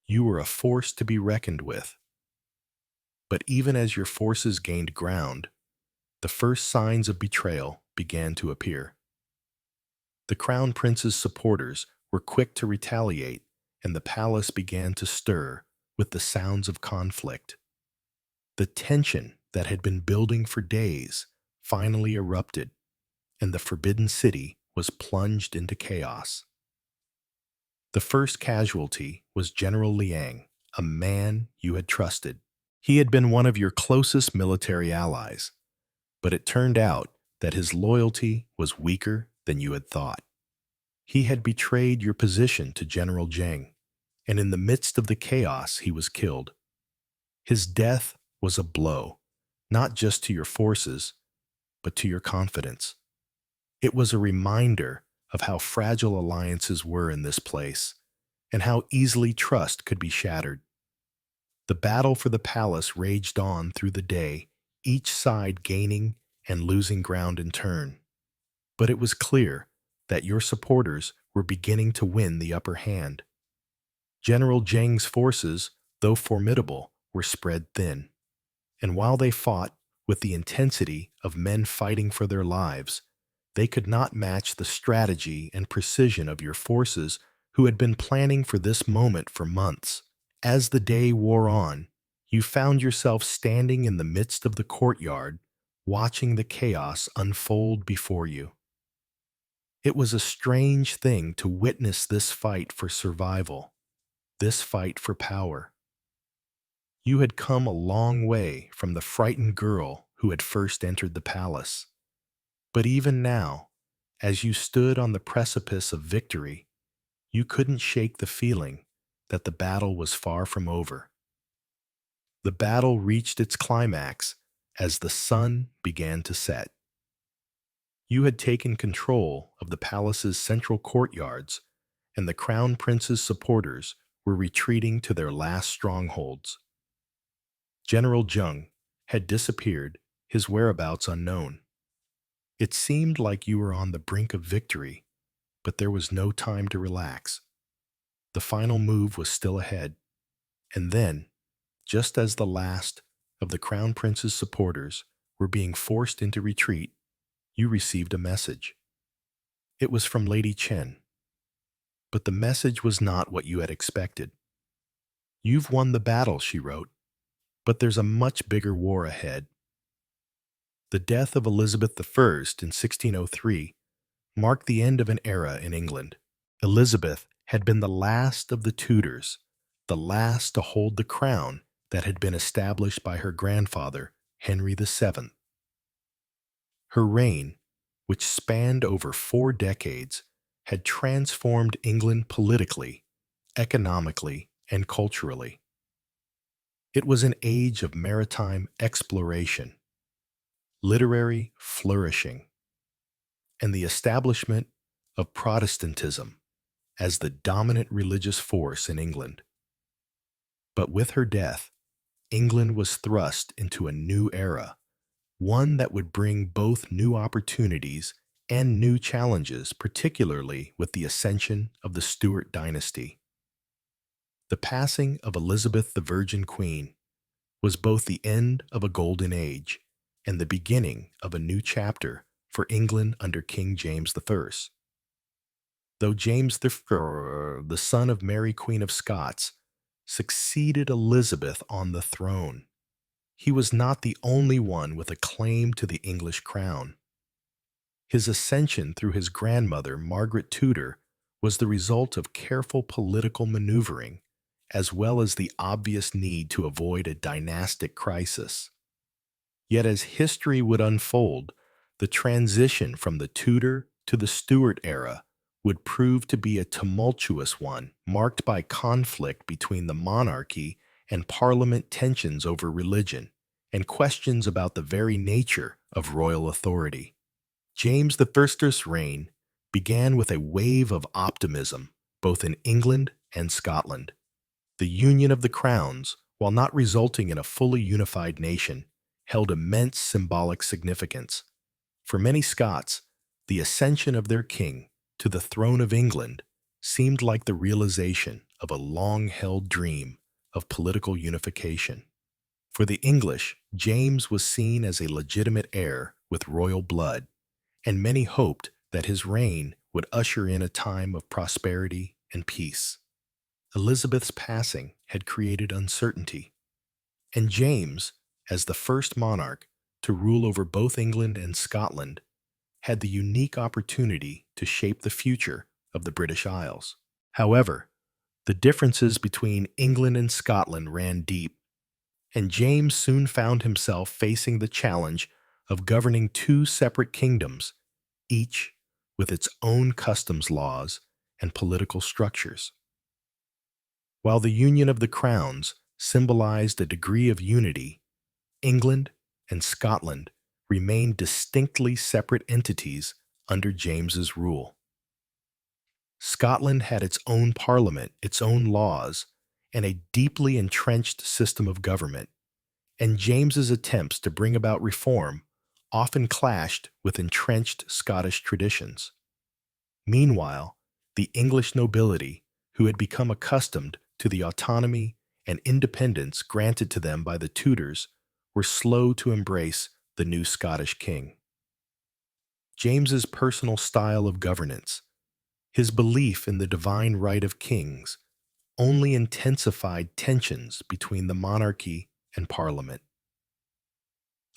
You were a force to be reckoned with. But even as your forces gained ground, the first signs of betrayal began to appear. The Crown Prince's supporters were quick to retaliate, and the palace began to stir with the sounds of conflict. The tension that had been building for days finally erupted, and the Forbidden City was plunged into chaos. The first casualty was General Liang, a man you had trusted. He had been one of your closest military allies, but it turned out that his loyalty was weaker than you had thought. He had betrayed your position to General Zheng, and in the midst of the chaos he was killed. His death was a blow, not just to your forces, but to your confidence. It was a reminder of how fragile alliances were in this place, and how easily trust could be shattered. The battle for the palace raged on through the day, each side gaining and losing ground in turn. But it was clear that your supporters were beginning to win the upper hand. General Zheng's forces, though formidable, were spread thin, and while they fought with the intensity of men fighting for their lives, they could not match the strategy and precision of your forces who had been planning for this moment for months. As the day wore on, you found yourself standing in the midst of the courtyard, watching the chaos unfold before you. It was a strange thing to witness this fight for survival, this fight for power. You had come a long way from the frightened girl who had first entered the palace. But even now, as you stood on the precipice of victory, you couldn't shake the feeling that the battle was far from over. The battle reached its climax as the sun began to set. You had taken control of the palace's central courtyards, and the Crown Prince's supporters were retreating to their last strongholds. General Zheng had disappeared, his whereabouts unknown. It seemed like you were on the brink of victory, but there was no time to relax. The final move was still ahead, and then, just as the last of the Crown Prince's supporters were being forced into retreat, you received a message. It was from Lady Chen, but the message was not what you had expected. "You've won the battle," she wrote, "but there's a much bigger war ahead." The death of Elizabeth I in 1603 marked the end of an era in England. Elizabeth had been the last of the Tudors, the last to hold the crown that had been established by her grandfather, Henry VII. Her reign, which spanned over 4 decades, had transformed England politically, economically, and culturally. It was an age of maritime exploration, literary flourishing, and the establishment of Protestantism as the dominant religious force in England. But with her death, England was thrust into a new era, one that would bring both new opportunities and new challenges, particularly with the ascension of the Stuart dynasty. The passing of Elizabeth the Virgin Queen was both the end of a golden age and the beginning of a new chapter for England under King James I. Though James I, the son of Mary Queen of Scots, succeeded Elizabeth on the throne, he was not the only one with a claim to the English crown. His ascension through his grandmother, Margaret Tudor, was the result of careful political maneuvering, as well as the obvious need to avoid a dynastic crisis. Yet as history would unfold, the transition from the Tudor to the Stuart era would prove to be a tumultuous one, marked by conflict between the monarchy and Parliament, tensions over religion, and questions about the very nature of royal authority. James I's reign began with a wave of optimism, both in England and Scotland. The union of the crowns, while not resulting in a fully unified nation, held immense symbolic significance. For many Scots, the ascension of their king to the throne of England seemed like the realization of a long-held dream of political unification. For the English, James was seen as a legitimate heir with royal blood, and many hoped that his reign would usher in a time of prosperity and peace. Elizabeth's passing had created uncertainty, and James, as the first monarch to rule over both England and Scotland, had the unique opportunity to shape the future of the British Isles. However, the differences between England and Scotland ran deep, and James soon found himself facing the challenge of governing two separate kingdoms, each with its own customs laws and political structures. While the union of the crowns symbolized a degree of unity, England and Scotland remained distinctly separate entities under James's rule. Scotland had its own parliament, its own laws, and a deeply entrenched system of government, and James's attempts to bring about reform often clashed with entrenched Scottish traditions. Meanwhile, the English nobility, who had become accustomed to the autonomy and independence granted to them by the Tudors, were slow to embrace the new Scottish king. James's personal style of governance, his belief in the divine right of kings, only intensified tensions between the monarchy and Parliament.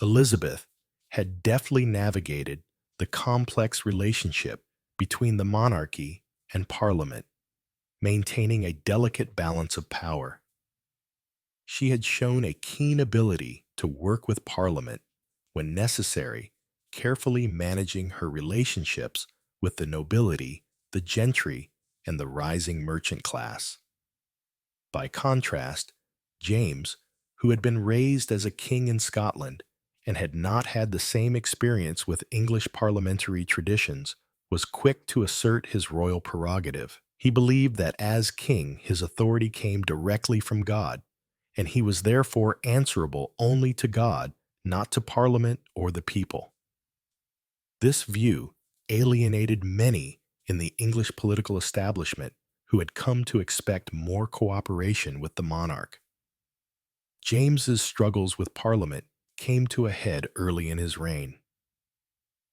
Elizabeth had deftly navigated the complex relationship between the monarchy and Parliament, maintaining a delicate balance of power. She had shown a keen ability to work with Parliament when necessary, carefully managing her relationships with the nobility, the gentry, and the rising merchant class. By contrast, James, who had been raised as a king in Scotland and had not had the same experience with English parliamentary traditions, was quick to assert his royal prerogative. He believed that as king, his authority came directly from God, and he was therefore answerable only to God, not to Parliament or the people. This view alienated many in the English political establishment who had come to expect more cooperation with the monarch. James's struggles with Parliament came to a head early in his reign.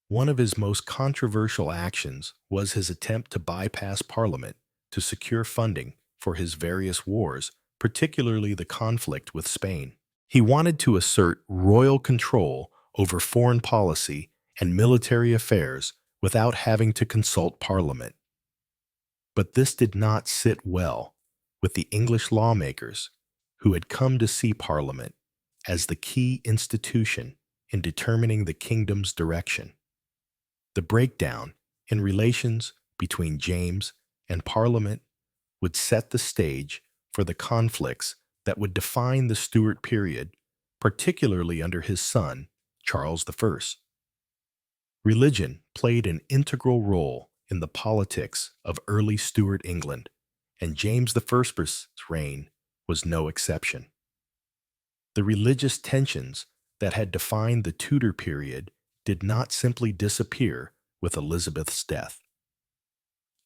One of his most controversial actions was his attempt to bypass Parliament to secure funding for his various wars, particularly the conflict with Spain. He wanted to assert royal control over foreign policy and military affairs without having to consult Parliament. But this did not sit well with the English lawmakers, who had come to see Parliament as the key institution in determining the kingdom's direction. The breakdown in relations between James and Parliament would set the stage for the conflicts that would define the Stuart period, particularly under his son, Charles I. Religion played an integral role in the politics of early Stuart England, and James I's reign was no exception. The religious tensions that had defined the Tudor period did not simply disappear with Elizabeth's death.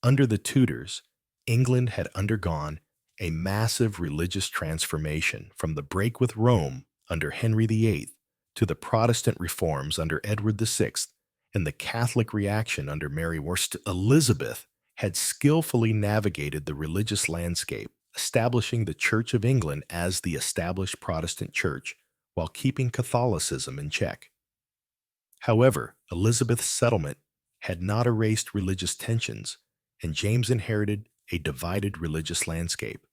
Under the Tudors, England had undergone a massive religious transformation from the break with Rome under Henry VIII to the Protestant reforms under Edward VI and the Catholic reaction under Mary Stuart. Elizabeth had skillfully navigated the religious landscape, establishing the Church of England as the established Protestant church while keeping Catholicism in check. However, Elizabeth's settlement had not erased religious tensions, and James inherited a divided religious landscape.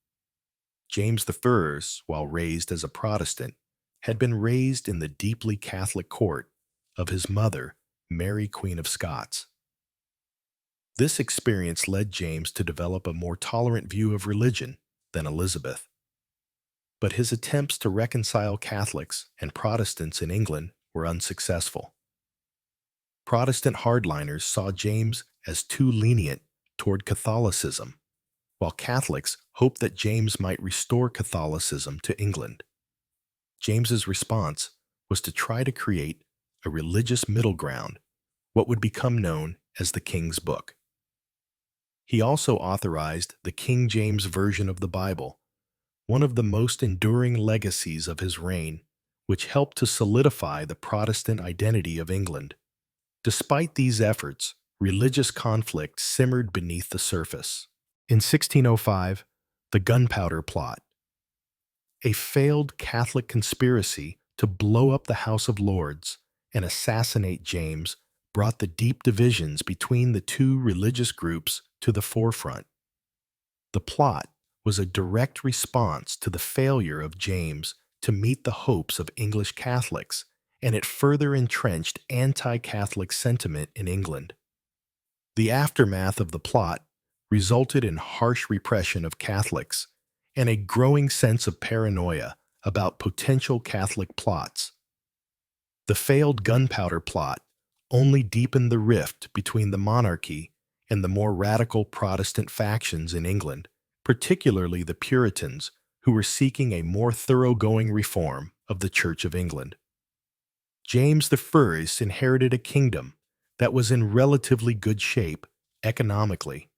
James I, while raised as a Protestant, had been raised in the deeply Catholic court of his mother, Mary, Queen of Scots. This experience led James to develop a more tolerant view of religion than Elizabeth. But his attempts to reconcile Catholics and Protestants in England were unsuccessful. Protestant hardliners saw James as too lenient toward Catholicism, while Catholics hoped that James might restore Catholicism to England. James's response was to try to create a religious middle ground, what would become known as the King's Book. He also authorized the King James Version of the Bible, one of the most enduring legacies of his reign, which helped to solidify the Protestant identity of England. Despite these efforts, religious conflict simmered beneath the surface. In 1605, the Gunpowder Plot, a failed Catholic conspiracy to blow up the House of Lords and assassinate James, brought the deep divisions between the two religious groups to the forefront. The plot was a direct response to the failure of James to meet the hopes of English Catholics, and it further entrenched anti-Catholic sentiment in England. The aftermath of the plot resulted in harsh repression of Catholics and a growing sense of paranoia about potential Catholic plots. The failed Gunpowder Plot only deepened the rift between the monarchy and the more radical Protestant factions in England, particularly the Puritans, who were seeking a more thoroughgoing reform of the Church of England. James I inherited a kingdom that was in relatively good shape economically,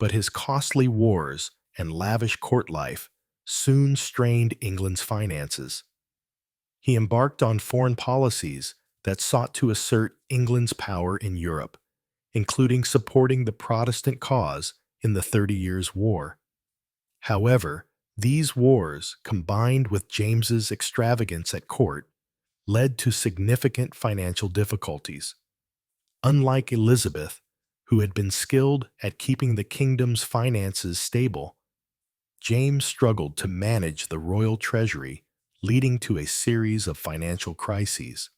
but his costly wars and lavish court life soon strained England's finances. He embarked on foreign policies that sought to assert England's power in Europe, including supporting the Protestant cause in the 30 Years' War. However, these wars, combined with James's extravagance at court, led to significant financial difficulties. Unlike Elizabeth, who had been skilled at keeping the kingdom's finances stable, James struggled to manage the royal treasury, leading to a series of financial crises.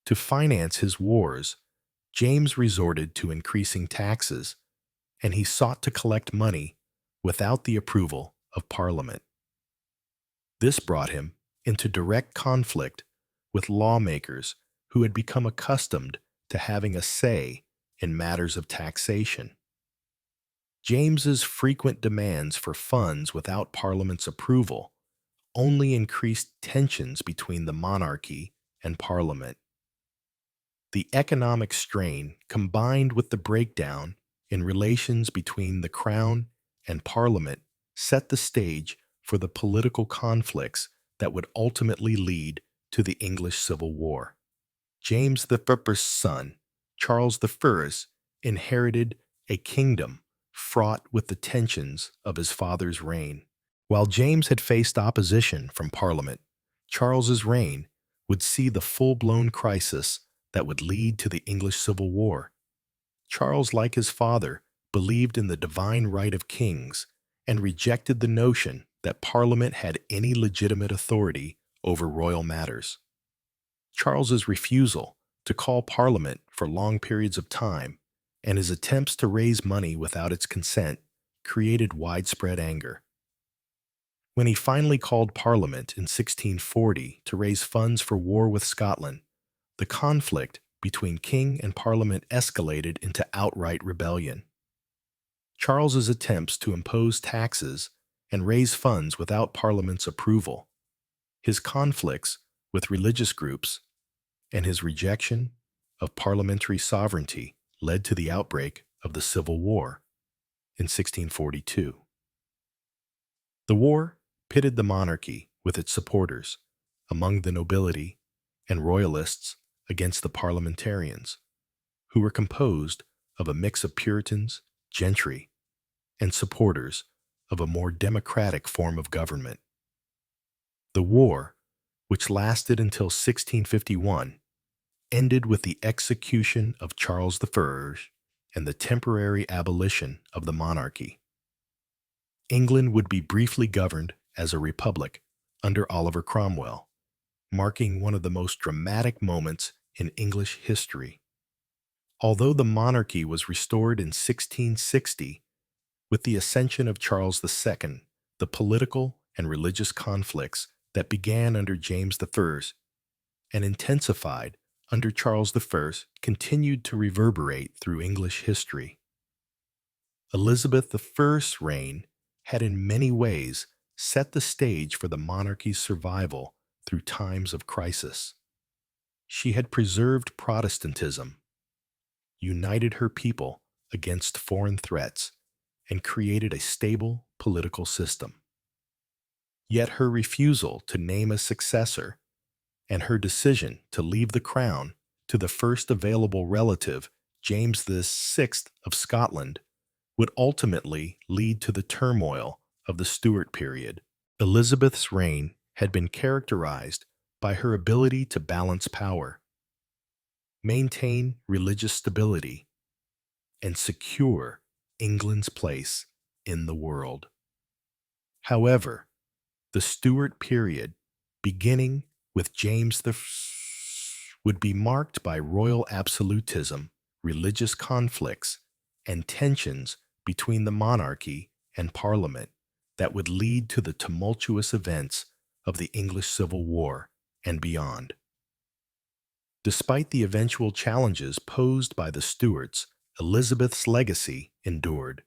To finance his wars, James resorted to increasing taxes, and he sought to collect money without the approval of Parliament. This brought him into direct conflict with lawmakers who had become accustomed to having a say in matters of taxation. James's frequent demands for funds without Parliament's approval only increased tensions between the monarchy and Parliament. The economic strain, combined with the breakdown in relations between the Crown and Parliament, set the stage for the political conflicts that would ultimately lead to the English Civil War. James I's son, Charles I, inherited a kingdom fraught with the tensions of his father's reign. While James had faced opposition from Parliament, Charles's reign would see the full-blown crisis that would lead to the English Civil War. Charles, like his father, believed in the divine right of kings and rejected the notion that Parliament had any legitimate authority over royal matters. Charles's refusal to call Parliament for long periods of time and his attempts to raise money without its consent created widespread anger. When he finally called Parliament in 1640 to raise funds for war with Scotland, the conflict between king and Parliament escalated into outright rebellion. Charles's attempts to impose taxes and raise funds without Parliament's approval, his conflicts with religious groups, and his rejection of parliamentary sovereignty led to the outbreak of the Civil War in 1642. The war pitted the monarchy with its supporters among the nobility and royalists against the parliamentarians, who were composed of a mix of Puritans, gentry, and supporters of a more democratic form of government. The war, which lasted until 1651, ended with the execution of Charles I and the temporary abolition of the monarchy. England would be briefly governed as a republic under Oliver Cromwell, marking one of the most dramatic moments in English history. Although the monarchy was restored in 1660, with the ascension of Charles II, the political and religious conflicts that began under James I and intensified under Charles I continued to reverberate through English history. Elizabeth I's reign had in many ways set the stage for the monarchy's survival through times of crisis. She had preserved Protestantism, united her people against foreign threats, and created a stable political system. Yet her refusal to name a successor and her decision to leave the crown to the first available relative, James VI of Scotland, would ultimately lead to the turmoil of the Stuart period. Elizabeth's reign had been characterized by her ability to balance power, maintain religious stability, and secure England's place in the world. However, the Stuart period, beginning with James I, would be marked by royal absolutism, religious conflicts, and tensions between the monarchy and Parliament that would lead to the tumultuous events of the English Civil War and beyond. Despite the eventual challenges posed by the Stuarts, Elizabeth's legacy endured.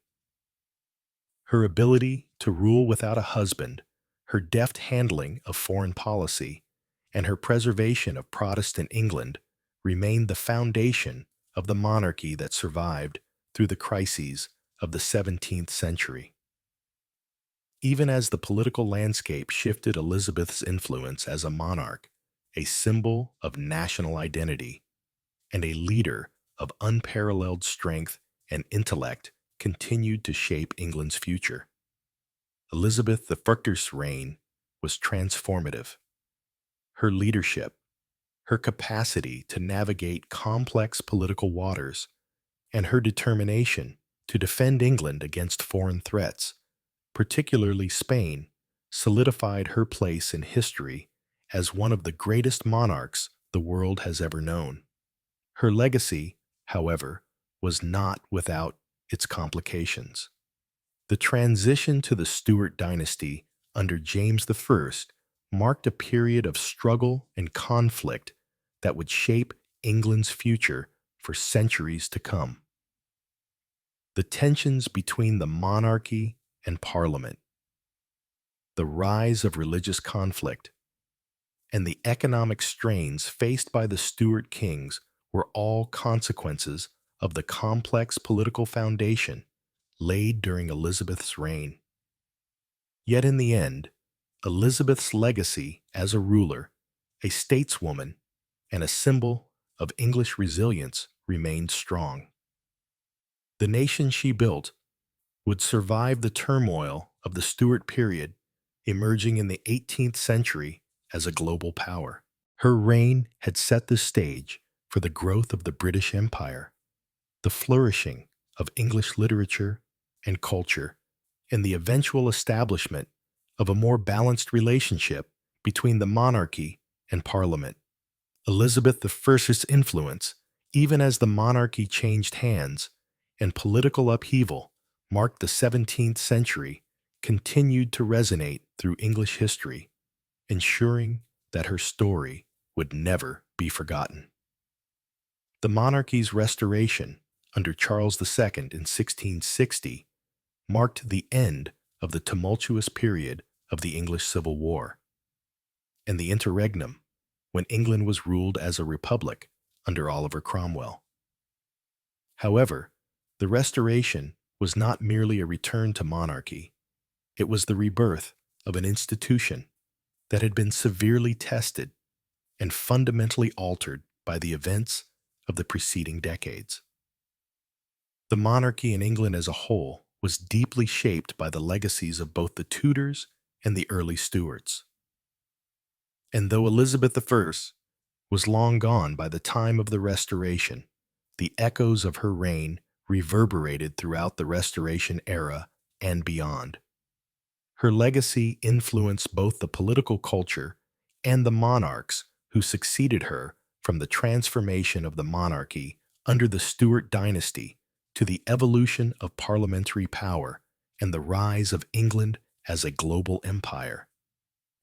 Her ability to rule without a husband, her deft handling of foreign policy, and her preservation of Protestant England remained the foundation of the monarchy that survived through the crises of the 17th century. Even as the political landscape shifted, Elizabeth's influence as a monarch, a symbol of national identity, and a leader of unparalleled strength and intellect, continued to shape England's future. Elizabeth I's reign was transformative. Her leadership, her capacity to navigate complex political waters, and her determination to defend England against foreign threats, particularly Spain, solidified her place in history as one of the greatest monarchs the world has ever known. Her legacy, however, was not without its complications. The transition to the Stuart dynasty under James I marked a period of struggle and conflict that would shape England's future for centuries to come. The tensions between the monarchy and Parliament, the rise of religious conflict, and the economic strains faced by the Stuart kings were all consequences of the complex political foundation laid during Elizabeth's reign. Yet in the end, Elizabeth's legacy as a ruler, a stateswoman, and a symbol of English resilience remained strong. The nation she built would survive the turmoil of the Stuart period, emerging in the 18th century as a global power. Her reign had set the stage for the growth of the British Empire, the flourishing of English literature and culture, and the eventual establishment of a more balanced relationship between the monarchy and Parliament. Elizabeth I's influence, even as the monarchy changed hands and political upheaval marked the 17th century, continued to resonate through English history, ensuring that her story would never be forgotten. The monarchy's restoration under Charles II in 1660 marked the end of the tumultuous period of the English Civil War, and the interregnum, when England was ruled as a republic under Oliver Cromwell. However, the restoration was not merely a return to monarchy. It was the rebirth of an institution that had been severely tested and fundamentally altered by the events of the preceding decades. The monarchy in England as a whole was deeply shaped by the legacies of both the Tudors and the early Stuarts. And though Elizabeth I was long gone by the time of the Restoration, the echoes of her reign reverberated throughout the Restoration era and beyond. Her legacy influenced both the political culture and the monarchs who succeeded her, from the transformation of the monarchy under the Stuart dynasty to the evolution of parliamentary power and the rise of England as a global empire.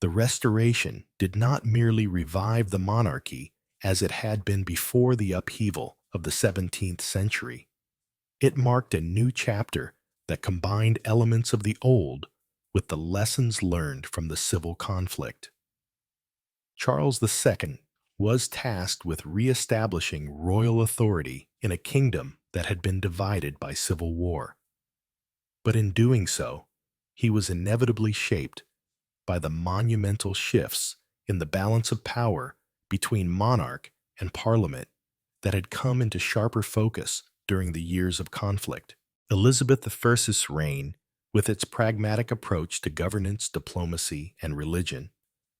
The Restoration did not merely revive the monarchy as it had been before the upheaval of the 17th century. It marked a new chapter that combined elements of the old with the lessons learned from the civil conflict. Charles II was tasked with re-establishing royal authority in a kingdom that had been divided by civil war. But in doing so, he was inevitably shaped by the monumental shifts in the balance of power between monarch and parliament that had come into sharper focus during the years of conflict. Elizabeth I's reign, with its pragmatic approach to governance, diplomacy, and religion,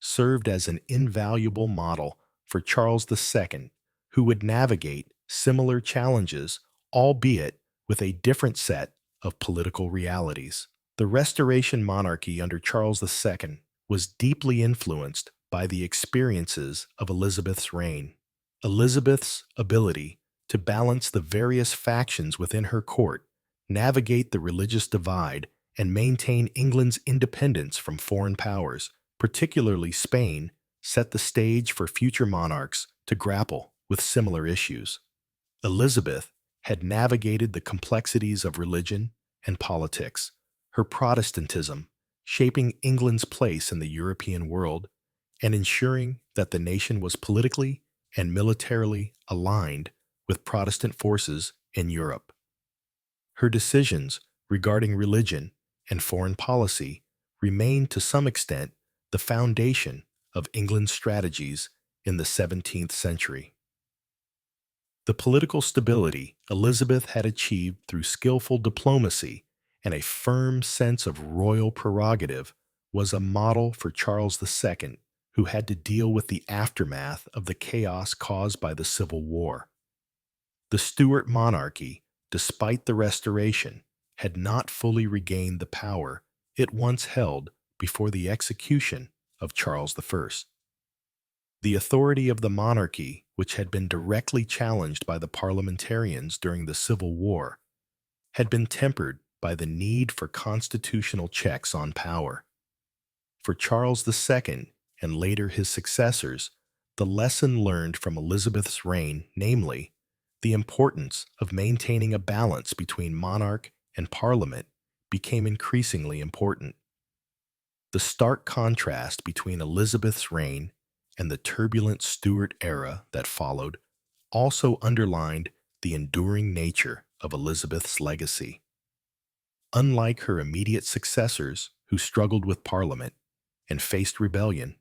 served as an invaluable model for Charles II, who would navigate similar challenges, albeit with a different set of political realities. The Restoration monarchy under Charles II was deeply influenced by the experiences of Elizabeth's reign. Elizabeth's ability to balance the various factions within her court, navigate the religious divide, and maintain England's independence from foreign powers, particularly Spain, set the stage for future monarchs to grapple with similar issues. Elizabeth had navigated the complexities of religion and politics, her Protestantism shaping England's place in the European world and ensuring that the nation was politically and militarily aligned with Protestant forces in Europe. Her decisions regarding religion and foreign policy remained to some extent the foundation of England's strategies in the 17th century. The political stability Elizabeth had achieved through skillful diplomacy and a firm sense of royal prerogative was a model for Charles II, who had to deal with the aftermath of the chaos caused by the Civil War. The Stuart monarchy, despite the Restoration, had not fully regained the power it once held before the execution of Charles I. The authority of the monarchy, which had been directly challenged by the parliamentarians during the Civil War, had been tempered by the need for constitutional checks on power. For Charles II and later his successors, the lesson learned from Elizabeth's reign, namely, the importance of maintaining a balance between monarch and parliament, became increasingly important. The stark contrast between Elizabeth's reign and the turbulent Stuart era that followed also underlined the enduring nature of Elizabeth's legacy. Unlike her immediate successors who struggled with Parliament and faced rebellion,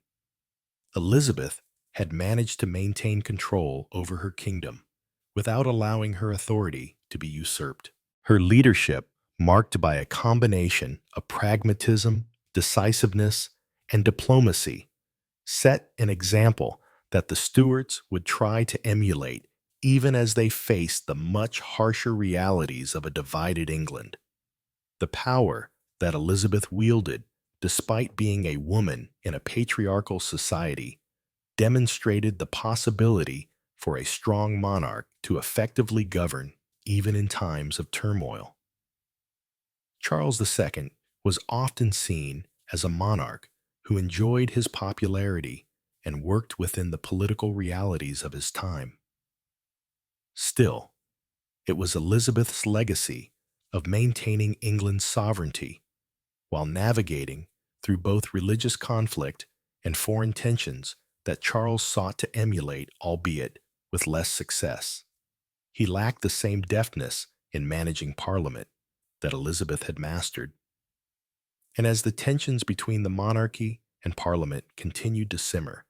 Elizabeth had managed to maintain control over her kingdom without allowing her authority to be usurped. Her leadership, marked by a combination of pragmatism, decisiveness, and diplomacy, set an example that the Stuarts would try to emulate even as they faced the much harsher realities of a divided England. The power that Elizabeth wielded, despite being a woman in a patriarchal society, demonstrated the possibility for a strong monarch to effectively govern even in times of turmoil. Charles II was often seen as a monarch who enjoyed his popularity and worked within the political realities of his time. Still, it was Elizabeth's legacy of maintaining England's sovereignty while navigating through both religious conflict and foreign tensions that Charles sought to emulate, albeit with less success. He lacked the same deftness in managing Parliament that Elizabeth had mastered. And as the tensions between the monarchy and Parliament continued to simmer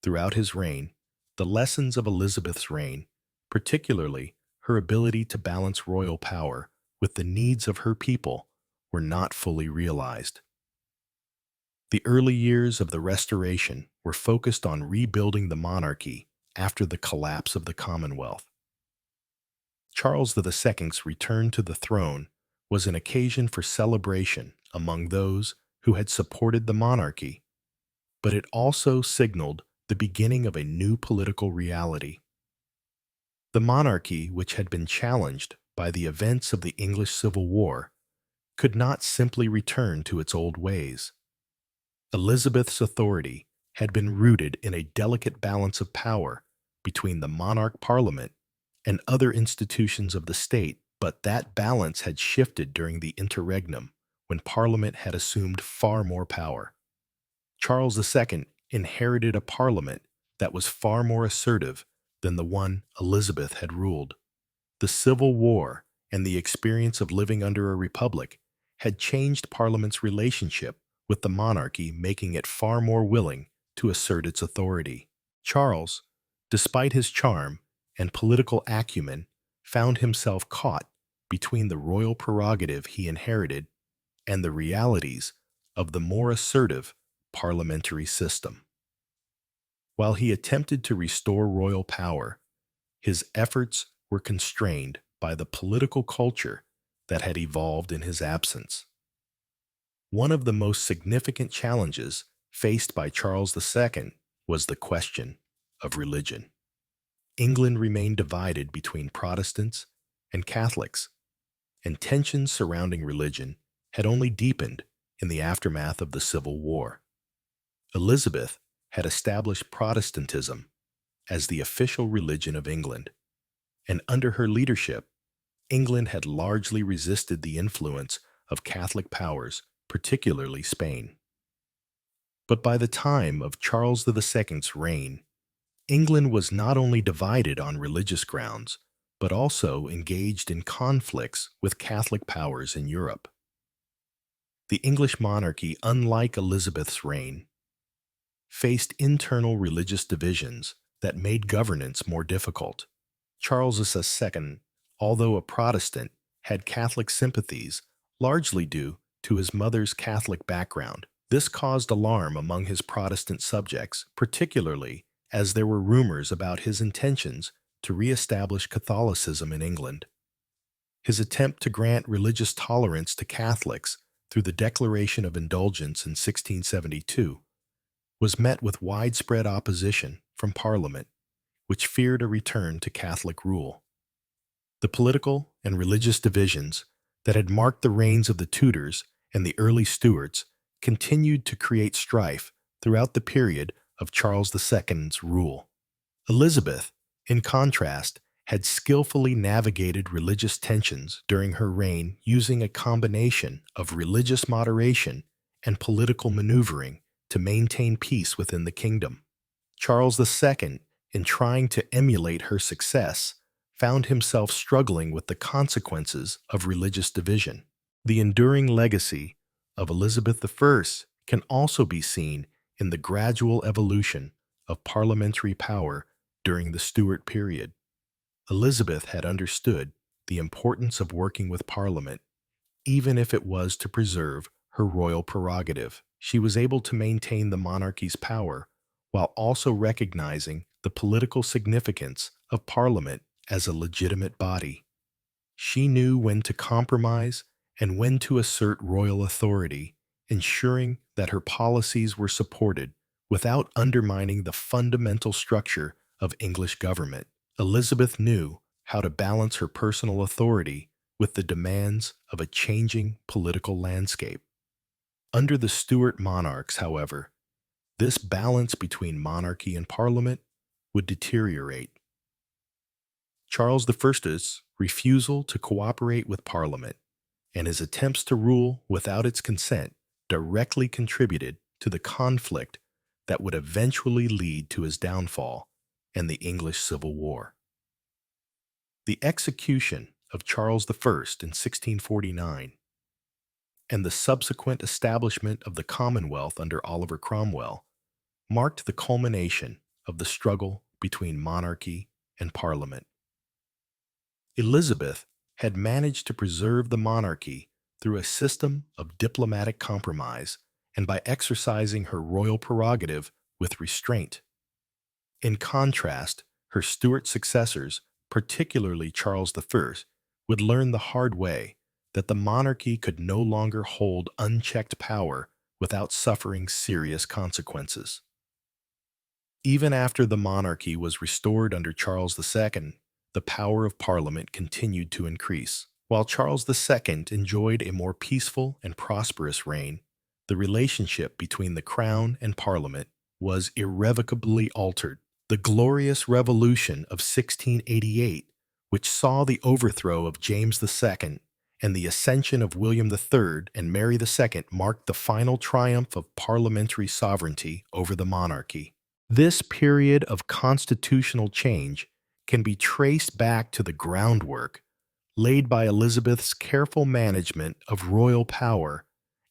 throughout his reign, the lessons of Elizabeth's reign, particularly her ability to balance royal power with the needs of her people, were not fully realized. The early years of the Restoration were focused on rebuilding the monarchy after the collapse of the Commonwealth. Charles II's return to the throne was an occasion for celebration among those who had supported the monarchy, but it also signaled the beginning of a new political reality. The monarchy, which had been challenged by the events of the English Civil War, could not simply return to its old ways. Elizabeth's authority had been rooted in a delicate balance of power between the monarch parliament and other institutions of the state But that balance had shifted during the interregnum, when Parliament had assumed far more power. Charles II inherited a parliament that was far more assertive than the one Elizabeth had ruled. The Civil War and the experience of living under a republic had changed Parliament's relationship with the monarchy, making it far more willing to assert its authority. Charles, despite his charm and political acumen, found himself caught between the royal prerogative he inherited and the realities of the more assertive parliamentary system. While he attempted to restore royal power, his efforts were constrained by the political culture that had evolved in his absence. One of the most significant challenges faced by Charles II was the question of religion. England remained divided between Protestants and Catholics, and tensions surrounding religion had only deepened in the aftermath of the Civil War. Elizabeth had established Protestantism as the official religion of England, and under her leadership, England had largely resisted the influence of Catholic powers, particularly Spain. But by the time of Charles II's reign, England was not only divided on religious grounds, but also engaged in conflicts with Catholic powers in Europe. The English monarchy, unlike Elizabeth's reign, faced internal religious divisions that made governance more difficult. Charles II, although a Protestant, had Catholic sympathies, largely due to his mother's Catholic background. This caused alarm among his Protestant subjects, particularly as there were rumors about his intentions to re-establish Catholicism in England. His attempt to grant religious tolerance to Catholics through the Declaration of Indulgence in 1672 was met with widespread opposition from Parliament, which feared a return to Catholic rule. The political and religious divisions that had marked the reigns of the Tudors and the early Stuarts continued to create strife throughout the period of Charles II's rule. Elizabeth, in contrast, had skillfully navigated religious tensions during her reign using a combination of religious moderation and political maneuvering to maintain peace within the kingdom. Charles II, in trying to emulate her success, found himself struggling with the consequences of religious division. The enduring legacy of Elizabeth I can also be seen in the gradual evolution of parliamentary power during the Stuart period. Elizabeth had understood the importance of working with Parliament, even if it was to preserve her royal prerogative. She was able to maintain the monarchy's power while also recognizing the political significance of Parliament as a legitimate body. She knew when to compromise and when to assert royal authority, ensuring that her policies were supported without undermining the fundamental structure of English government. Elizabeth knew how to balance her personal authority with the demands of a changing political landscape. Under the Stuart monarchs, however, this balance between monarchy and Parliament would deteriorate. Charles I's refusal to cooperate with Parliament and his attempts to rule without its consent directly contributed to the conflict that would eventually lead to his downfall and the English Civil War. The execution of Charles I in 1649 and the subsequent establishment of the Commonwealth under Oliver Cromwell marked the culmination of the struggle between monarchy and Parliament. Elizabeth had managed to preserve the monarchy through a system of diplomatic compromise and by exercising her royal prerogative with restraint. In contrast, her Stuart successors, particularly Charles I, would learn the hard way that the monarchy could no longer hold unchecked power without suffering serious consequences. Even after the monarchy was restored under Charles II, the power of Parliament continued to increase. While Charles II enjoyed a more peaceful and prosperous reign, the relationship between the Crown and Parliament was irrevocably altered. The Glorious Revolution of 1688 which saw the overthrow of James II and the ascension of William III and Mary II, marked the final triumph of parliamentary sovereignty over the monarchy. This period of constitutional change can be traced back to the groundwork laid by Elizabeth's careful management of royal power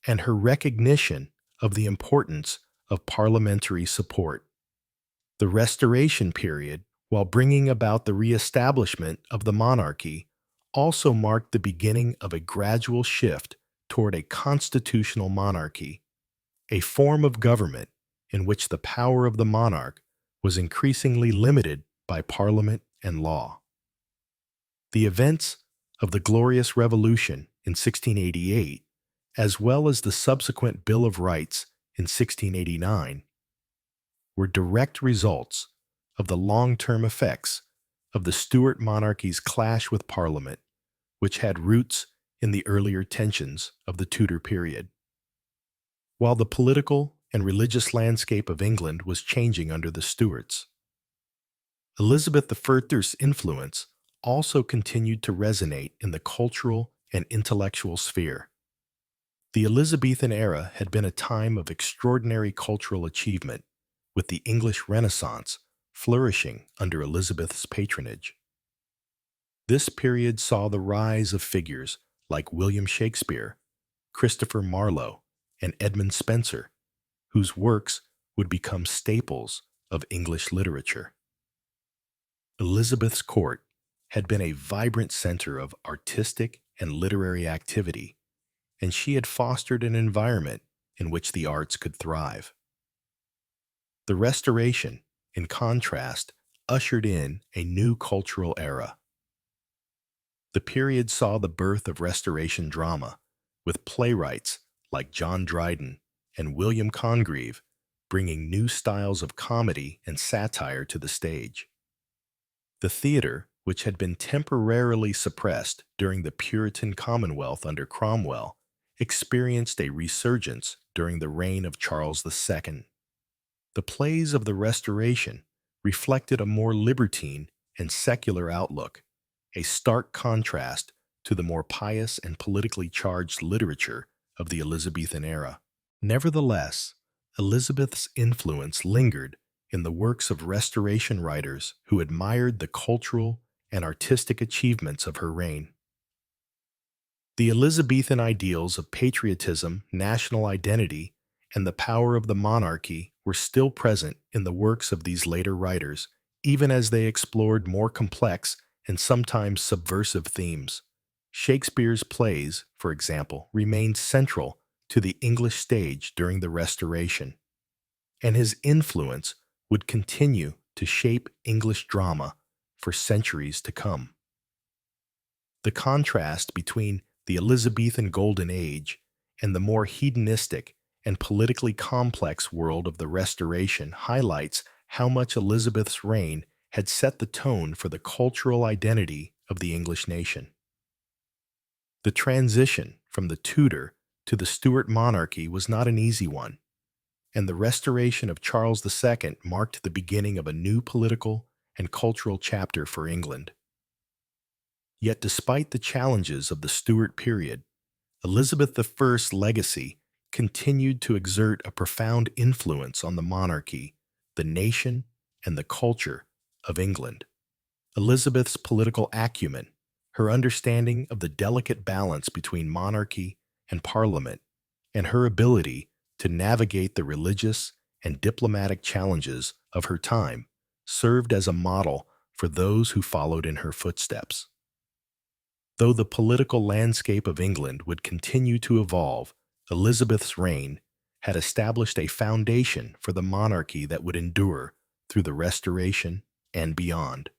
and her recognition of the importance of parliamentary support. The Restoration period, while bringing about the reestablishment of the monarchy, also marked the beginning of a gradual shift toward a constitutional monarchy, a form of government in which the power of the monarch was increasingly limited by parliament and law. The events of the Glorious Revolution in 1688, as well as the subsequent Bill of Rights in 1689, were direct results of the long-term effects of the Stuart monarchy's clash with Parliament, which had roots in the earlier tensions of the Tudor period. While the political and religious landscape of England was changing under the Stuarts, Elizabeth I's influence also continued to resonate in the cultural and intellectual sphere. The Elizabethan era had been a time of extraordinary cultural achievement, with the English Renaissance flourishing under Elizabeth's patronage. This period saw the rise of figures like William Shakespeare, Christopher Marlowe, and Edmund Spenser, whose works would become staples of English literature. Elizabeth's court had been a vibrant center of artistic and literary activity, and she had fostered an environment in which the arts could thrive. The Restoration, in contrast, ushered in a new cultural era. The period saw the birth of Restoration drama, with playwrights like John Dryden and William Congreve bringing new styles of comedy and satire to the stage. The theater, which had been temporarily suppressed during the Puritan Commonwealth under Cromwell, experienced a resurgence during the reign of Charles II. The plays of the Restoration reflected a more libertine and secular outlook, a stark contrast to the more pious and politically charged literature of the Elizabethan era. Nevertheless, Elizabeth's influence lingered in the works of Restoration writers who admired the cultural and artistic achievements of her reign. The Elizabethan ideals of patriotism, national identity, and the power of the monarchy were still present in the works of these later writers, even as they explored more complex and sometimes subversive themes. Shakespeare's plays, for example, remained central to the English stage during the Restoration, and his influence would continue to shape English drama for centuries to come. The contrast between the Elizabethan Golden Age and the more hedonistic and politically complex world of the Restoration highlights how much Elizabeth's reign had set the tone for the cultural identity of the English nation. The transition from the Tudor to the Stuart monarchy was not an easy one, and the restoration of Charles II marked the beginning of a new political and cultural chapter for England. Yet despite the challenges of the Stuart period, Elizabeth I's legacy continued to exert a profound influence on the monarchy, the nation, and the culture of England. Elizabeth's political acumen, her understanding of the delicate balance between monarchy and parliament, and her ability to navigate the religious and diplomatic challenges of her time served as a model for those who followed in her footsteps. Though the political landscape of England would continue to evolve, Elizabeth's reign had established a foundation for the monarchy that would endure through the Restoration and beyond.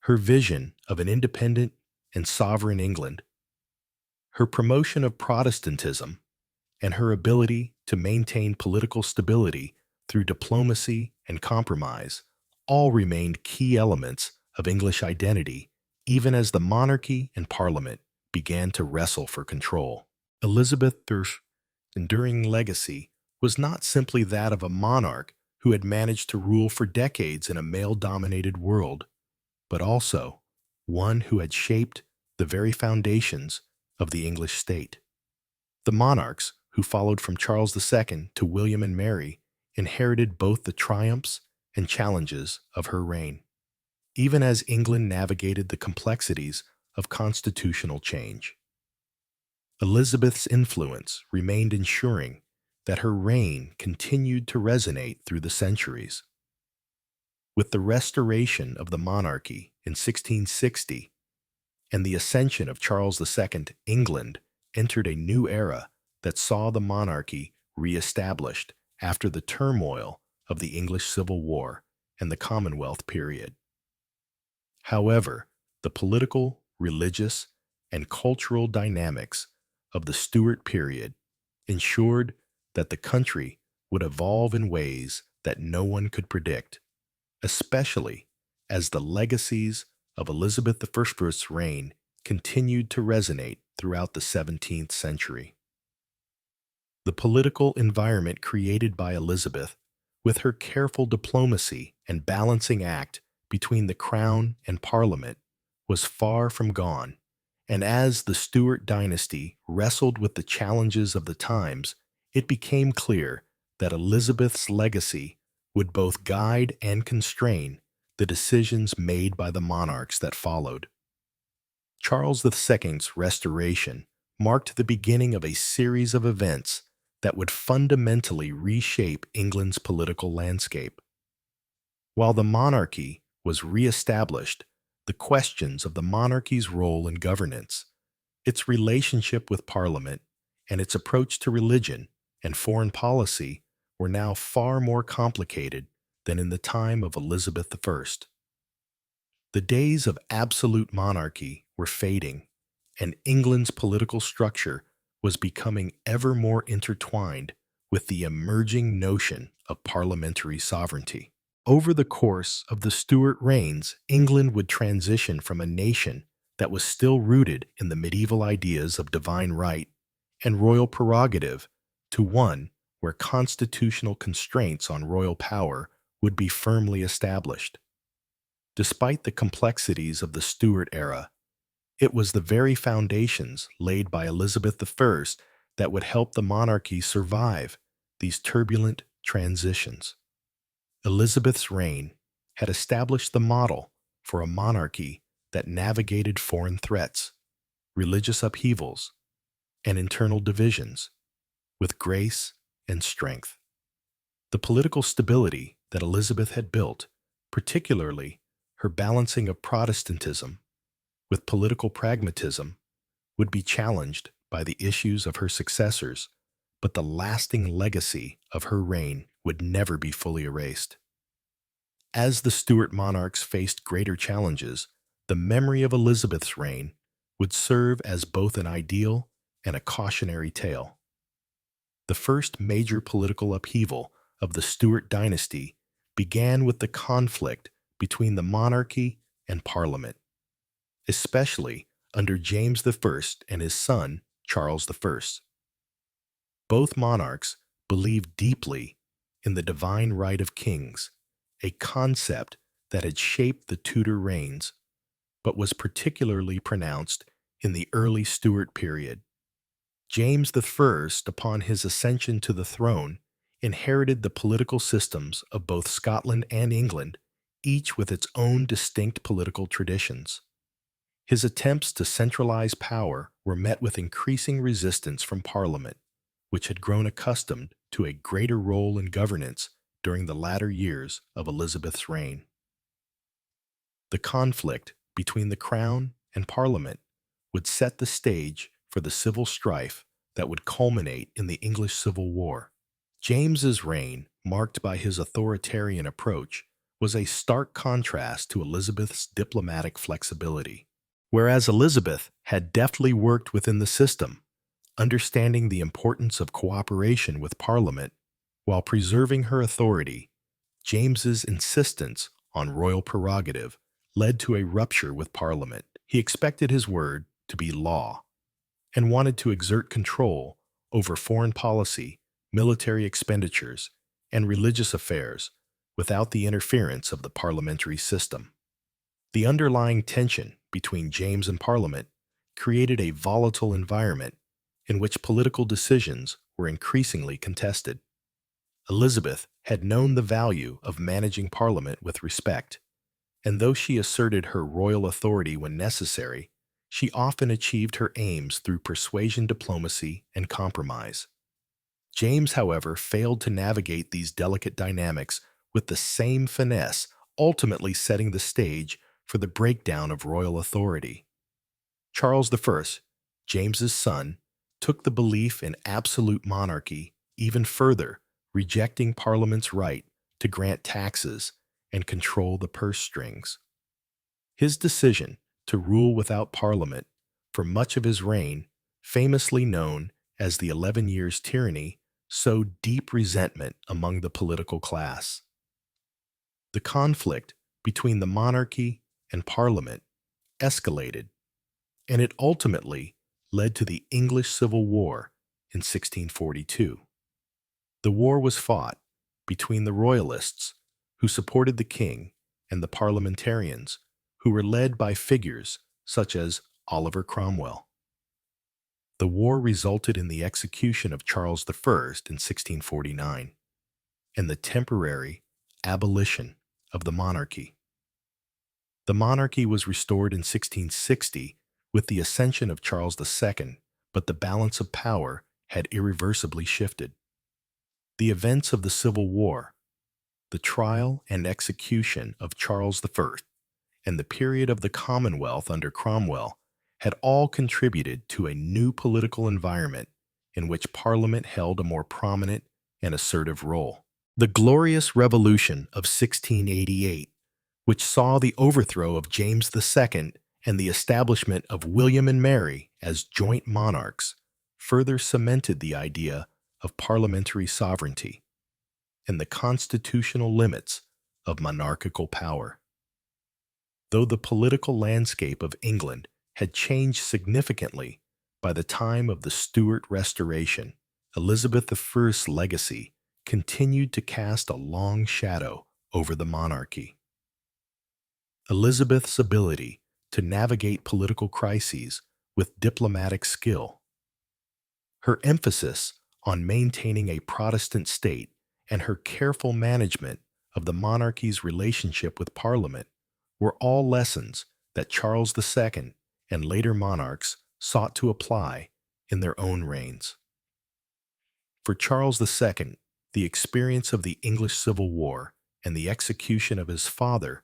Her vision of an independent and sovereign England, her promotion of Protestantism, and her ability to maintain political stability through diplomacy and compromise all remained key elements of English identity, even as the monarchy and parliament began to wrestle for control. Elizabeth's enduring legacy was not simply that of a monarch who had managed to rule for decades in a male-dominated world, but also one who had shaped the very foundations of the English state. The monarchs, who followed from Charles II to William and Mary, inherited both the triumphs and challenges of her reign, even as England navigated the complexities of constitutional change. Elizabeth's influence remained ensuring that her reign continued to resonate through the centuries. With the restoration of the monarchy in 1660 and the ascension of Charles II, England entered a new era that saw the monarchy re-established after the turmoil of the English Civil War and the Commonwealth period. However, the political, religious, and cultural dynamics of the Stuart period ensured that the country would evolve in ways that no one could predict, especially as the legacies of Elizabeth I's reign continued to resonate throughout the 17th century. The political environment created by Elizabeth, with her careful diplomacy and balancing act between the crown and parliament, was far from gone, and as the Stuart dynasty wrestled with the challenges of the times, it became clear that Elizabeth's legacy would both guide and constrain the decisions made by the monarchs that followed. Charles II's restoration marked the beginning of a series of events that would fundamentally reshape England's political landscape. While the monarchy was re-established, the questions of the monarchy's role in governance, its relationship with Parliament, and its approach to religion and foreign policy were now far more complicated than in the time of Elizabeth I. The days of absolute monarchy were fading, and England's political structure was becoming ever more intertwined with the emerging notion of parliamentary sovereignty. Over the course of the Stuart reigns, England would transition from a nation that was still rooted in the medieval ideas of divine right and royal prerogative to one where constitutional constraints on royal power would be firmly established. Despite the complexities of the Stuart era, it was the very foundations laid by Elizabeth I that would help the monarchy survive these turbulent transitions. Elizabeth's reign had established the model for a monarchy that navigated foreign threats, religious upheavals, and internal divisions with grace and strength. The political stability that Elizabeth had built, particularly her balancing of Protestantism with political pragmatism, would be challenged by the issues of her successors, but the lasting legacy of her reign would never be fully erased. As the Stuart monarchs faced greater challenges, the memory of Elizabeth's reign would serve as both an ideal and a cautionary tale. The first major political upheaval of the Stuart dynasty began with the conflict between the monarchy and Parliament, especially under James I and his son, Charles I. Both monarchs believed deeply in the divine right of kings, a concept that had shaped the Tudor reigns, but was particularly pronounced in the early Stuart period. James I, upon his ascension to the throne, inherited the political systems of both Scotland and England, each with its own distinct political traditions. His attempts to centralize power were met with increasing resistance from Parliament, which had grown accustomed to a greater role in governance during the latter years of Elizabeth's reign. The conflict between the Crown and Parliament would set the stage for the civil strife that would culminate in the English Civil War. James's reign, marked by his authoritarian approach, was a stark contrast to Elizabeth's diplomatic flexibility. Whereas Elizabeth had deftly worked within the system, understanding the importance of cooperation with Parliament while preserving her authority, James's insistence on royal prerogative led to a rupture with Parliament. He expected his word to be law and wanted to exert control over foreign policy, military expenditures, and religious affairs without the interference of the parliamentary system. The underlying tension between James and Parliament created a volatile environment in which political decisions were increasingly contested. Elizabeth had known the value of managing Parliament with respect, and though she asserted her royal authority when necessary, she often achieved her aims through persuasion, diplomacy, and compromise. James, however, failed to navigate these delicate dynamics with the same finesse, ultimately setting the stage for the breakdown of royal authority. Charles I, James's son, took the belief in absolute monarchy even further, rejecting Parliament's right to grant taxes and control the purse strings. His decision to rule without Parliament for much of his reign, famously known as the 11 Years' Tyranny, sowed deep resentment among the political class. The conflict between the monarchy and Parliament escalated, and it ultimately led to the English Civil War in 1642. The war was fought between the Royalists, who supported the king, and the parliamentarians, who were led by figures such as Oliver Cromwell. The war resulted in the execution of Charles I in 1649 and the temporary abolition of the monarchy. The monarchy was restored in 1660 with the ascension of Charles II, but the balance of power had irreversibly shifted. The events of the Civil War, the trial and execution of Charles I, and the period of the Commonwealth under Cromwell had all contributed to a new political environment in which Parliament held a more prominent and assertive role. The Glorious Revolution of 1688, which saw the overthrow of James II and the establishment of William and Mary as joint monarchs, further cemented the idea of parliamentary sovereignty and the constitutional limits of monarchical power. Though the political landscape of England had changed significantly by the time of the Stuart Restoration, Elizabeth I's legacy continued to cast a long shadow over the monarchy. Elizabeth's ability to navigate political crises with diplomatic skill, her emphasis on maintaining a Protestant state, and her careful management of the monarchy's relationship with Parliament were all lessons that Charles II and later monarchs sought to apply in their own reigns. For Charles II, the experience of the English Civil War and the execution of his father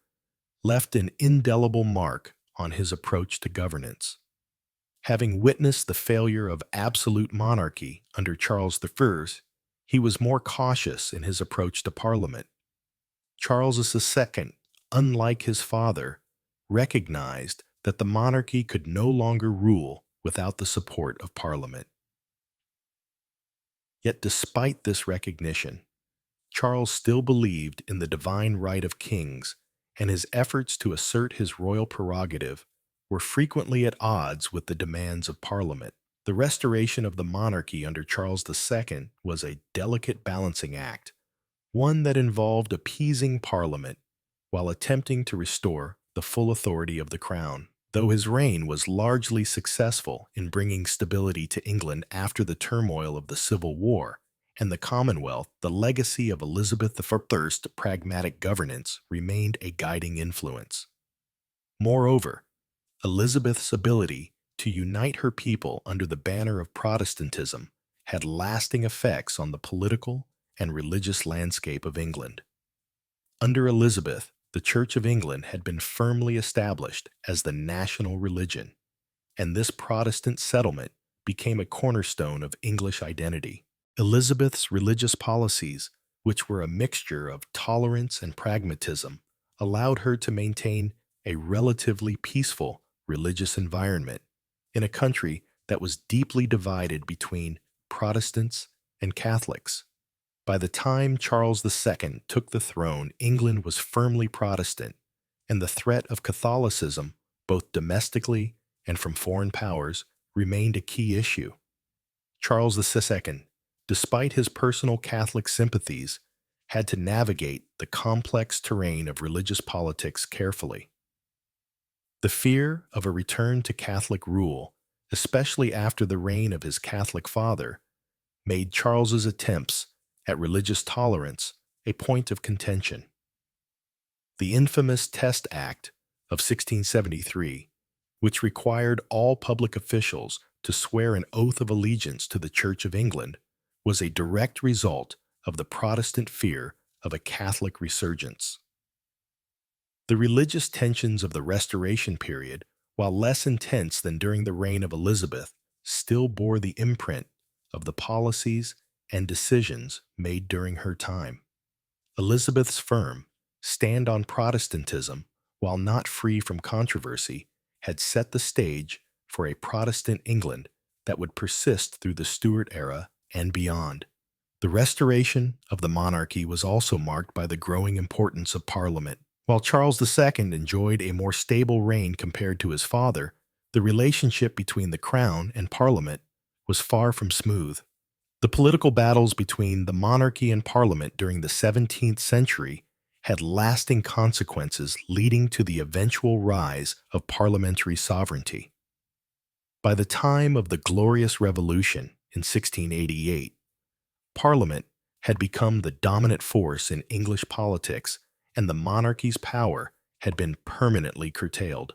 left an indelible mark on his approach to governance. Having witnessed the failure of absolute monarchy under Charles I, he was more cautious in his approach to Parliament. Charles II, unlike his father, recognized that the monarchy could no longer rule without the support of Parliament. Yet despite this recognition, Charles still believed in the divine right of kings, and his efforts to assert his royal prerogative were frequently at odds with the demands of Parliament. The restoration of the monarchy under Charles II was a delicate balancing act, one that involved appeasing Parliament while attempting to restore the full authority of the crown. Though his reign was largely successful in bringing stability to England after the turmoil of the Civil War and the Commonwealth, the legacy of Elizabeth I's pragmatic governance remained a guiding influence. Moreover, Elizabeth's ability to unite her people under the banner of Protestantism had lasting effects on the political and religious landscape of England. Under Elizabeth, the Church of England had been firmly established as the national religion, and this Protestant settlement became a cornerstone of English identity. Elizabeth's religious policies, which were a mixture of tolerance and pragmatism, allowed her to maintain a relatively peaceful religious environment in a country that was deeply divided between Protestants and Catholics. By the time Charles II took the throne, England was firmly Protestant, and the threat of Catholicism, both domestically and from foreign powers, remained a key issue. Charles II, despite his personal Catholic sympathies, had to navigate the complex terrain of religious politics carefully. The fear of a return to Catholic rule, especially after the reign of his Catholic father, made Charles's attempts at religious tolerance a point of contention. The infamous Test Act of 1673, which required all public officials to swear an oath of allegiance to the Church of England, was a direct result of the Protestant fear of a Catholic resurgence. The religious tensions of the Restoration period, while less intense than during the reign of Elizabeth, still bore the imprint of the policies and decisions made during her time. Elizabeth's firm stand on Protestantism, while not free from controversy, had set the stage for a Protestant England that would persist through the Stuart era and beyond. The restoration of the monarchy was also marked by the growing importance of Parliament. While Charles II enjoyed a more stable reign compared to his father, the relationship between the Crown and Parliament was far from smooth. The political battles between the monarchy and Parliament during the 17th century had lasting consequences, leading to the eventual rise of parliamentary sovereignty. By the time of the Glorious Revolution in 1688, Parliament had become the dominant force in English politics, and the monarchy's power had been permanently curtailed.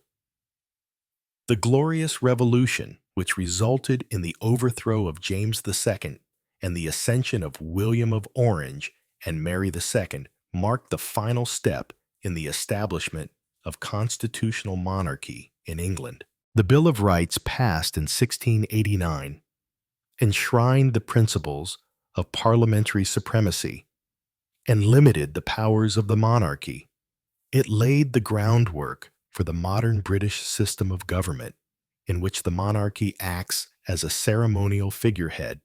The Glorious Revolution, which resulted in the overthrow of James II and the ascension of William of Orange and Mary II, marked the final step in the establishment of constitutional monarchy in England. The Bill of Rights, passed in 1689, enshrined the principles of parliamentary supremacy and limited the powers of the monarchy. It laid the groundwork for the modern British system of government, in which the monarchy acts as a ceremonial figurehead,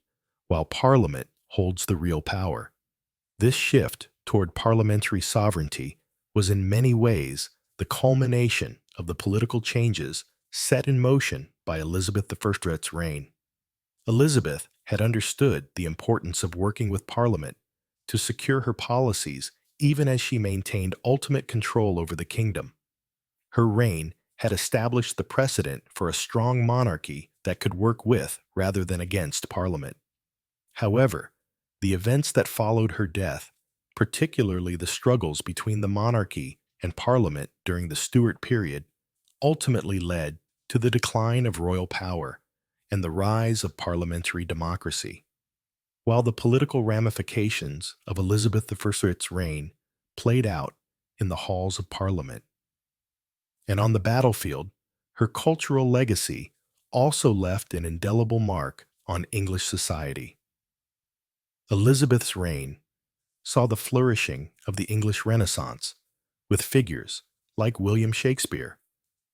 while Parliament holds the real power. This shift toward parliamentary sovereignty was in many ways the culmination of the political changes set in motion by Elizabeth I's reign. Elizabeth had understood the importance of working with Parliament to secure her policies, even as she maintained ultimate control over the kingdom. Her reign had established the precedent for a strong monarchy that could work with rather than against Parliament. However, the events that followed her death, particularly the struggles between the monarchy and Parliament during the Stuart period, ultimately led to the decline of royal power and the rise of parliamentary democracy. While the political ramifications of Elizabeth I's reign played out in the halls of Parliament and on the battlefield, her cultural legacy also left an indelible mark on English society. Elizabeth's reign saw the flourishing of the English Renaissance, with figures like William Shakespeare,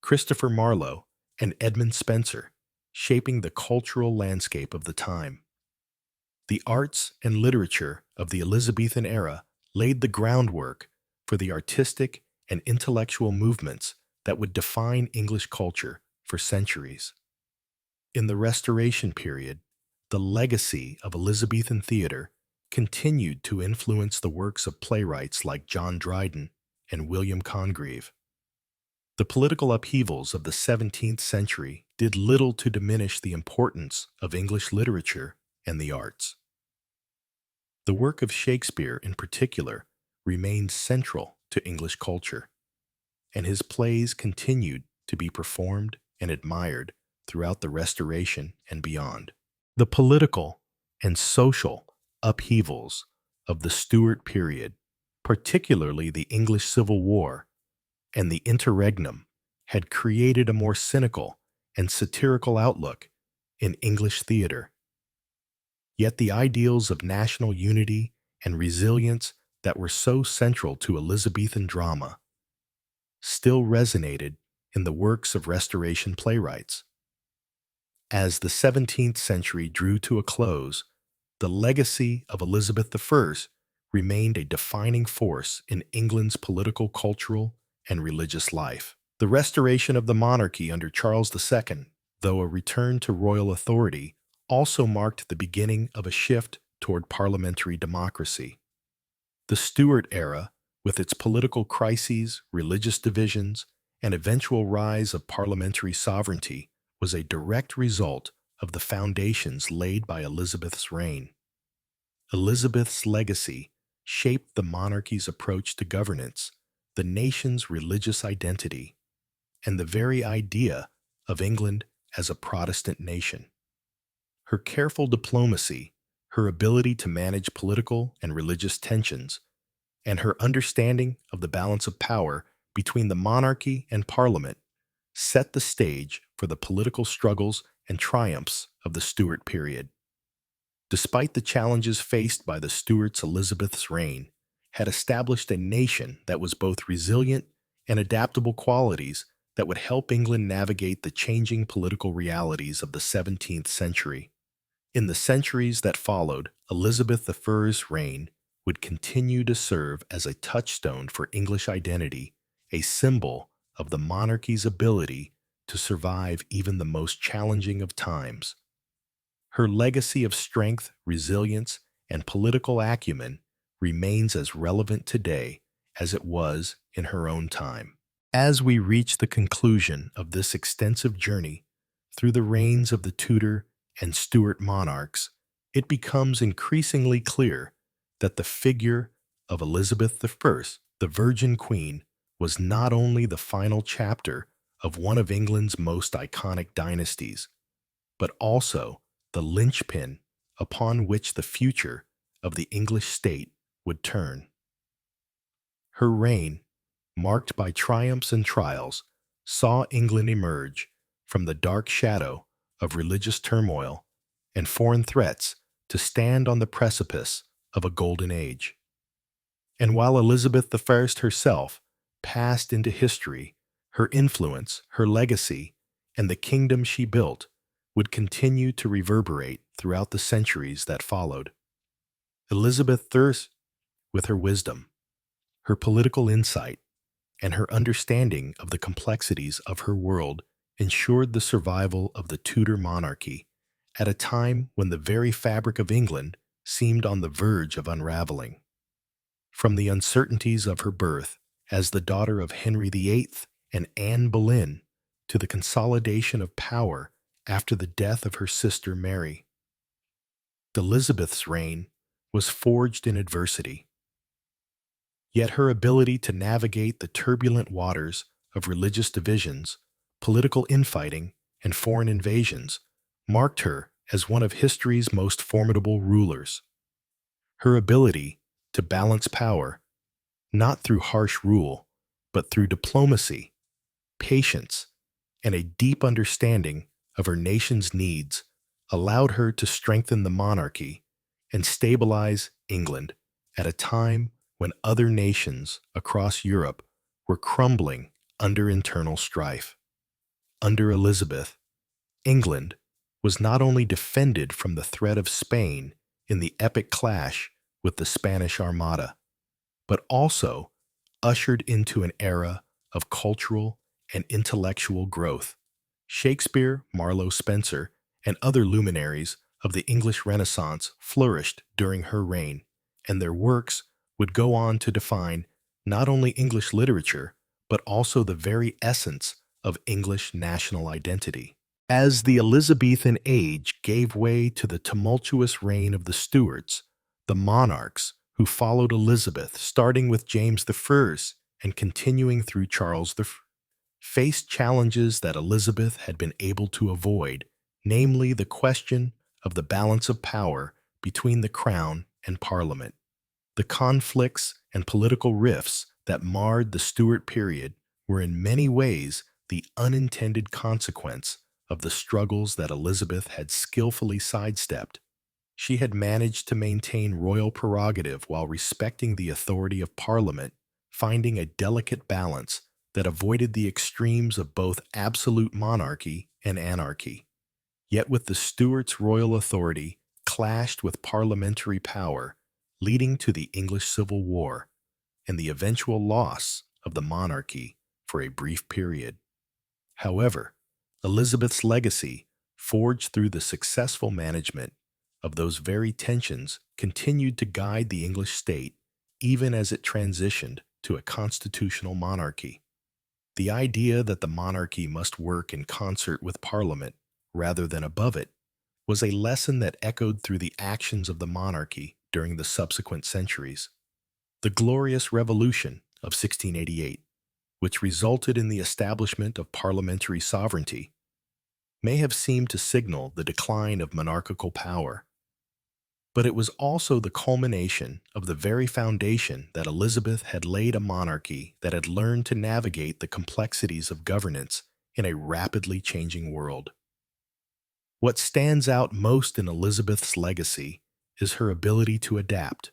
Christopher Marlowe, and Edmund Spenser shaping the cultural landscape of the time. The arts and literature of the Elizabethan era laid the groundwork for the artistic and intellectual movements that would define English culture for centuries. In the Restoration period, the legacy of Elizabethan theater continued to influence the works of playwrights like John Dryden and William Congreve. The political upheavals of the 17th century did little to diminish the importance of English literature and the arts. The work of Shakespeare, in particular, remained central to English culture, and his plays continued to be performed and admired throughout the Restoration and beyond. The political and social upheavals of the Stuart period, particularly the English Civil War and the interregnum, had created a more cynical and satirical outlook in English theater. Yet the ideals of national unity and resilience that were so central to Elizabethan drama still resonated in the works of Restoration playwrights. As the 17th century drew to a close, the legacy of Elizabeth I remained a defining force in England's political, cultural, and religious life. The restoration of the monarchy under Charles II, though a return to royal authority, also marked the beginning of a shift toward parliamentary democracy. The Stuart era, with its political crises, religious divisions, and eventual rise of parliamentary sovereignty was a direct result of the foundations laid by Elizabeth's reign. Elizabeth's legacy shaped the monarchy's approach to governance, the nation's religious identity, and the very idea of England as a Protestant nation. Her careful diplomacy, her ability to manage political and religious tensions, and her understanding of the balance of power between the monarchy and parliament set the stage for the political struggles and triumphs of the Stuart period. Despite the challenges faced by the Stuarts, Elizabeth's reign had established a nation that was both resilient and adaptable, qualities that would help England navigate the changing political realities of the 17th century. In the centuries that followed, Elizabeth I's reign would continue to serve as a touchstone for English identity, a symbol of the monarchy's ability to survive even the most challenging of times. Her legacy of strength, resilience, and political acumen remains as relevant today as it was in her own time. As we reach the conclusion of this extensive journey through the reigns of the Tudor and Stuart monarchs, it becomes increasingly clear that the figure of Elizabeth I, the Virgin Queen, was not only the final chapter of one of England's most iconic dynasties, but also the linchpin upon which the future of the English state would turn. Her reign, marked by triumphs and trials, saw England emerge from the dark shadow of religious turmoil and foreign threats to stand on the precipice of a golden age. And while Elizabeth I herself passed into history, her influence, her legacy, and the kingdom she built would continue to reverberate throughout the centuries that followed. Elizabeth I, with her wisdom, her political insight, and her understanding of the complexities of her world, ensured the survival of the Tudor monarchy at a time when the very fabric of England seemed on the verge of unraveling. From the uncertainties of her birth as the daughter of Henry VIII and Anne Boleyn to the consolidation of power after the death of her sister Mary, Elizabeth's reign was forged in adversity. Yet her ability to navigate the turbulent waters of religious divisions, political infighting, and foreign invasions marked her as one of history's most formidable rulers. Her ability to balance power, not through harsh rule, but through diplomacy, patience, and a deep understanding of her nation's needs, allowed her to strengthen the monarchy and stabilize England at a time when other nations across Europe were crumbling under internal strife. Under Elizabeth, England was not only defended from the threat of Spain in the epic clash with the Spanish Armada, but also ushered into an era of cultural and intellectual growth. Shakespeare, Marlowe Spencer, and other luminaries of the English Renaissance flourished during her reign, and their works would go on to define not only English literature, but also the very essence of English national identity. As the Elizabethan age gave way to the tumultuous reign of the Stuarts, the monarchs who followed Elizabeth, starting with James I and continuing through Charles I, faced challenges that Elizabeth had been able to avoid, namely the question of the balance of power between the crown and parliament. The conflicts and political rifts that marred the Stuart period were in many ways the unintended consequence of the struggles that Elizabeth had skillfully sidestepped. She had managed to maintain royal prerogative while respecting the authority of Parliament, finding a delicate balance that avoided the extremes of both absolute monarchy and anarchy. Yet with the Stuarts' royal authority clashed with parliamentary power, leading to the English Civil War and the eventual loss of the monarchy for a brief period. However, Elizabeth's legacy, forged through the successful management of those very tensions, continued to guide the English state even as it transitioned to a constitutional monarchy. The idea that the monarchy must work in concert with Parliament rather than above it was a lesson that echoed through the actions of the monarchy during the subsequent centuries. The Glorious Revolution of 1688, which resulted in the establishment of parliamentary sovereignty, may have seemed to signal the decline of monarchical power, but it was also the culmination of the very foundation that Elizabeth had laid, a monarchy that had learned to navigate the complexities of governance in a rapidly changing world. What stands out most in Elizabeth's legacy is her ability to adapt.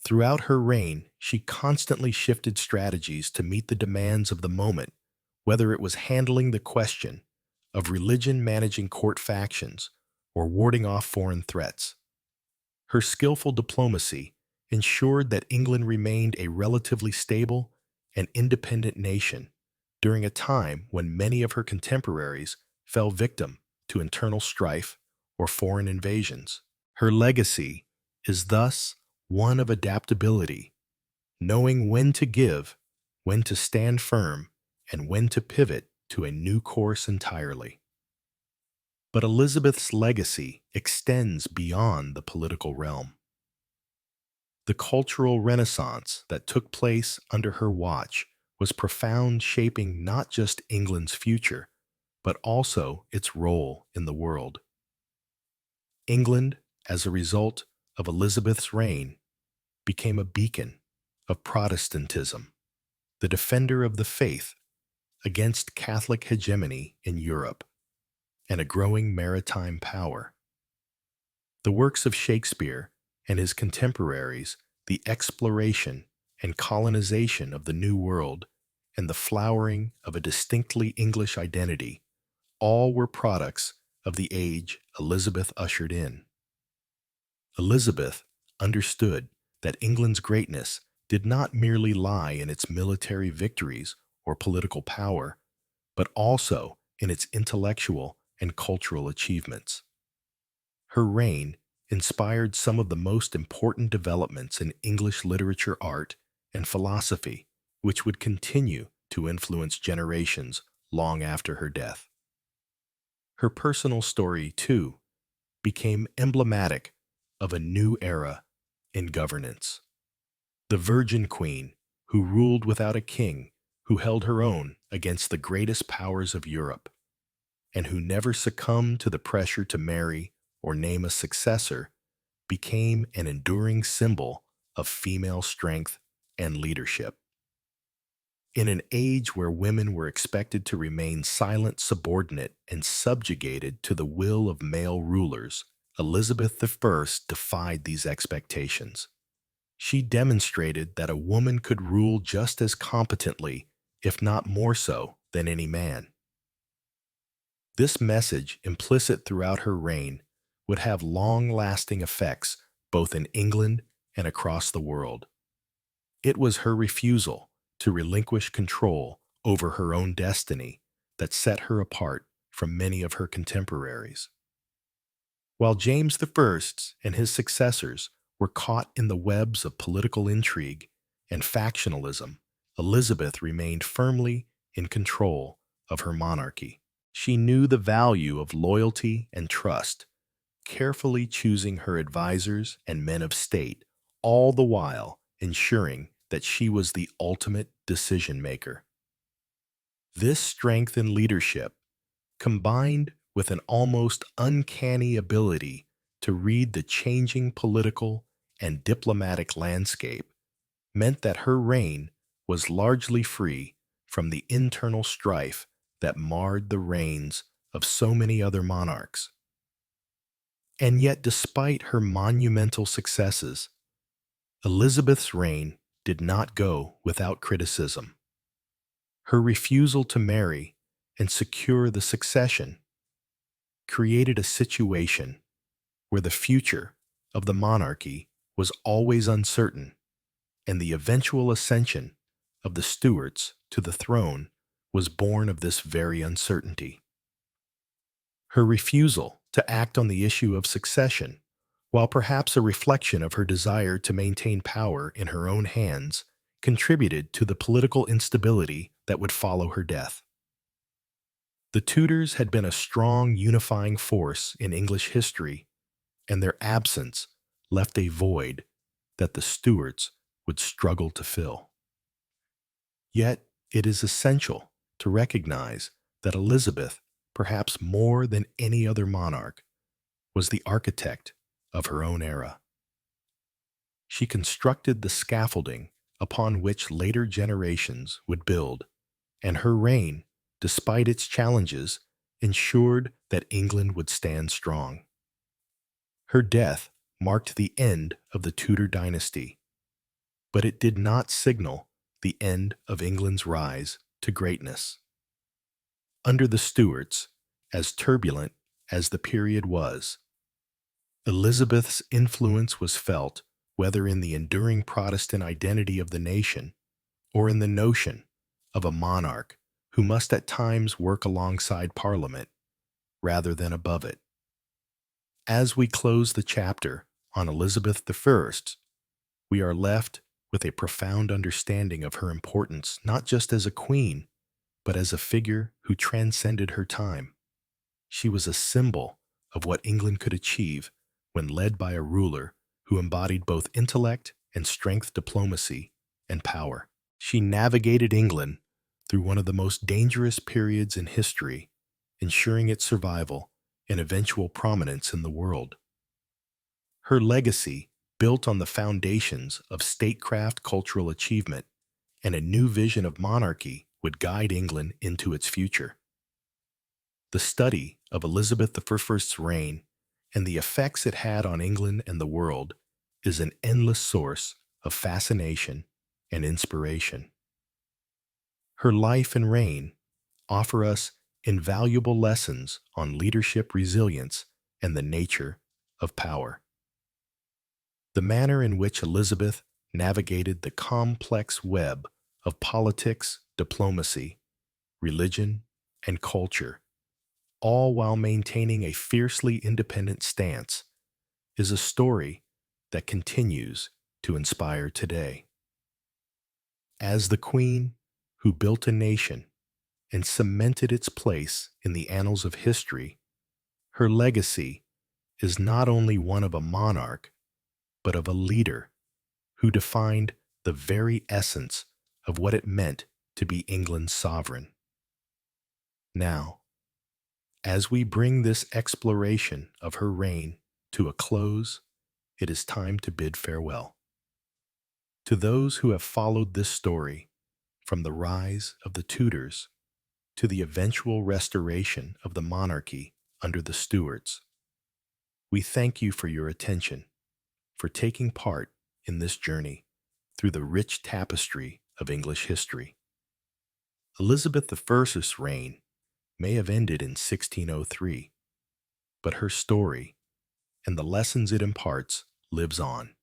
Throughout her reign, she constantly shifted strategies to meet the demands of the moment, whether it was handling the question of religion, managing court factions, or warding off foreign threats. Her skillful diplomacy ensured that England remained a relatively stable and independent nation during a time when many of her contemporaries fell victim to internal strife or foreign invasions. Her legacy is thus one of adaptability, knowing when to give, when to stand firm, and when to pivot to a new course entirely. But Elizabeth's legacy extends beyond the political realm. The cultural renaissance that took place under her watch was profound, shaping not just England's future, but also its role in the world. England, as a result of Elizabeth's reign, became a beacon of Protestantism, the defender of the faith against Catholic hegemony in Europe, and a growing maritime power. The works of Shakespeare and his contemporaries, the exploration and colonization of the New World, and the flowering of a distinctly English identity, all were products of the age Elizabeth ushered in. Elizabeth understood that England's greatness did not merely lie in its military victories or political power, but also in its intellectual and cultural achievements. Her reign inspired some of the most important developments in English literature, art, and philosophy, which would continue to influence generations long after her death. Her personal story, too, became emblematic of a new era in governance. The Virgin Queen, who ruled without a king, who held her own against the greatest powers of Europe, and who never succumbed to the pressure to marry or name a successor, became an enduring symbol of female strength and leadership. In an age where women were expected to remain silent, subordinate, and subjugated to the will of male rulers, Elizabeth I defied these expectations. She demonstrated that a woman could rule just as competently, if not more so, than any man. This message, implicit throughout her reign, would have long-lasting effects both in England and across the world. It was her refusal to relinquish control over her own destiny that set her apart from many of her contemporaries. While James I and his successors were caught in the webs of political intrigue and factionalism, Elizabeth remained firmly in control of her monarchy. She knew the value of loyalty and trust, carefully choosing her advisors and men of state, all the while ensuring that she was the ultimate decision-maker. This strength in leadership, combined with an almost uncanny ability to read the changing political and diplomatic landscape, meant that her reign was largely free from the internal strife that marred the reigns of so many other monarchs. And yet, despite her monumental successes, Elizabeth's reign did not go without criticism. Her refusal to marry and secure the succession created a situation where the future of the monarchy was always uncertain, and the eventual ascension of the Stuarts to the throne was born of this very uncertainty. Her refusal to act on the issue of succession, while perhaps a reflection of her desire to maintain power in her own hands, contributed to the political instability that would follow her death. The Tudors had been a strong unifying force in English history, and their absence left a void that the Stuarts would struggle to fill. Yet, it is essential to recognize that Elizabeth, perhaps more than any other monarch, was the architect of her own era. She constructed the scaffolding upon which later generations would build, and her reign, despite its challenges, ensured that England would stand strong. Her death marked the end of the Tudor dynasty, but it did not signal the end of England's rise to greatness. Under the Stuarts, as turbulent as the period was, Elizabeth's influence was felt whether in the enduring Protestant identity of the nation or in the notion of a monarch who must at times work alongside Parliament rather than above it. As we close the chapter on Elizabeth I, we are left with a profound understanding of her importance not just as a queen, but as a figure who transcended her time. She was a symbol of what England could achieve when led by a ruler who embodied both intellect and strength, diplomacy, and power. She navigated England through one of the most dangerous periods in history, ensuring its survival and eventual prominence in the world. Her legacy, built on the foundations of statecraft, cultural achievement, and a new vision of monarchy, would guide England into its future. The study of Elizabeth I's reign and the effects it had on England and the world is an endless source of fascination and inspiration. Her life and reign offer us invaluable lessons on leadership, resilience, and the nature of power. The manner in which Elizabeth navigated the complex web of politics, diplomacy, religion, and culture, all while maintaining a fiercely independent stance, is a story that continues to inspire today. As the queen who built a nation and cemented its place in the annals of history, her legacy is not only one of a monarch, but of a leader who defined the very essence of what it meant to be England's sovereign. Now, as we bring this exploration of her reign to a close, it is time to bid farewell. To those who have followed this story, from the rise of the Tudors to the eventual restoration of the monarchy under the Stuarts, we thank you for your attention, for taking part in this journey through the rich tapestry of English history. Elizabeth I's reign may have ended in 1603, but her story and the lessons it imparts lives on.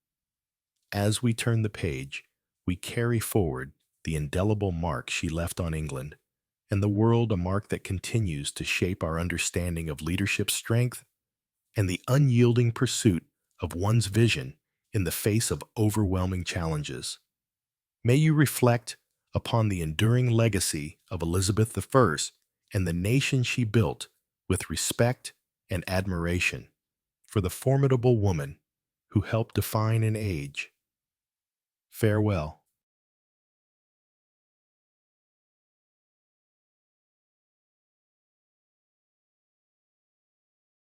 As we turn the page, we carry forward the indelible mark she left on England and the world, a mark that continues to shape our understanding of leadership strength and the unyielding pursuit of one's vision in the face of overwhelming challenges. May you reflect upon the enduring legacy of Elizabeth I and the nation she built with respect and admiration for the formidable woman who helped define an age. Farewell.